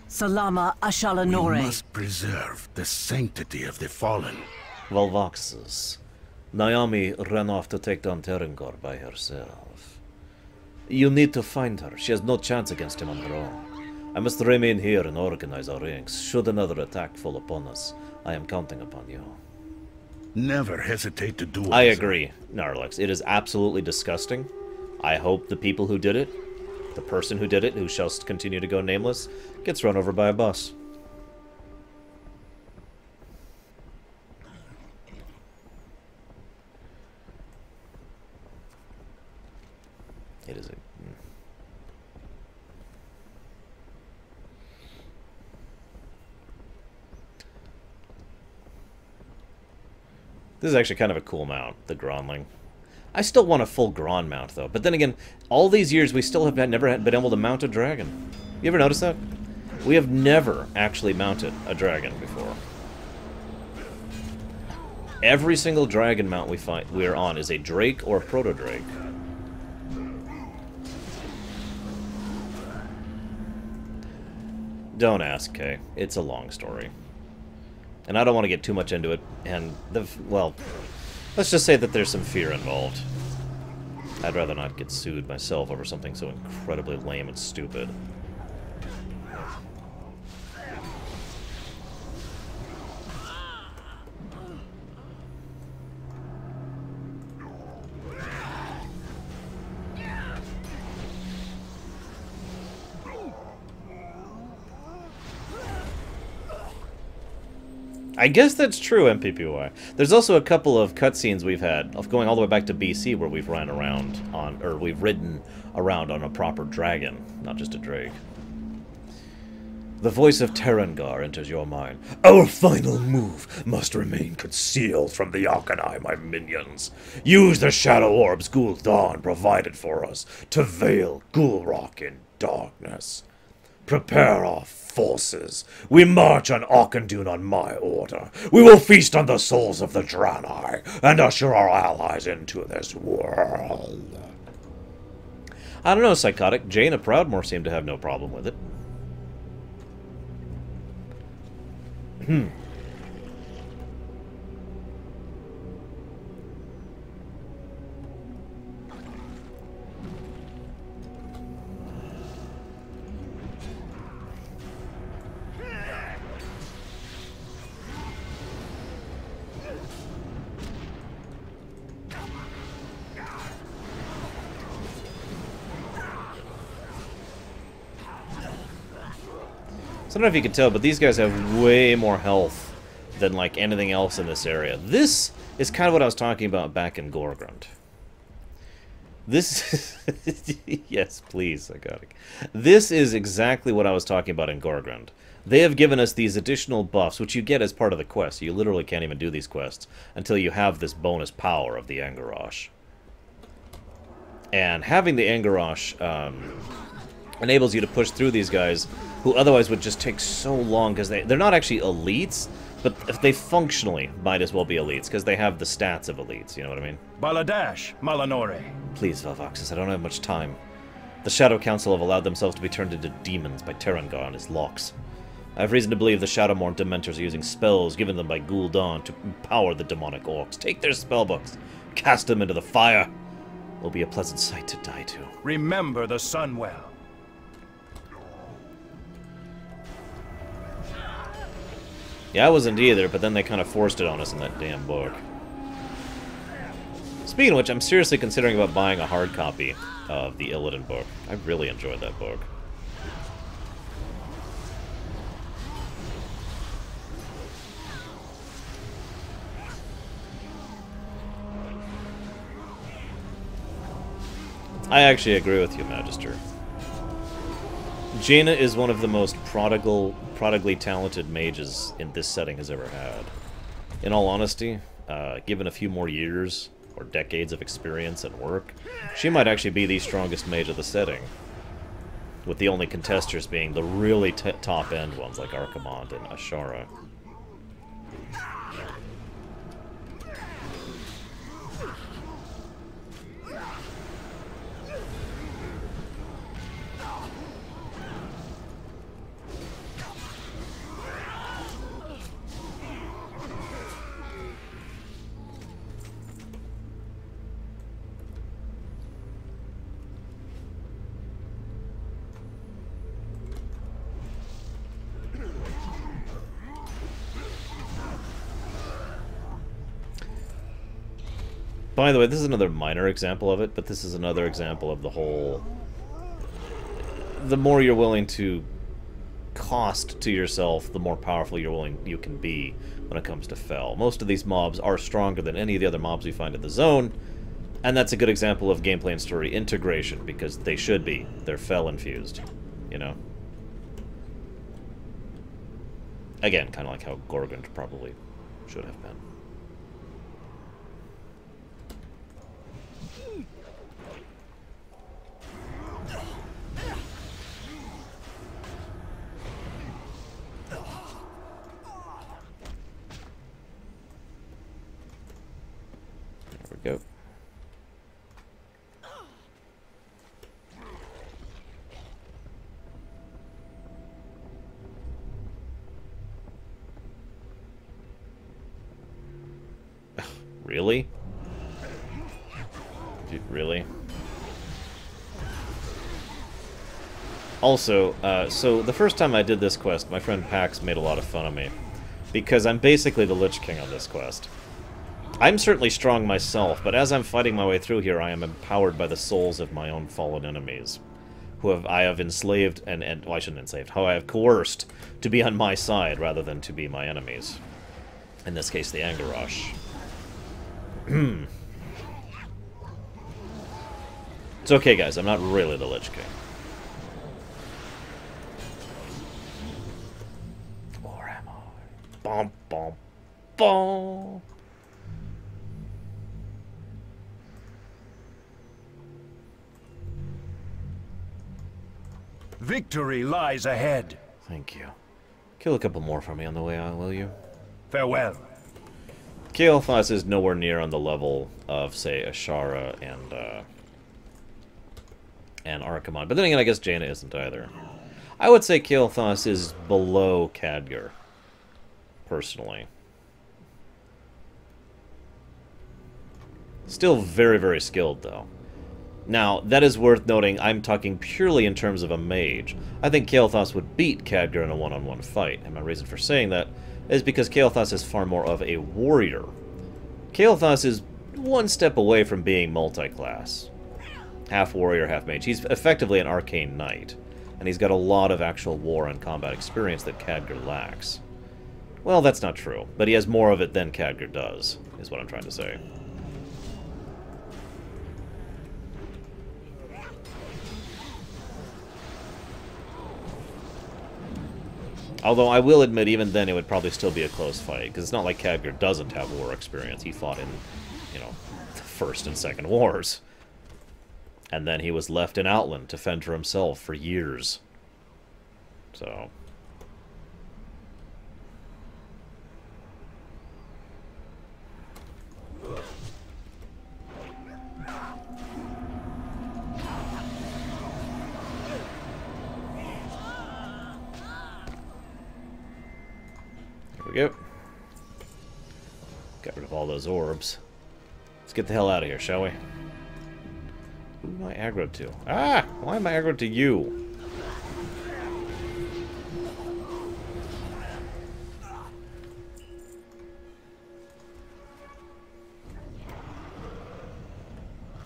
Salama Ashalanore. We must preserve the sanctity of the fallen. Valvaxus. Naomi ran off to take down Terengar by herself. You need to find her. She has no chance against him on her own. I must remain here and organize our ranks. Should another attack fall upon us, I am counting upon you. Never hesitate to do it. I agree, Narlex. It is absolutely disgusting. I hope the people who did it, the person who did it, who shall continue to go nameless, gets run over by a bus. It is a... This is actually kind of a cool mount, the Gronling. I still want a full Gron mount, though. But then again, all these years we still have never been able to mount a dragon. You ever notice that? We have never actually mounted a dragon before. Every single dragon mount we are on is a Drake or a Proto-Drake. Don't ask, Kay. It's a long story. And I don't want to get too much into it, and well, let's just say that there's some fear involved. I'd rather not get sued myself over something so incredibly lame and stupid. I guess that's true, MPPY. There's also a couple of cutscenes we've had, of going all the way back to BC, where we've ran around on, or we've ridden around on a proper dragon, not just a drake. The voice of Terengar enters your mind. Our final move must remain concealed from the Arcanine, my minions. Use the shadow orbs Gul'dan provided for us to veil Gulrock in darkness. Prepare our forces. We march on Auchindoun on my order. We will feast on the souls of the Draenei and usher our allies into this world. I don't know, Psychotic. Jaina Proudmoore seemed to have no problem with it. I don't know if you can tell, but these guys have way more health than, like, anything else in this area. This is kind of what I was talking about back in Gorgrund. This... yes, please, Psychotic. This is exactly what I was talking about in Gorgrund. They have given us these additional buffs, which you get as part of the quest. You literally can't even do these quests until you have this bonus power of the Angarash. And having the Angarash enables you to push through these guys who otherwise would just take so long, because they're not actually elites, but they functionally might as well be elites, because they have the stats of elites, you know what I mean? Baladash, Malanore. Please, Valvaxus, I don't have much time. The Shadow Council have allowed themselves to be turned into demons by Terengar and his locks. I have reason to believe the Shadowmourne Dementors are using spells given them by Gul'dan to empower the demonic orcs. Take their spellbooks, cast them into the fire. It will be a pleasant sight to die to. Remember the sun well. Yeah, I wasn't either, but then they kind of forced it on us in that damn book. Speaking of which, I'm seriously considering about buying a hard copy of the Illidan book. I really enjoyed that book. I actually agree with you, Magister. Jaina is one of the most prodigally talented mages in this setting has ever had. In all honesty, given a few more years or decades of experience and work, she might actually be the strongest mage of the setting, with the only contesters being the really top-end ones like Archimonde and Ashara. By the way, this is another minor example of it, but this is another example of the whole... The more you're willing to cost to yourself, the more powerful you can be when it comes to Fel. Most of these mobs are stronger than any of the other mobs we find in the zone, and that's a good example of gameplay and story integration, because they should be. They're Fel-infused, you know? Again, kind of like how Gorgon probably should have been. Go. Really? Dude, really? Also, so the first time I did this quest, my friend Pax made a lot of fun of me, because I'm basically the Lich King on this quest. I'm certainly strong myself, but as I'm fighting my way through here, I am empowered by the souls of my own fallen enemies, who I have enslaved and well, I shouldn't enslave, how I have coerced to be on my side rather than to be my enemies. In this case, the Angarosh. It's okay, guys, I'm not really the Lich King. Or am I? Bom, bom, bom. Victory lies ahead. Thank you. Kill a couple more for me on the way out, will you? Farewell. Kael'thas is nowhere near on the level of, say, Ashara and Archimonde. But then again, I guess Jaina isn't either. I would say Kael'thas is below Khadgar, personally. Still very, very skilled, though. Now, that is worth noting, I'm talking purely in terms of a mage. I think Kael'thas would beat Khadgar in a one-on-one fight, and my reason for saying that is because Kael'thas is far more of a warrior. Kael'thas is one step away from being multi-class. Half warrior, half mage. He's effectively an arcane knight, and he's got a lot of actual war and combat experience that Khadgar lacks. Well, that's not true, but he has more of it than Khadgar does, is what I'm trying to say. Although I will admit, even then, it would probably still be a close fight, because it's not like Khadgar doesn't have war experience. He fought in, you know, the First and Second Wars. And then he was left in Outland to fend for himself for years. So... There we go. Got rid of all those orbs. Let's get the hell out of here, shall we? Who am I aggroed to? Ah! Why am I aggroed to you?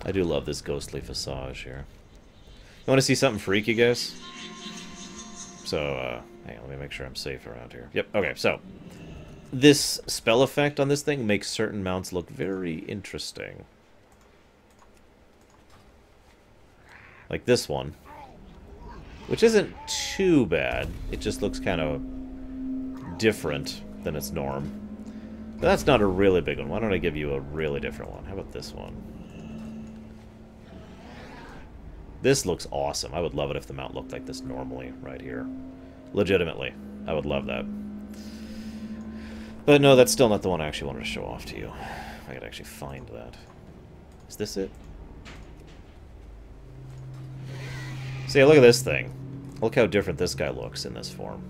I do love this ghostly visage here. You want to see something freaky, guys? So, hang on, let me make sure I'm safe around here. Yep, okay, so... This spell effect on this thing makes certain mounts look very interesting. Like this one. Which isn't too bad. It just looks kind of different than its norm. But that's not a really big one. Why don't I give you a really different one? How about this one? This looks awesome. I would love it if the mount looked like this normally, right here. Legitimately. I would love that. But no, that's still not the one I actually wanted to show off to you. If I could actually find that. Is this it? See, look at this thing. Look how different this guy looks in this form.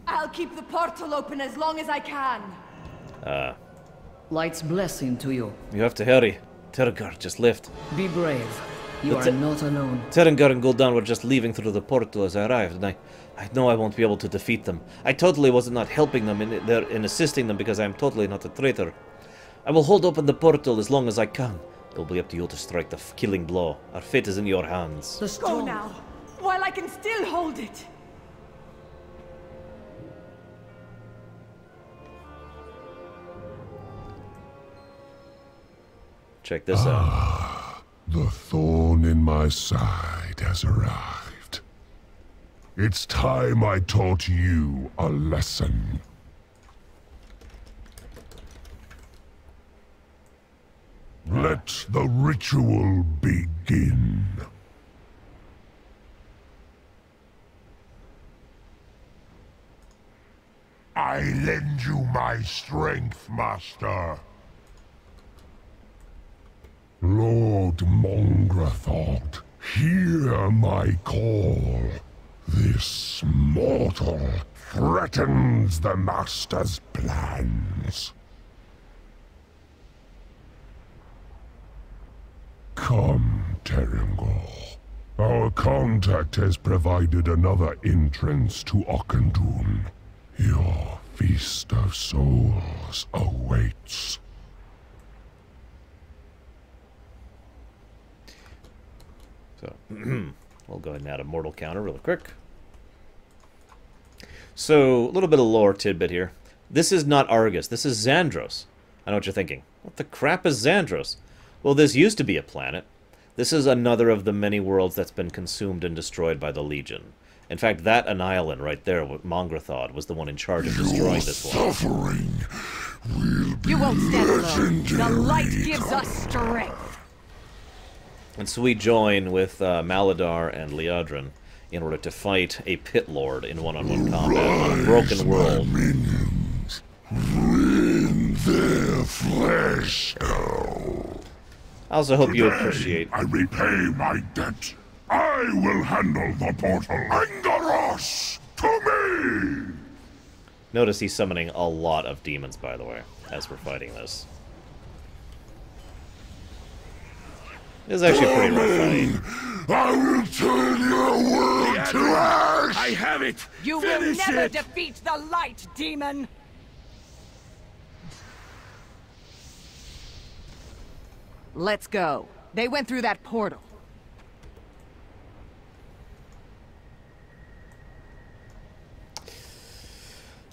I'll keep the portal open as long as I can. Light's blessing to you. You have to hurry. Tergar just left. Be brave. You are not alone. Terengar and Gul'dan were just leaving through the portal as I arrived, and I know I won't be able to defeat them. I totally was not helping them in assisting them because I am totally not a traitor. I will hold open the portal as long as I can. It will be up to you to strike the killing blow. Our fate is in your hands. Go now, while I can still hold it. Check this out. The thorn in my side has arrived. It's time I taught you a lesson. Let the ritual begin. I lend you my strength, Master. Lord Mongrathod, hear my call. This mortal threatens the Master's plans. Come, Terengor. Our contact has provided another entrance to Auchendoun. Your feast of souls awaits. So, we'll go ahead and add a mortal counter really quick. So, a little bit of lore tidbit here. This is not Argus, this is Xandros. I know what you're thinking. What the crap is Xandros? Well, this used to be a planet. This is another of the many worlds that's been consumed and destroyed by the Legion. In fact, that Annihilan right there, Mongrathod, was the one in charge of destroying this one. Suffering will be You won't stand alone. The legendary. light gives us strength. And so we join with Maladar and Liadrin in order to fight a Pit Lord in one-on-one combat on a broken world. Minions, rend their flesh. I also hope you appreciate... I repay my debt. I will handle the portal. Angaros, to me! Notice he's summoning a lot of demons, by the way, as we're fighting this. It's actually a pretty rough fight. I will turn your world to ash! I have it! You Finish will never it! defeat the light, demon! Let's go. They went through that portal.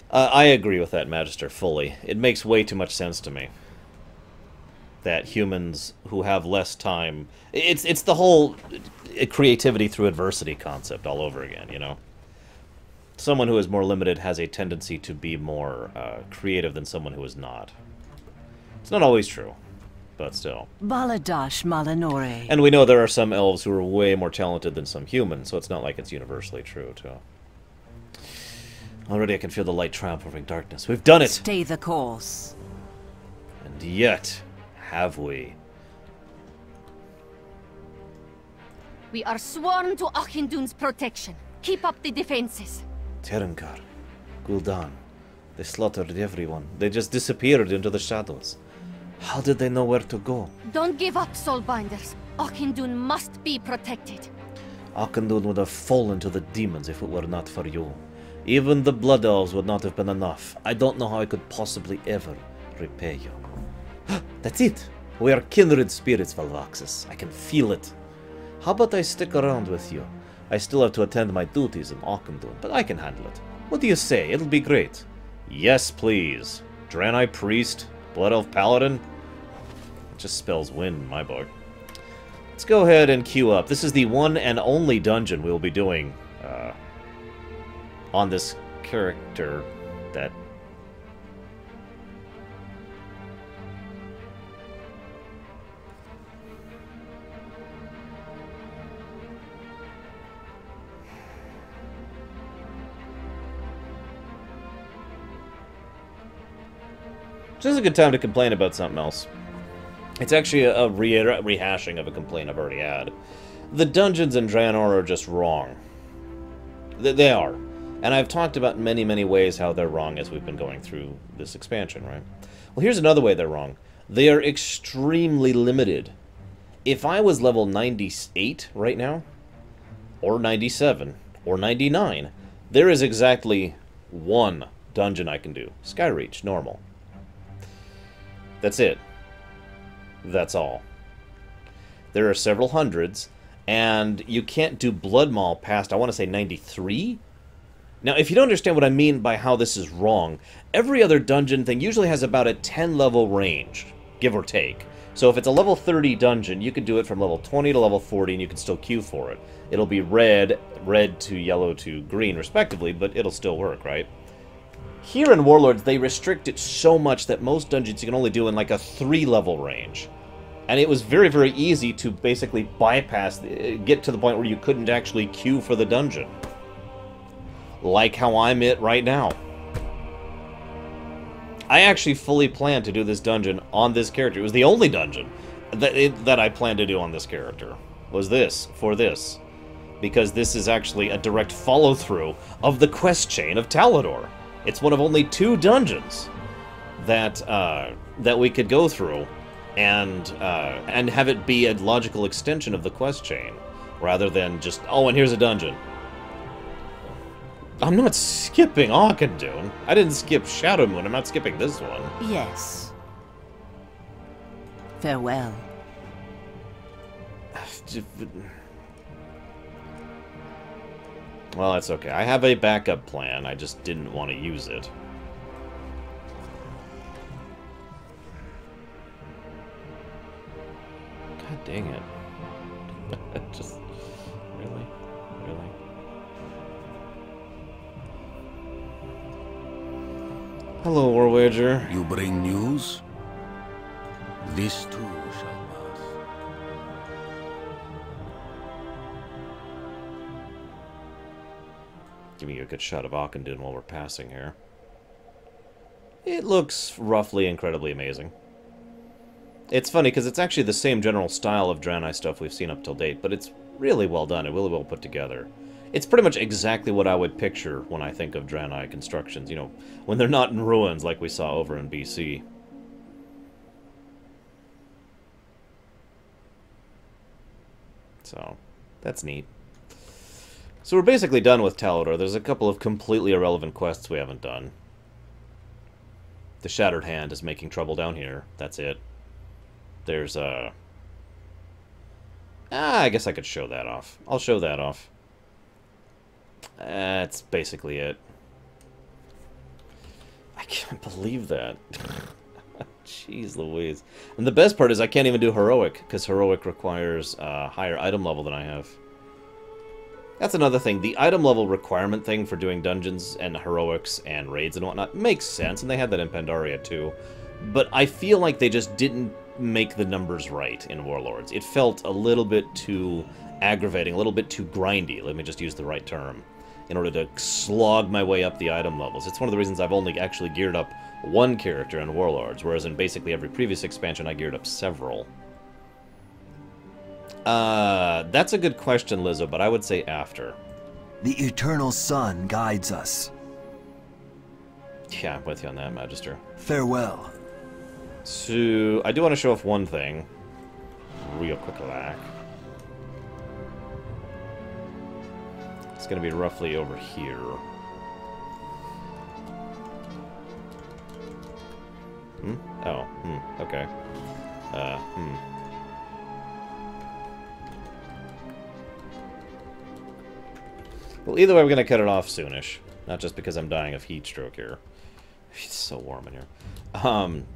I agree with that, Magister, fully. It makes way too much sense to me that humans who have less time... It's the whole creativity through adversity concept all over again, you know? Someone who is more limited has a tendency to be more creative than someone who is not. It's not always true, but still. Baladash Malanore. And we know there are some elves who are way more talented than some humans, so it's not like it's universally true, too. Already I can feel the light triumph over darkness. We've done it! Stay the course. And yet, have we? We are sworn to Auchendoun's protection. Keep up the defenses. Terengar, Gul'dan, they slaughtered everyone. They just disappeared into the shadows. How did they know where to go? Don't give up, Soulbinders. Auchendoun must be protected. Auchendoun would have fallen to the demons if it were not for you. Even the Blood Elves would not have been enough. I don't know how I could possibly ever repay you. That's it! We are kindred spirits, Valvaxis. I can feel it. How about I stick around with you? I still have to attend my duties in Auchendoon, but I can handle it. What do you say? It'll be great. Yes, please. Draenei Priest, Blood Elf Paladin. It just spells win in my book. Let's go ahead and queue up. This is the one and only dungeon we'll be doing on this character that... This is a good time to complain about something else. It's actually a rehashing of a complaint I've already had. The dungeons in Draenor are just wrong. They are. And I've talked about many, many ways how they're wrong as we've been going through this expansion, right? Well, here's another way they're wrong. They are extremely limited. If I was level 98 right now, or 97, or 99, there is exactly one dungeon I can do. Skyreach, normal. That's it. That's all. There are several hundreds, and you can't do Blood Maul past, I want to say, 93? Now, if you don't understand what I mean by how this is wrong, every other dungeon thing usually has about a 10-level range, give or take. So if it's a level 30 dungeon, you can do it from level 20 to level 40, and you can still queue for it. It'll be red to yellow to green, respectively, but it'll still work, right? Here in Warlords, they restrict it so much that most dungeons you can only do in like a 3-level range. And it was very, very easy to basically bypass, get to the point where you couldn't actually queue for the dungeon. Like how I'm at right now. I actually fully planned to do this dungeon on this character. It was the only dungeon that I planned to do on this character. Was this, for this. Because this is actually a direct follow-through of the quest chain of Talador. It's one of only 2 dungeons that that we could go through and have it be a logical extension of the quest chain, rather than just, oh, and here's a dungeon. I'm not skipping Auchendoon. I didn't skip Shadow Moon. I'm not skipping this one. Yes. Farewell. Well, that's okay. I have a backup plan. I just didn't want to use it. God dang it. Just... Really? Really? Hello, War Wager. You bring news? This too shall pass. Giving you a good shot of Auchendoon while we're passing here. It looks roughly incredibly amazing. It's funny because it's actually the same general style of Draenei stuff we've seen up till date, but it's really well done and really well put together. It's pretty much exactly what I would picture when I think of Draenei constructions, you know, when they're not in ruins like we saw over in BC. So, that's neat. So we're basically done with Talador. There's a couple of completely irrelevant quests we haven't done. The Shattered Hand is making trouble down here. That's it. There's a... I guess I could show that off. I'll show that off. That's basically it. I can't believe that. Jeez Louise. And the best part is I can't even do Heroic, because Heroic requires a higher item level than I have. That's another thing. The item level requirement thing for doing dungeons and heroics and raids and whatnot makes sense, and they had that in Pandaria too. But I feel like they just didn't make the numbers right in Warlords. It felt a little bit too aggravating, a little bit too grindy, let me just use the right term, in order to slog my way up the item levels. It's one of the reasons I've only actually geared up one character in Warlords, whereas in basically every previous expansion I geared up several. That's a good question, Lizzo, but I would say after. The Eternal Sun guides us. Yeah, I'm with you on that, Magister. Farewell. So, I do want to show off one thing. Real quick lack. It's going to be roughly over here. Oh, okay. Well, either way, we're going to cut it off soonish. Not just because I'm dying of heat stroke here. It's so warm in here.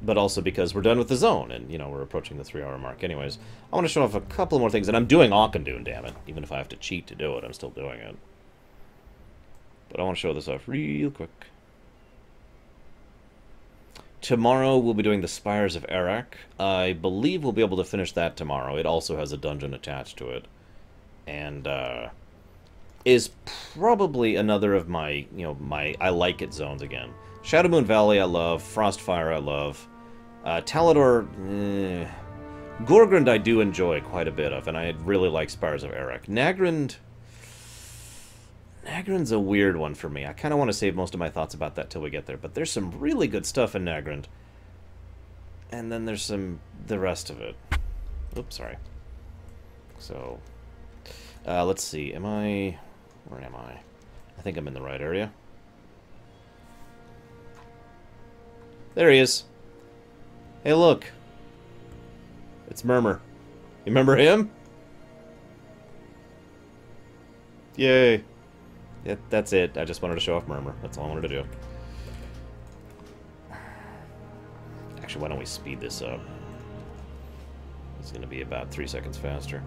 But also because we're done with the zone, and, you know, we're approaching the 3-hour mark. Anyways, I want to show off a couple more things, and I'm doing Auchindoun, damn it. Even if I have to cheat to do it, I'm still doing it. But I want to show this off real quick. Tomorrow we'll be doing the Spires of Arak. I believe we'll be able to finish that tomorrow. It also has a dungeon attached to it. And, is probably another of my, you know, I like it zones again. Shadowmoon Valley I love, Frostfire I love. Talador, Gorgrond I do enjoy quite a bit of, and I really like Spires of Arak. Nagrand's a weird one for me. I kind of want to save most of my thoughts about that till we get there, but there's some really good stuff in Nagrand. And then there's the rest of it. Oops, sorry. So, let's see, where am I? I think I'm in the right area. There he is. Hey, look. It's Murmur. You remember him? Yay. Yeah, that's it. I just wanted to show off Murmur. That's all I wanted to do. Actually, why don't we speed this up? It's going to be about 3 seconds faster.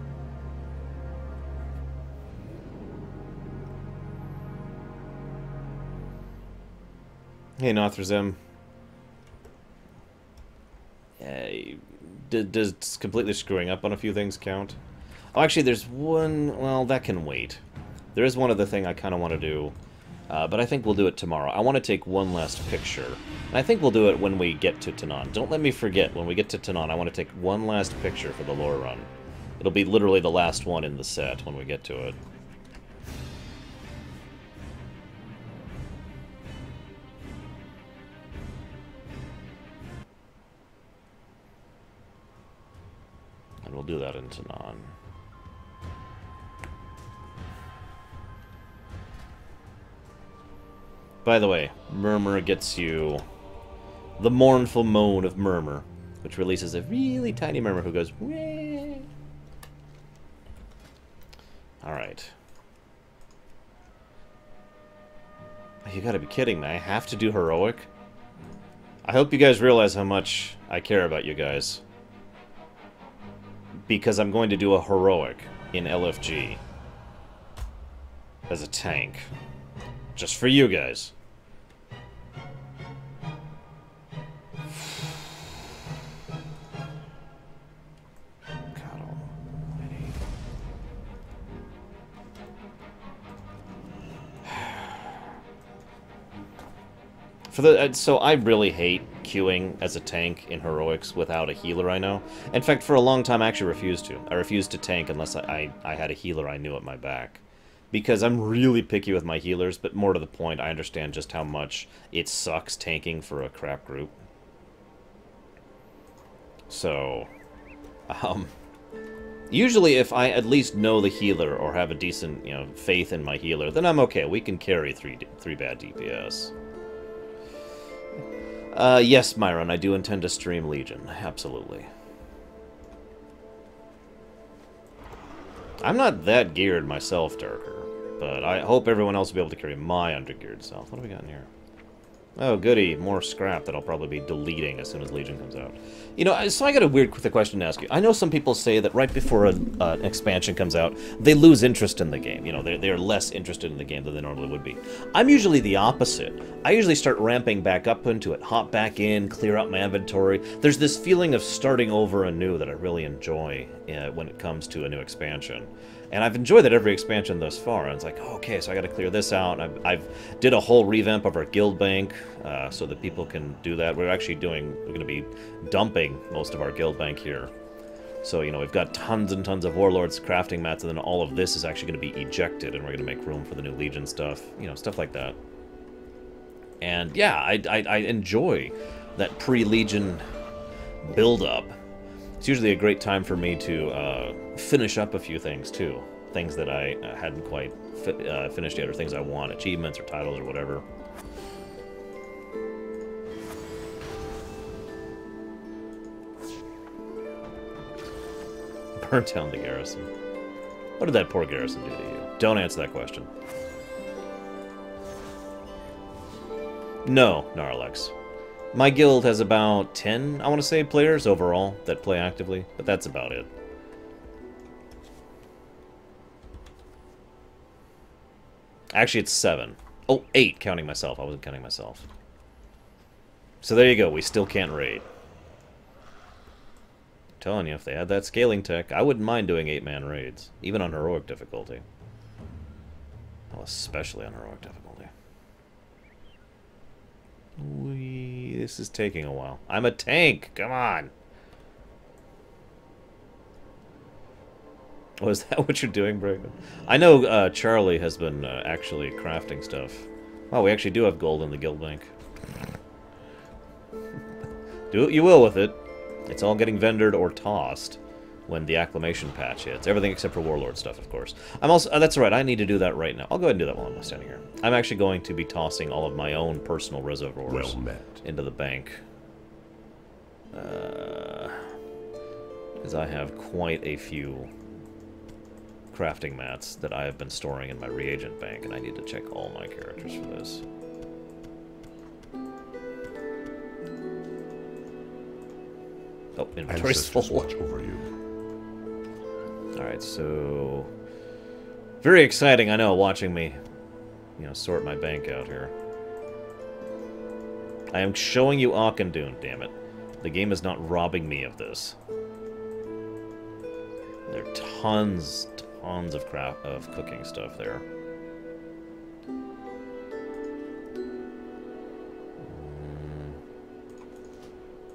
Hey, Nothrazim. Does completely screwing up on a few things count? Oh, actually, there's one... Well, that can wait. There is one other thing I kind of want to do, but I think we'll do it tomorrow. I want to take one last picture, and I think we'll do it when we get to Tanaan. Don't let me forget, when we get to Tanaan, I want to take one last picture for the Lorerun. It'll be literally the last one in the set when we get to it. And we'll do that in Tanaan. By the way, Murmur gets you the mournful moan of Murmur, which releases a really tiny Murmur who goes, wah. Alright. You gotta be kidding me. I have to do heroic? I hope you guys realize how much I care about you guys. Because I'm going to do a heroic in LFG. As a tank. Just for you guys. God almighty. So I really hate queuing as a tank in heroics without a healer I know. In fact, for a long time I actually refused to. I refused to tank unless I had a healer I knew at my back. Because I'm really picky with my healers, but more to the point, I understand just how much it sucks tanking for a crap group. So, usually if I at least know the healer or have a decent, you know, faith in my healer, then I'm okay. We can carry three bad DPS. Yes, Myron, I do intend to stream Legion. Absolutely. I'm not that geared myself, Darker. But I hope everyone else will be able to carry my undergeared self. What do we got in here? Oh, goody. More scrap that I'll probably be deleting as soon as Legion comes out. You know, so I got a weird question to ask you. I know some people say that right before an expansion comes out, they lose interest in the game. You know, they're less interested in the game than they normally would be. I'm usually the opposite. I usually start ramping back up into it, hop back in, clear out my inventory. There's this feeling of starting over anew that I really enjoy when it comes to a new expansion. And I've enjoyed that every expansion thus far. And it's like, oh, okay, so I got to clear this out. I've did a whole revamp of our guild bank so that people can do that. We're going to be dumping most of our guild bank here. So, you know, we've got tons and tons of warlords, crafting mats, and then all of this is actually going to be ejected, and we're going to make room for the new Legion stuff. You know, stuff like that. And yeah, I enjoy that pre-Legion build-up. It's usually a great time for me to finish up a few things, too. Things that I hadn't quite finished yet, or things I want, achievements or titles or whatever. Burnt down the garrison. What did that poor garrison do to you? Don't answer that question. No, Gnarlex. My guild has about 10, I want to say, players overall that play actively, but that's about it. Actually, it's 7. Oh, 8, counting myself. I wasn't counting myself. So there you go. We still can't raid. I'm telling you, if they had that scaling tech, I wouldn't mind doing 8-man raids, even on heroic difficulty. Well, especially on heroic difficulty. This is taking a while. I'm a tank. Come on. Oh, is that what you're doing, Braden? I know Charlie has been actually crafting stuff. Wow, we actually do have gold in the guild bank. Do what you will with it. It's all getting vendored or tossed when the acclamation patch hits. Everything except for warlord stuff, of course. I'm also... that's right, I need to do that right now. I'll go ahead and do that while I'm standing here. I'm actually going to be tossing all of my own personal reservoirs into the bank. Because I have quite a few crafting mats that I have been storing in my reagent bank, and I need to check all my characters for this. Oh, inventory's full. Watch over you. Alright, so... very exciting, I know, watching me, you know, sort my bank out here. I am showing you Auchindoun, damn it. The game is not robbing me of this. There are tons of cooking stuff there.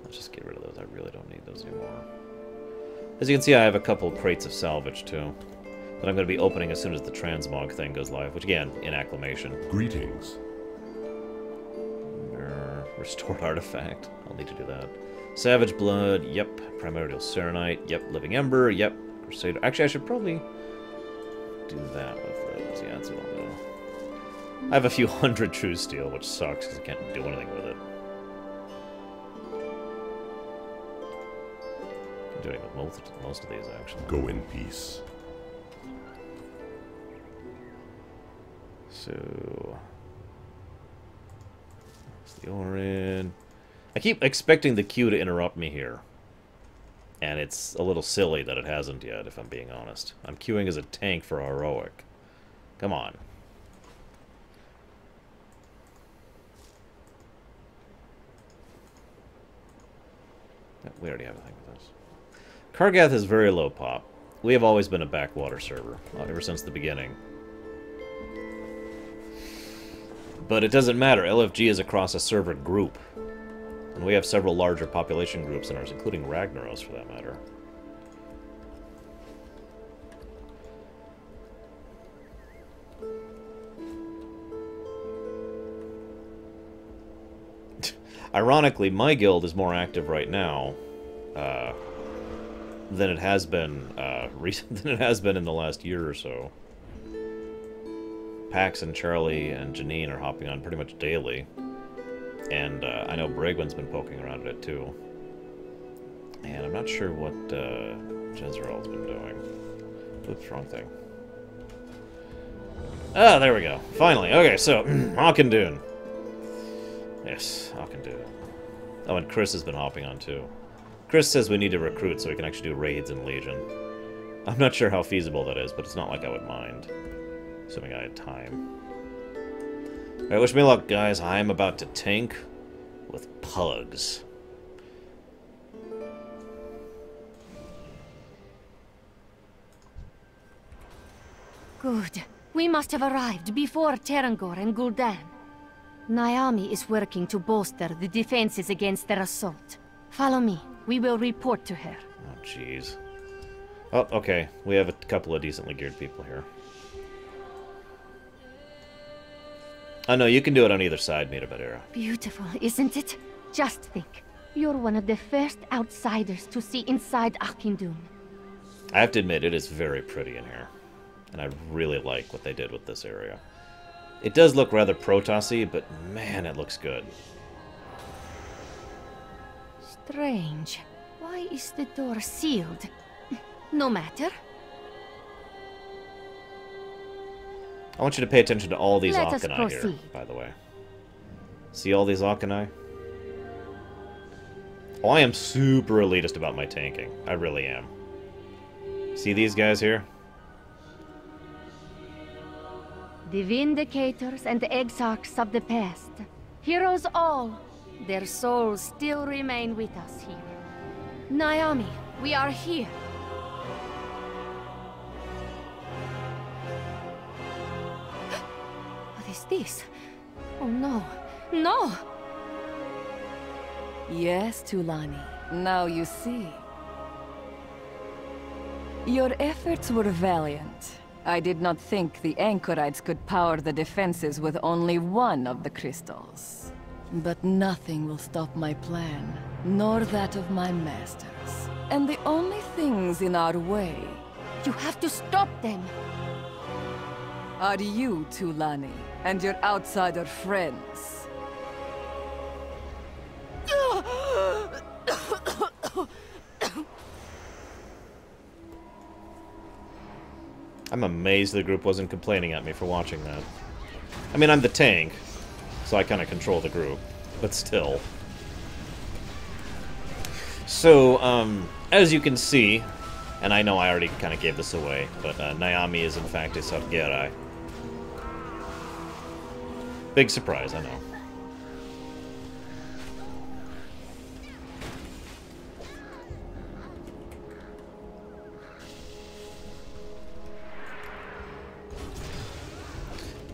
Let's just get rid of those. I really don't need those anymore. As you can see, I have a couple crates of salvage, too, that I'm going to be opening as soon as the transmog thing goes live, which, again, in acclamation. Greetings. Restored artifact. I'll need to do that. Savage blood, yep. Primordial serenite, yep. Living ember, yep. Crusader. Actually, I should probably do that with those. Yeah, that's what I'll do. I have a few hundred true steel, which sucks because I can't do anything with it. I'm doing with most of these, actually. Go in peace. So... the Orin. I keep expecting the queue to interrupt me here. And it's a little silly that it hasn't yet, if I'm being honest. I'm queuing as a tank for heroic. Come on. We already have a thing with this. Kargath is very low pop. We have always been a backwater server, ever since the beginning. But it doesn't matter. LFG is across a server group. And we have several larger population groups in ours, including Ragnaros, for that matter. Ironically, my guild is more active right now than it has been in the last year or so. Pax and Charlie and Janine are hopping on pretty much daily. And I know Brigwin's been poking around at it too. And I'm not sure what Jezreel's been doing. Oops, wrong thing. Ah, there we go. Finally. Okay, so, Auchindoun. Yes, Auchindoun. Oh, and Chris has been hopping on too. Chris says we need to recruit so we can actually do raids in Legion. I'm not sure how feasible that is, but it's not like I would mind. Assuming I had time. Alright, wish me luck, guys. I'm about to tank with pugs. Good. We must have arrived before Tarangor and Gul'dan. Naomi is working to bolster the defenses against their assault. Follow me. We will report to her. Oh, jeez. Oh, okay. We have a couple of decently geared people here. Oh, no, you can do it on either side, Mira Badera. Beautiful, isn't it? Just think. You're one of the first outsiders to see inside Auchindoun. I have to admit, it is very pretty in here. And I really like what they did with this area. It does look rather Protoss-y, but man, it looks good. Strange. Why is the door sealed? No matter. I want you to pay attention to all these Let us Auchinai here, by the way. See all these Akanai? Oh, I am super elitist about my tanking. I really am. See these guys here? The Vindicators and the Exarchs of the past. Heroes all. Their souls still remain with us here. Naomi, we are here. What is this? Oh no. No! Yes, Tulani. Now you see. Your efforts were valiant. I did not think the Anchorites could power the defenses with only one of the crystals. But nothing will stop my plan, nor that of my masters. And the only things in our way... You have to stop them! Are you, Tulani, and your outsider friends. I'm amazed the group wasn't complaining at me for watching that. I mean, I'm the tank, so I kind of control the group, but still. So, as you can see, and I know I already kind of gave this away, but Naomi is in fact a Sargerai. Big surprise, I know.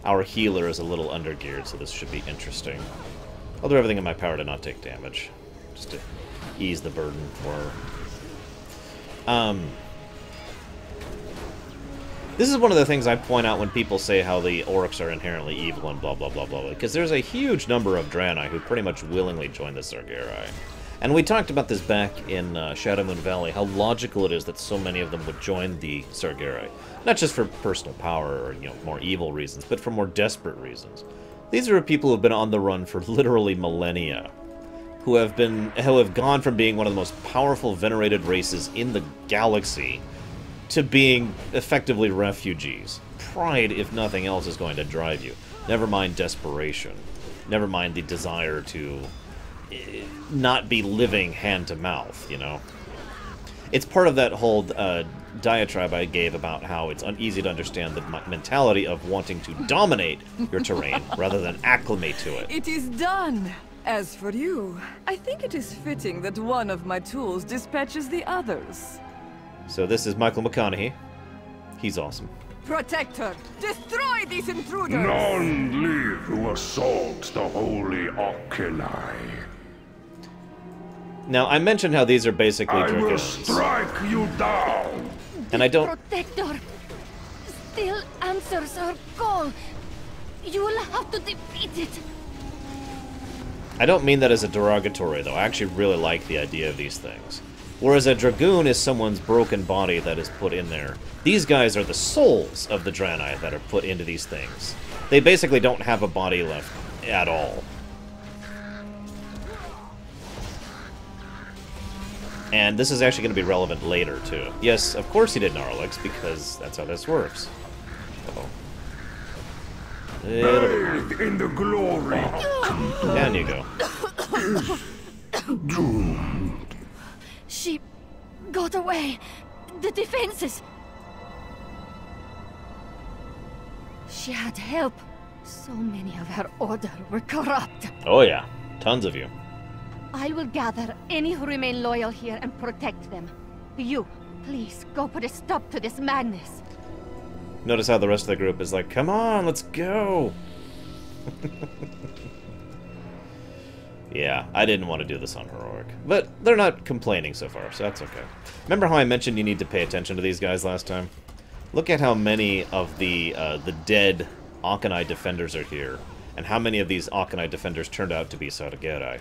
Our healer is a little undergeared, so this should be interesting. I'll do everything in my power to not take damage, just to ease the burden for her. This is one of the things I point out when people say how the orcs are inherently evil and blah blah blah blah, because there's a huge number of Draenei who pretty much willingly join the Sargerai. And we talked about this back in Shadowmoon Valley, how logical it is that so many of them would join the Sargerai. Not just for personal power or, you know, more evil reasons, but for more desperate reasons. These are people who have been on the run for literally millennia, who have gone from being one of the most powerful, venerated races in the galaxy to being effectively refugees. Pride, if nothing else, is going to drive you. Never mind desperation. Never mind the desire to not be living hand to mouth, you know? It's part of that whole diatribe I gave about how it's uneasy to understand the mentality of wanting to dominate your terrain rather than acclimate to it. It is done! As for you, I think it is fitting that one of my tools dispatches the others. So this is Michael McConaughey. He's awesome. Protector, destroy these intruders! None live who assault the holy Akanai. Now, I mentioned how these are basically I will dragoons. strike you down! And I don't... Protector still answers our call. You will have to defeat it. I don't mean that as a derogatory, though. I actually really like the idea of these things. Whereas a dragoon is someone's broken body that is put in there. These guys are the souls of the Draenei that are put into these things. They basically don't have a body left at all. And this is actually going to be relevant later, too. Yes, of course he did Gnarlix, because that's how this works. Uh-oh. Bathe in the glory. Down you go. Doomed. She got away. The defenses. She had help. So many of her order were corrupt. Oh yeah, tons of you. I will gather any who remain loyal here and protect them. You, please, go put a stop to this madness. Notice how the rest of the group is like, come on, let's go! Yeah, I didn't want to do this on Heroic. But they're not complaining so far, so that's okay. Remember how I mentioned you need to pay attention to these guys last time? Look at how many of the dead Akanai defenders are here, and how many of these Akanai defenders turned out to be Sargerai.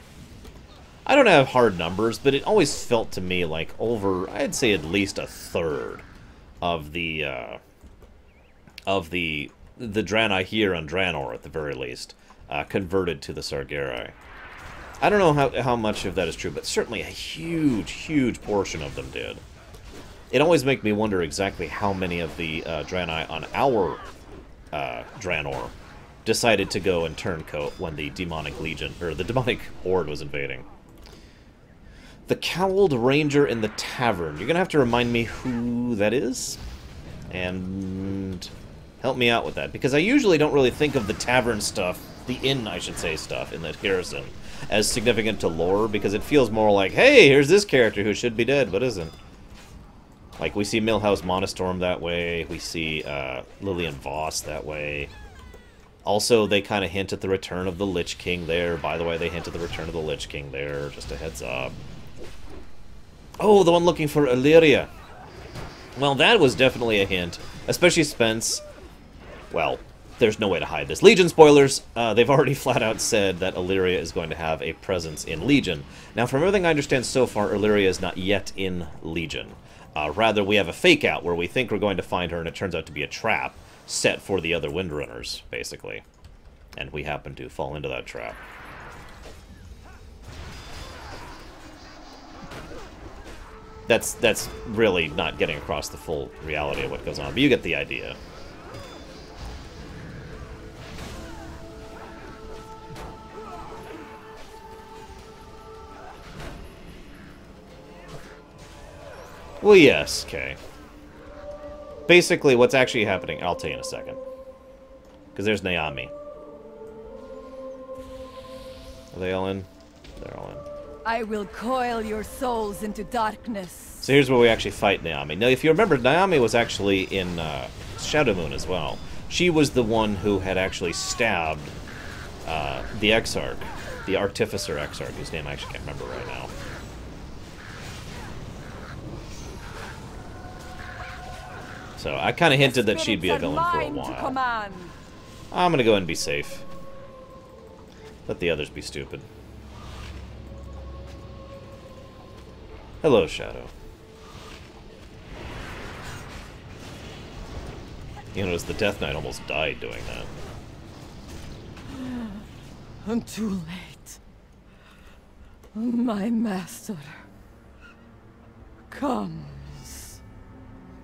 I don't have hard numbers, but it always felt to me like over, I'd say at least a third of the Draenei here on Draenor, at the very least, converted to the Sargerai. I don't know how much of that is true, but certainly a huge, huge portion of them did. It always makes me wonder exactly how many of the Draenei on our Draenor decided to go and turncoat when the demonic legion, or the demonic horde was invading. The Cowled Ranger in the Tavern. You're going to have to remind me who that is, and help me out with that, because I usually don't really think of the tavern stuff, the inn, I should say, stuff in the garrison, as significant to lore, because it feels more like, hey, here's this character who should be dead, but isn't. Like, we see Millhouse Monostorm that way, we see Lillian Voss that way. Also, they kind of hint at the return of the Lich King there. By the way, they hint at the return of the Lich King there, just a heads up. Oh, the one looking for Illyria. Well, that was definitely a hint, especially Spence. Well, there's no way to hide this. Legion spoilers, they've already flat out said that Illyria is going to have a presence in Legion. Now, from everything I understand so far, Illyria is not yet in Legion. Rather, we have a fake out where we think we're going to find her, and it turns out to be a trap set for the other Windrunners, basically. And we happen to fall into that trap. That's really not getting across the full reality of what goes on, but you get the idea. Well, yes, okay. Basically, what's actually happening, I'll tell you in a second. Because there's Naomi. Are they all in? They're all in. I will coil your souls into darkness. So here's where we actually fight Naomi. Now, if you remember, Naomi was actually in Shadow Moon as well. She was the one who had actually stabbed the Exarch, the Artificer Exarch, whose name I actually can't remember right now. So I kind of hinted that she'd be a villain for a while. I'm going to go ahead and be safe. Let the others be stupid. Hello, Shadow. You notice the Death Knight almost died doing that. I'm too late. My master comes.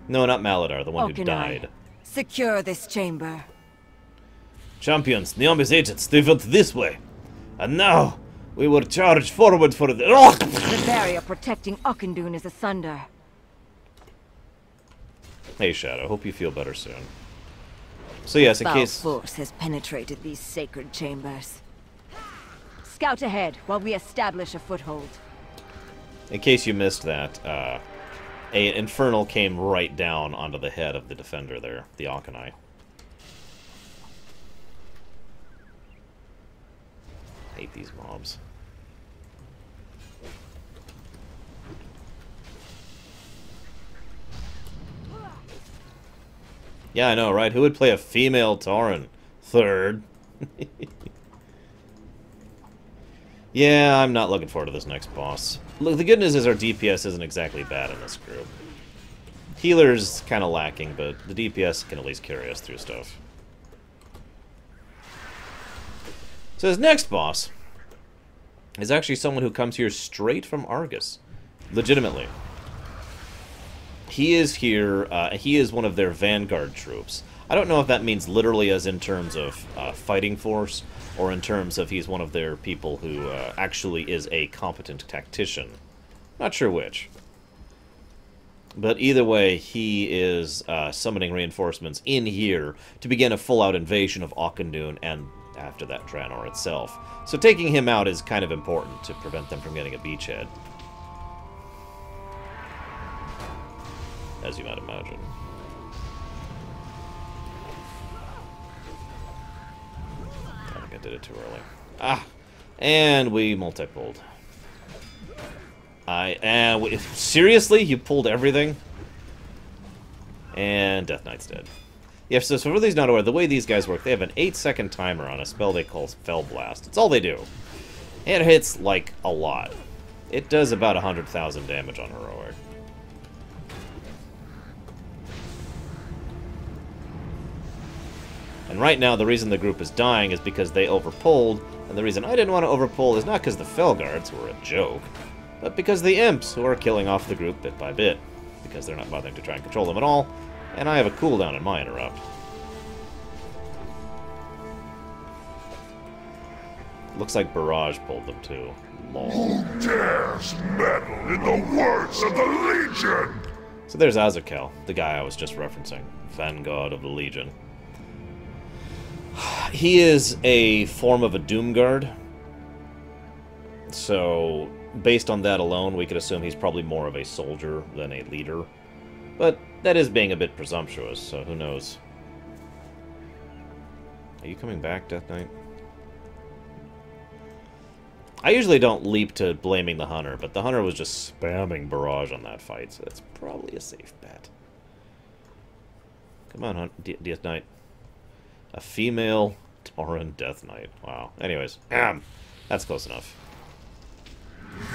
No, not Maladar, the one who died. Secure this chamber. Champions, Naomi's agents, they went this way. And now, we will charge forward for the... The barrier protecting Auchindoun is asunder. Hey, Shadow, hope you feel better soon. So yes, in case... Foul force has penetrated these sacred chambers. Scout ahead while we establish a foothold. In case you missed that, an Infernal came right down onto the head of the defender there, the Auchinai. Hate these mobs. Yeah, I know, right? Who would play a female Tauren? Third. Yeah, I'm not looking forward to this next boss. Look, the good news is our DPS isn't exactly bad in this group. Healer's kind of lacking, but the DPS can at least carry us through stuff. So this next boss is actually someone who comes here straight from Argus. Legitimately. He is here, he is one of their vanguard troops. I don't know if that means literally as in terms of fighting force, or in terms of he's one of their people who actually is a competent tactician. Not sure which. But either way, he is summoning reinforcements in here to begin a full-out invasion of Auchindoun and, after that, Draenor itself. So taking him out is kind of important to prevent them from getting a beachhead. As you might imagine. I think I did it too early. Ah! And we multi-pulled. Seriously? You pulled everything? And Death Knight's dead. Yeah, so for everybody's not aware, the way these guys work, they have an 8-second timer on a spell they call Fell Blast. That's all they do. It hits, like, a lot. It does about 100,000 damage on Heroic. And right now, the reason the group is dying is because they overpulled, and the reason I didn't want to overpull is not because the Felguards were a joke, but because the Imps, who are killing off the group bit by bit, because they're not bothering to try and control them at all, and I have a cooldown in my interrupt. Looks like Barrage pulled them too. Lol. Who dares meddle in the works of the Legion? So there's Azakel, the guy I was just referencing. Vanguard of the Legion. He is a form of a Doomguard. So, based on that alone, we could assume he's probably more of a soldier than a leader. But that is being a bit presumptuous, so who knows. Are you coming back, Death Knight? I usually don't leap to blaming the Hunter, but the Hunter was just spamming Barrage on that fight, so that's probably a safe bet. Come on, Death Knight. A female Tauren Death Knight. Wow. Anyways, that's close enough.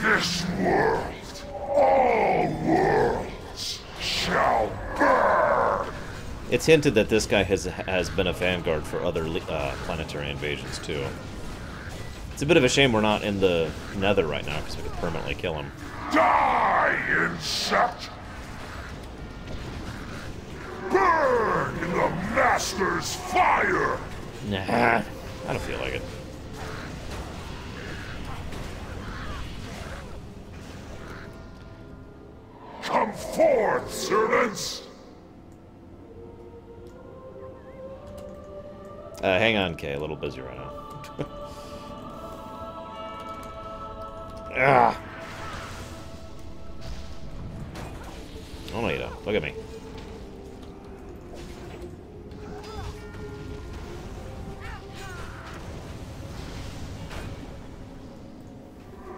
This world, all worlds, shall burn! It's hinted that this guy has been a vanguard for other planetary invasions, too. It's a bit of a shame we're not in the Nether right now, because we could permanently kill him. Die, insect! Burn in the Master's fire! Nah, I don't feel like it. Come forth, servants! Hang on, Kay. A little busy right now. Ah! Oh no, you don't. Look at me.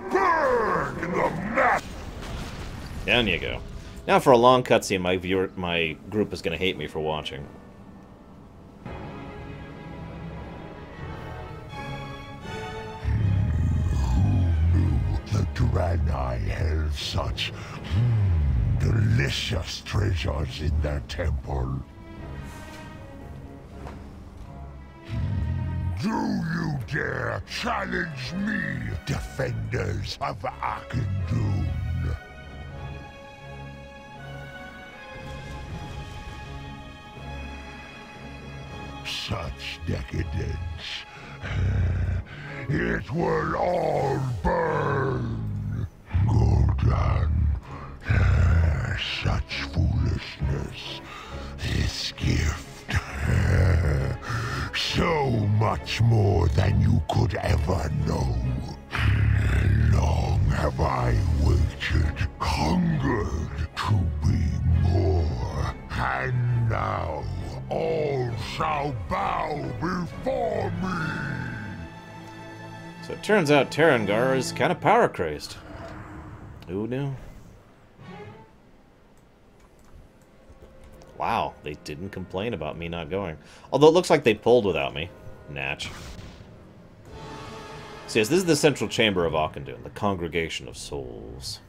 Burn in the mat! Down you go. Now for a long cutscene, my group is going to hate me for watching. The Draenei held such delicious treasures in their temple. Do you dare challenge me, defenders of Ockendune? Such decadence. It will all burn. Gul'dan. Such foolishness. This gift. So much more than you could ever know. Long have I waited, hungered to be more. And now all shall bow before me. So it turns out Tarangar is kind of power-crazed. Who knew? Wow, they didn't complain about me not going. Although it looks like they pulled without me. Natch. So yes, this is the central chamber of Ockendune, the Congregation of Souls.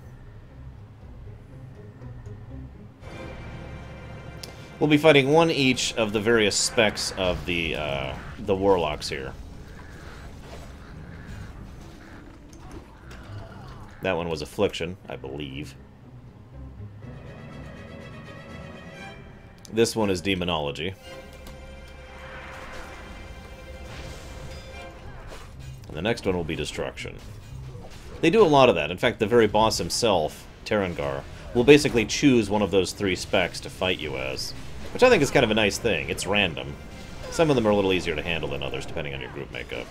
We'll be fighting one each of the various specs of the warlocks here. That one was Affliction, I believe. This one is Demonology. And the next one will be Destruction. They do a lot of that. In fact, the very boss himself, Tarangar, will basically choose one of those three specs to fight you as. Which I think is kind of a nice thing. It's random. Some of them are a little easier to handle than others, depending on your group makeup.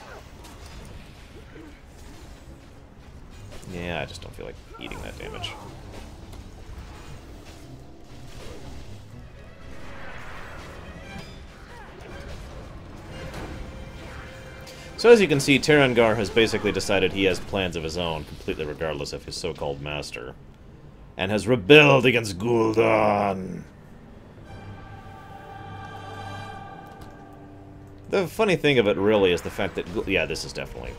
Yeah, I just don't feel like eating that damage. So as you can see, Tarangar has basically decided he has plans of his own, completely regardless of his so-called master. And has rebelled against Gul'dan. The funny thing of it really is the fact that... yeah, this is definitely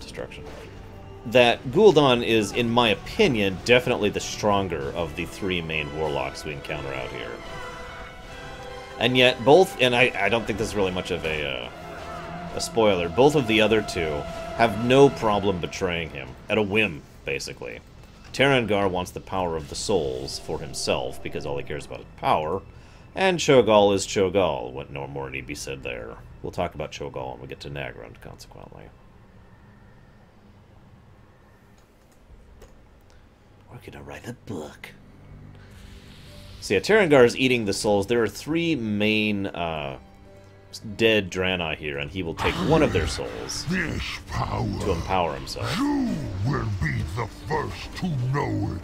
Destruction. That Gul'dan is, in my opinion, definitely the stronger of the three main warlocks we encounter out here. And yet both, and I don't think this is really much of a spoiler, both of the other two have no problem betraying him, at a whim, basically. Tarangar wants the power of the souls for himself, because all he cares about is power, and Cho'Gall is Cho'Gall, what no more need be said there. We'll talk about Cho'Gall when we get to Nagrund, consequently. We're gonna write a book. So yeah, Tarangar is eating the souls. There are 3 main dead Draenei here, and he will take one of their souls to empower himself. You will be the first to know it.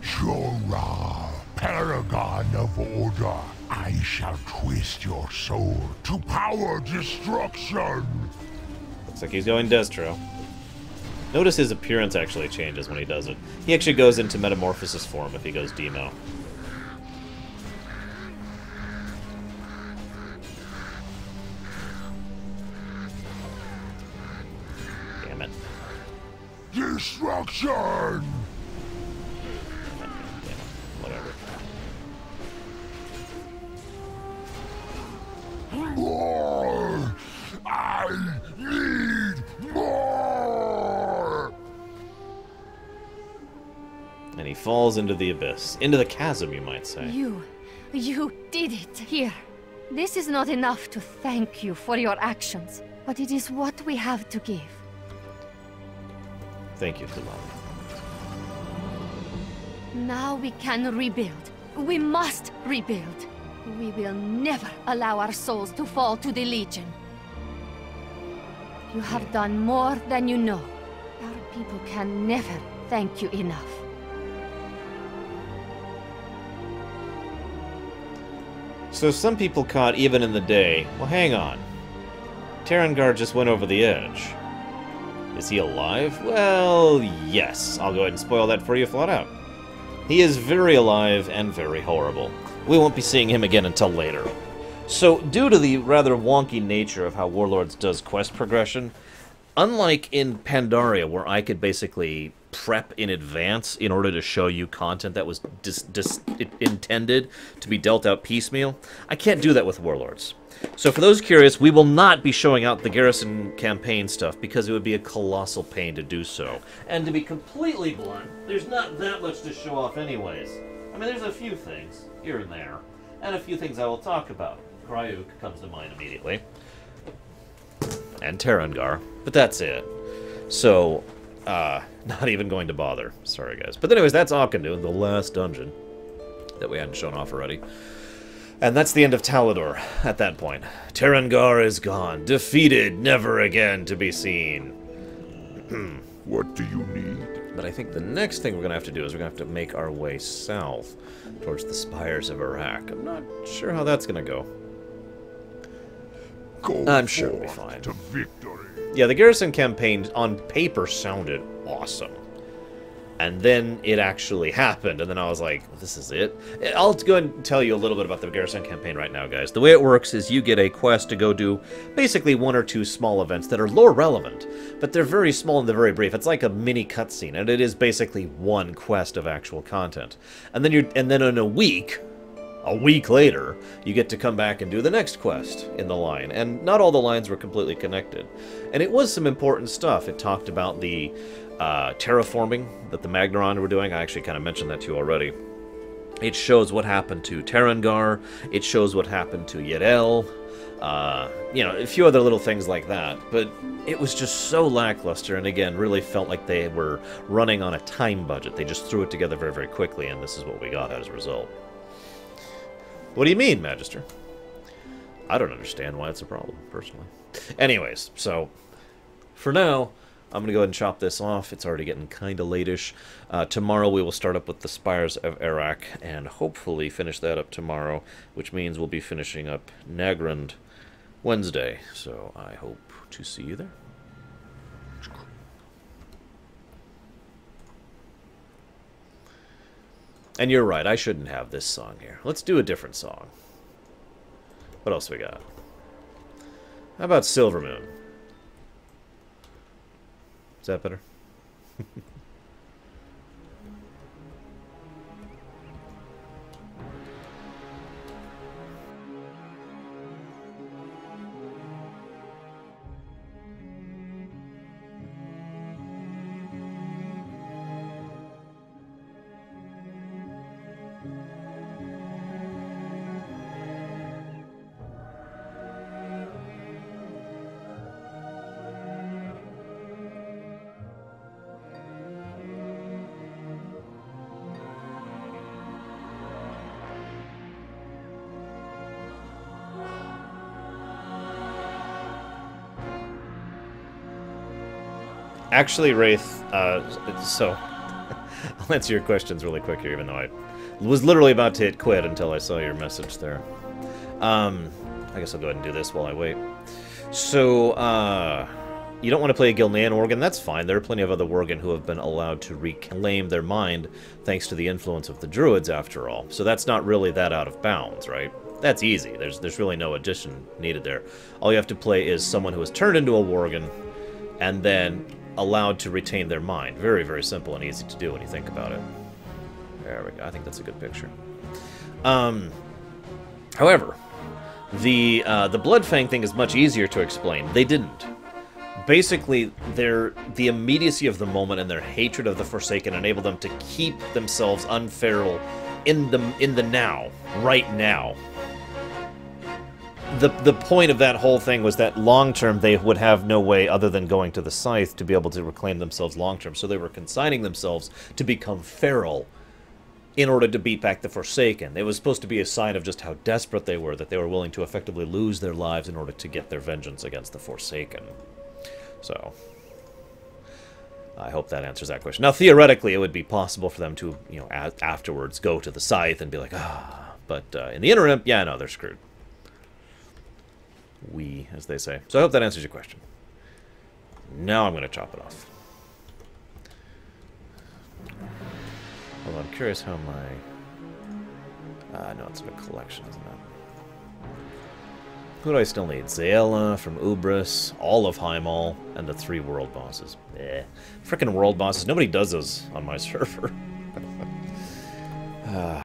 Jorah, Paragon of Order, I shall twist your soul to power destruction. Looks like he's going Destro. Notice his appearance actually changes when he does it. He actually goes into metamorphosis form if he goes Demo. Damn it. Destruction! Whatever. More! I need more! And he falls into the abyss. Into the chasm, you might say. You did it here. This is not enough to thank you for your actions, but it is what we have to give. Thank you, Talador. Now we can rebuild. We must rebuild. We will never allow our souls to fall to the Legion. You have done more than you know. Our people can never thank you enough. So some people caught even in the day, well hang on. Tarangar just went over the edge. Is he alive? Well, yes. I'll go ahead and spoil that for you flat out. He is very alive and very horrible. We won't be seeing him again until later. So, due to the rather wonky nature of how Warlords does quest progression, unlike in Pandaria, where I could basically prep in advance in order to show you content that was intended to be dealt out piecemeal, I can't do that with Warlords. So for those curious, we will not be showing out the Garrison campaign stuff because it would be a colossal pain to do so. And to be completely blunt, there's not that much to show off anyways. I mean, there's a few things here and there, and a few things I will talk about. Kryuk comes to mind immediately. And Tarangar, but that's it. So, not even going to bother. Sorry, guys. But anyways, that's Auchindoun, the last dungeon that we hadn't shown off already. And that's the end of Talador at that point. Tarangar is gone, defeated, never again to be seen. What do you need? But I think the next thing we're going to have to do is we're going to have to make our way south towards the spires of Iraq. I'm not sure how that's going to go. I'm sure it'll be fine. To victory. Yeah, the Garrison campaign on paper sounded awesome. And then it actually happened, and then I was like, this is it? I'll go ahead and tell you a little bit about the Garrison campaign right now, guys. The way it works is you get a quest to go do basically 1 or 2 small events that are lore relevant, but they're very small and they're very brief. It's like a mini cutscene, and it is basically 1 quest of actual content. And then in a week later, you get to come back and do the next quest in the line. And not all the lines were completely connected. And it was some important stuff. It talked about the terraforming that the Magnaron were doing. I actually kind of mentioned that to you already. It shows what happened to Tarangar. It shows what happened to Yedel. You know, a few other little things like that. But it was just so lackluster, and again, really felt like they were running on a time budget. They just threw it together very, very quickly, and this is what we got as a result. What do you mean, Magister? I don't understand why it's a problem, personally. Anyways, so, for now, I'm going to go ahead and chop this off. It's already getting kind of late-ish. Tomorrow we will start up with the Spires of Iraq, and hopefully finish that up tomorrow, which means we'll be finishing up Nagrand Wednesday. So I hope to see you there. And you're right, I shouldn't have this song here. Let's do a different song. What else we got? How about Silvermoon? Is that better? Actually, Wraith, so... I'll answer your questions really quick here, even though I was literally about to hit quit until I saw your message there. I guess I'll go ahead and do this while I wait. So, you don't want to play a Gilnean Worgen? That's fine. There are plenty of other Worgen who have been allowed to reclaim their mind thanks to the influence of the Druids, after all. So that's not really that out of bounds, right? That's easy. There's really no addition needed there. All you have to play is someone who has turned into a Worgen and then allowed to retain their mind. Very, very simple and easy to do when you think about it. There we go. I think that's a good picture. However, the Bloodfang thing is much easier to explain. They didn't. Basically, the immediacy of the moment and their hatred of the Forsaken enable them to keep themselves unferal in the now, right now. The point of that whole thing was that long-term they would have no way other than going to the Scythe to be able to reclaim themselves long-term, so they were consigning themselves to become feral in order to beat back the Forsaken. It was supposed to be a sign of just how desperate they were, that they were willing to effectively lose their lives in order to get their vengeance against the Forsaken. So, I hope that answers that question. Now, theoretically, it would be possible for them to, you know, afterwards go to the Scythe and be like, ah, but in the interim, yeah, no, they're screwed. As they say. So I hope that answers your question. Now I'm going to chop it off. Hold on, I'm curious how my... no, it's a collection, isn't it? Who do I still need? Zaela from Ubris, all of Heimal, and the 3 world bosses. Frickin' world bosses. Nobody does those on my server.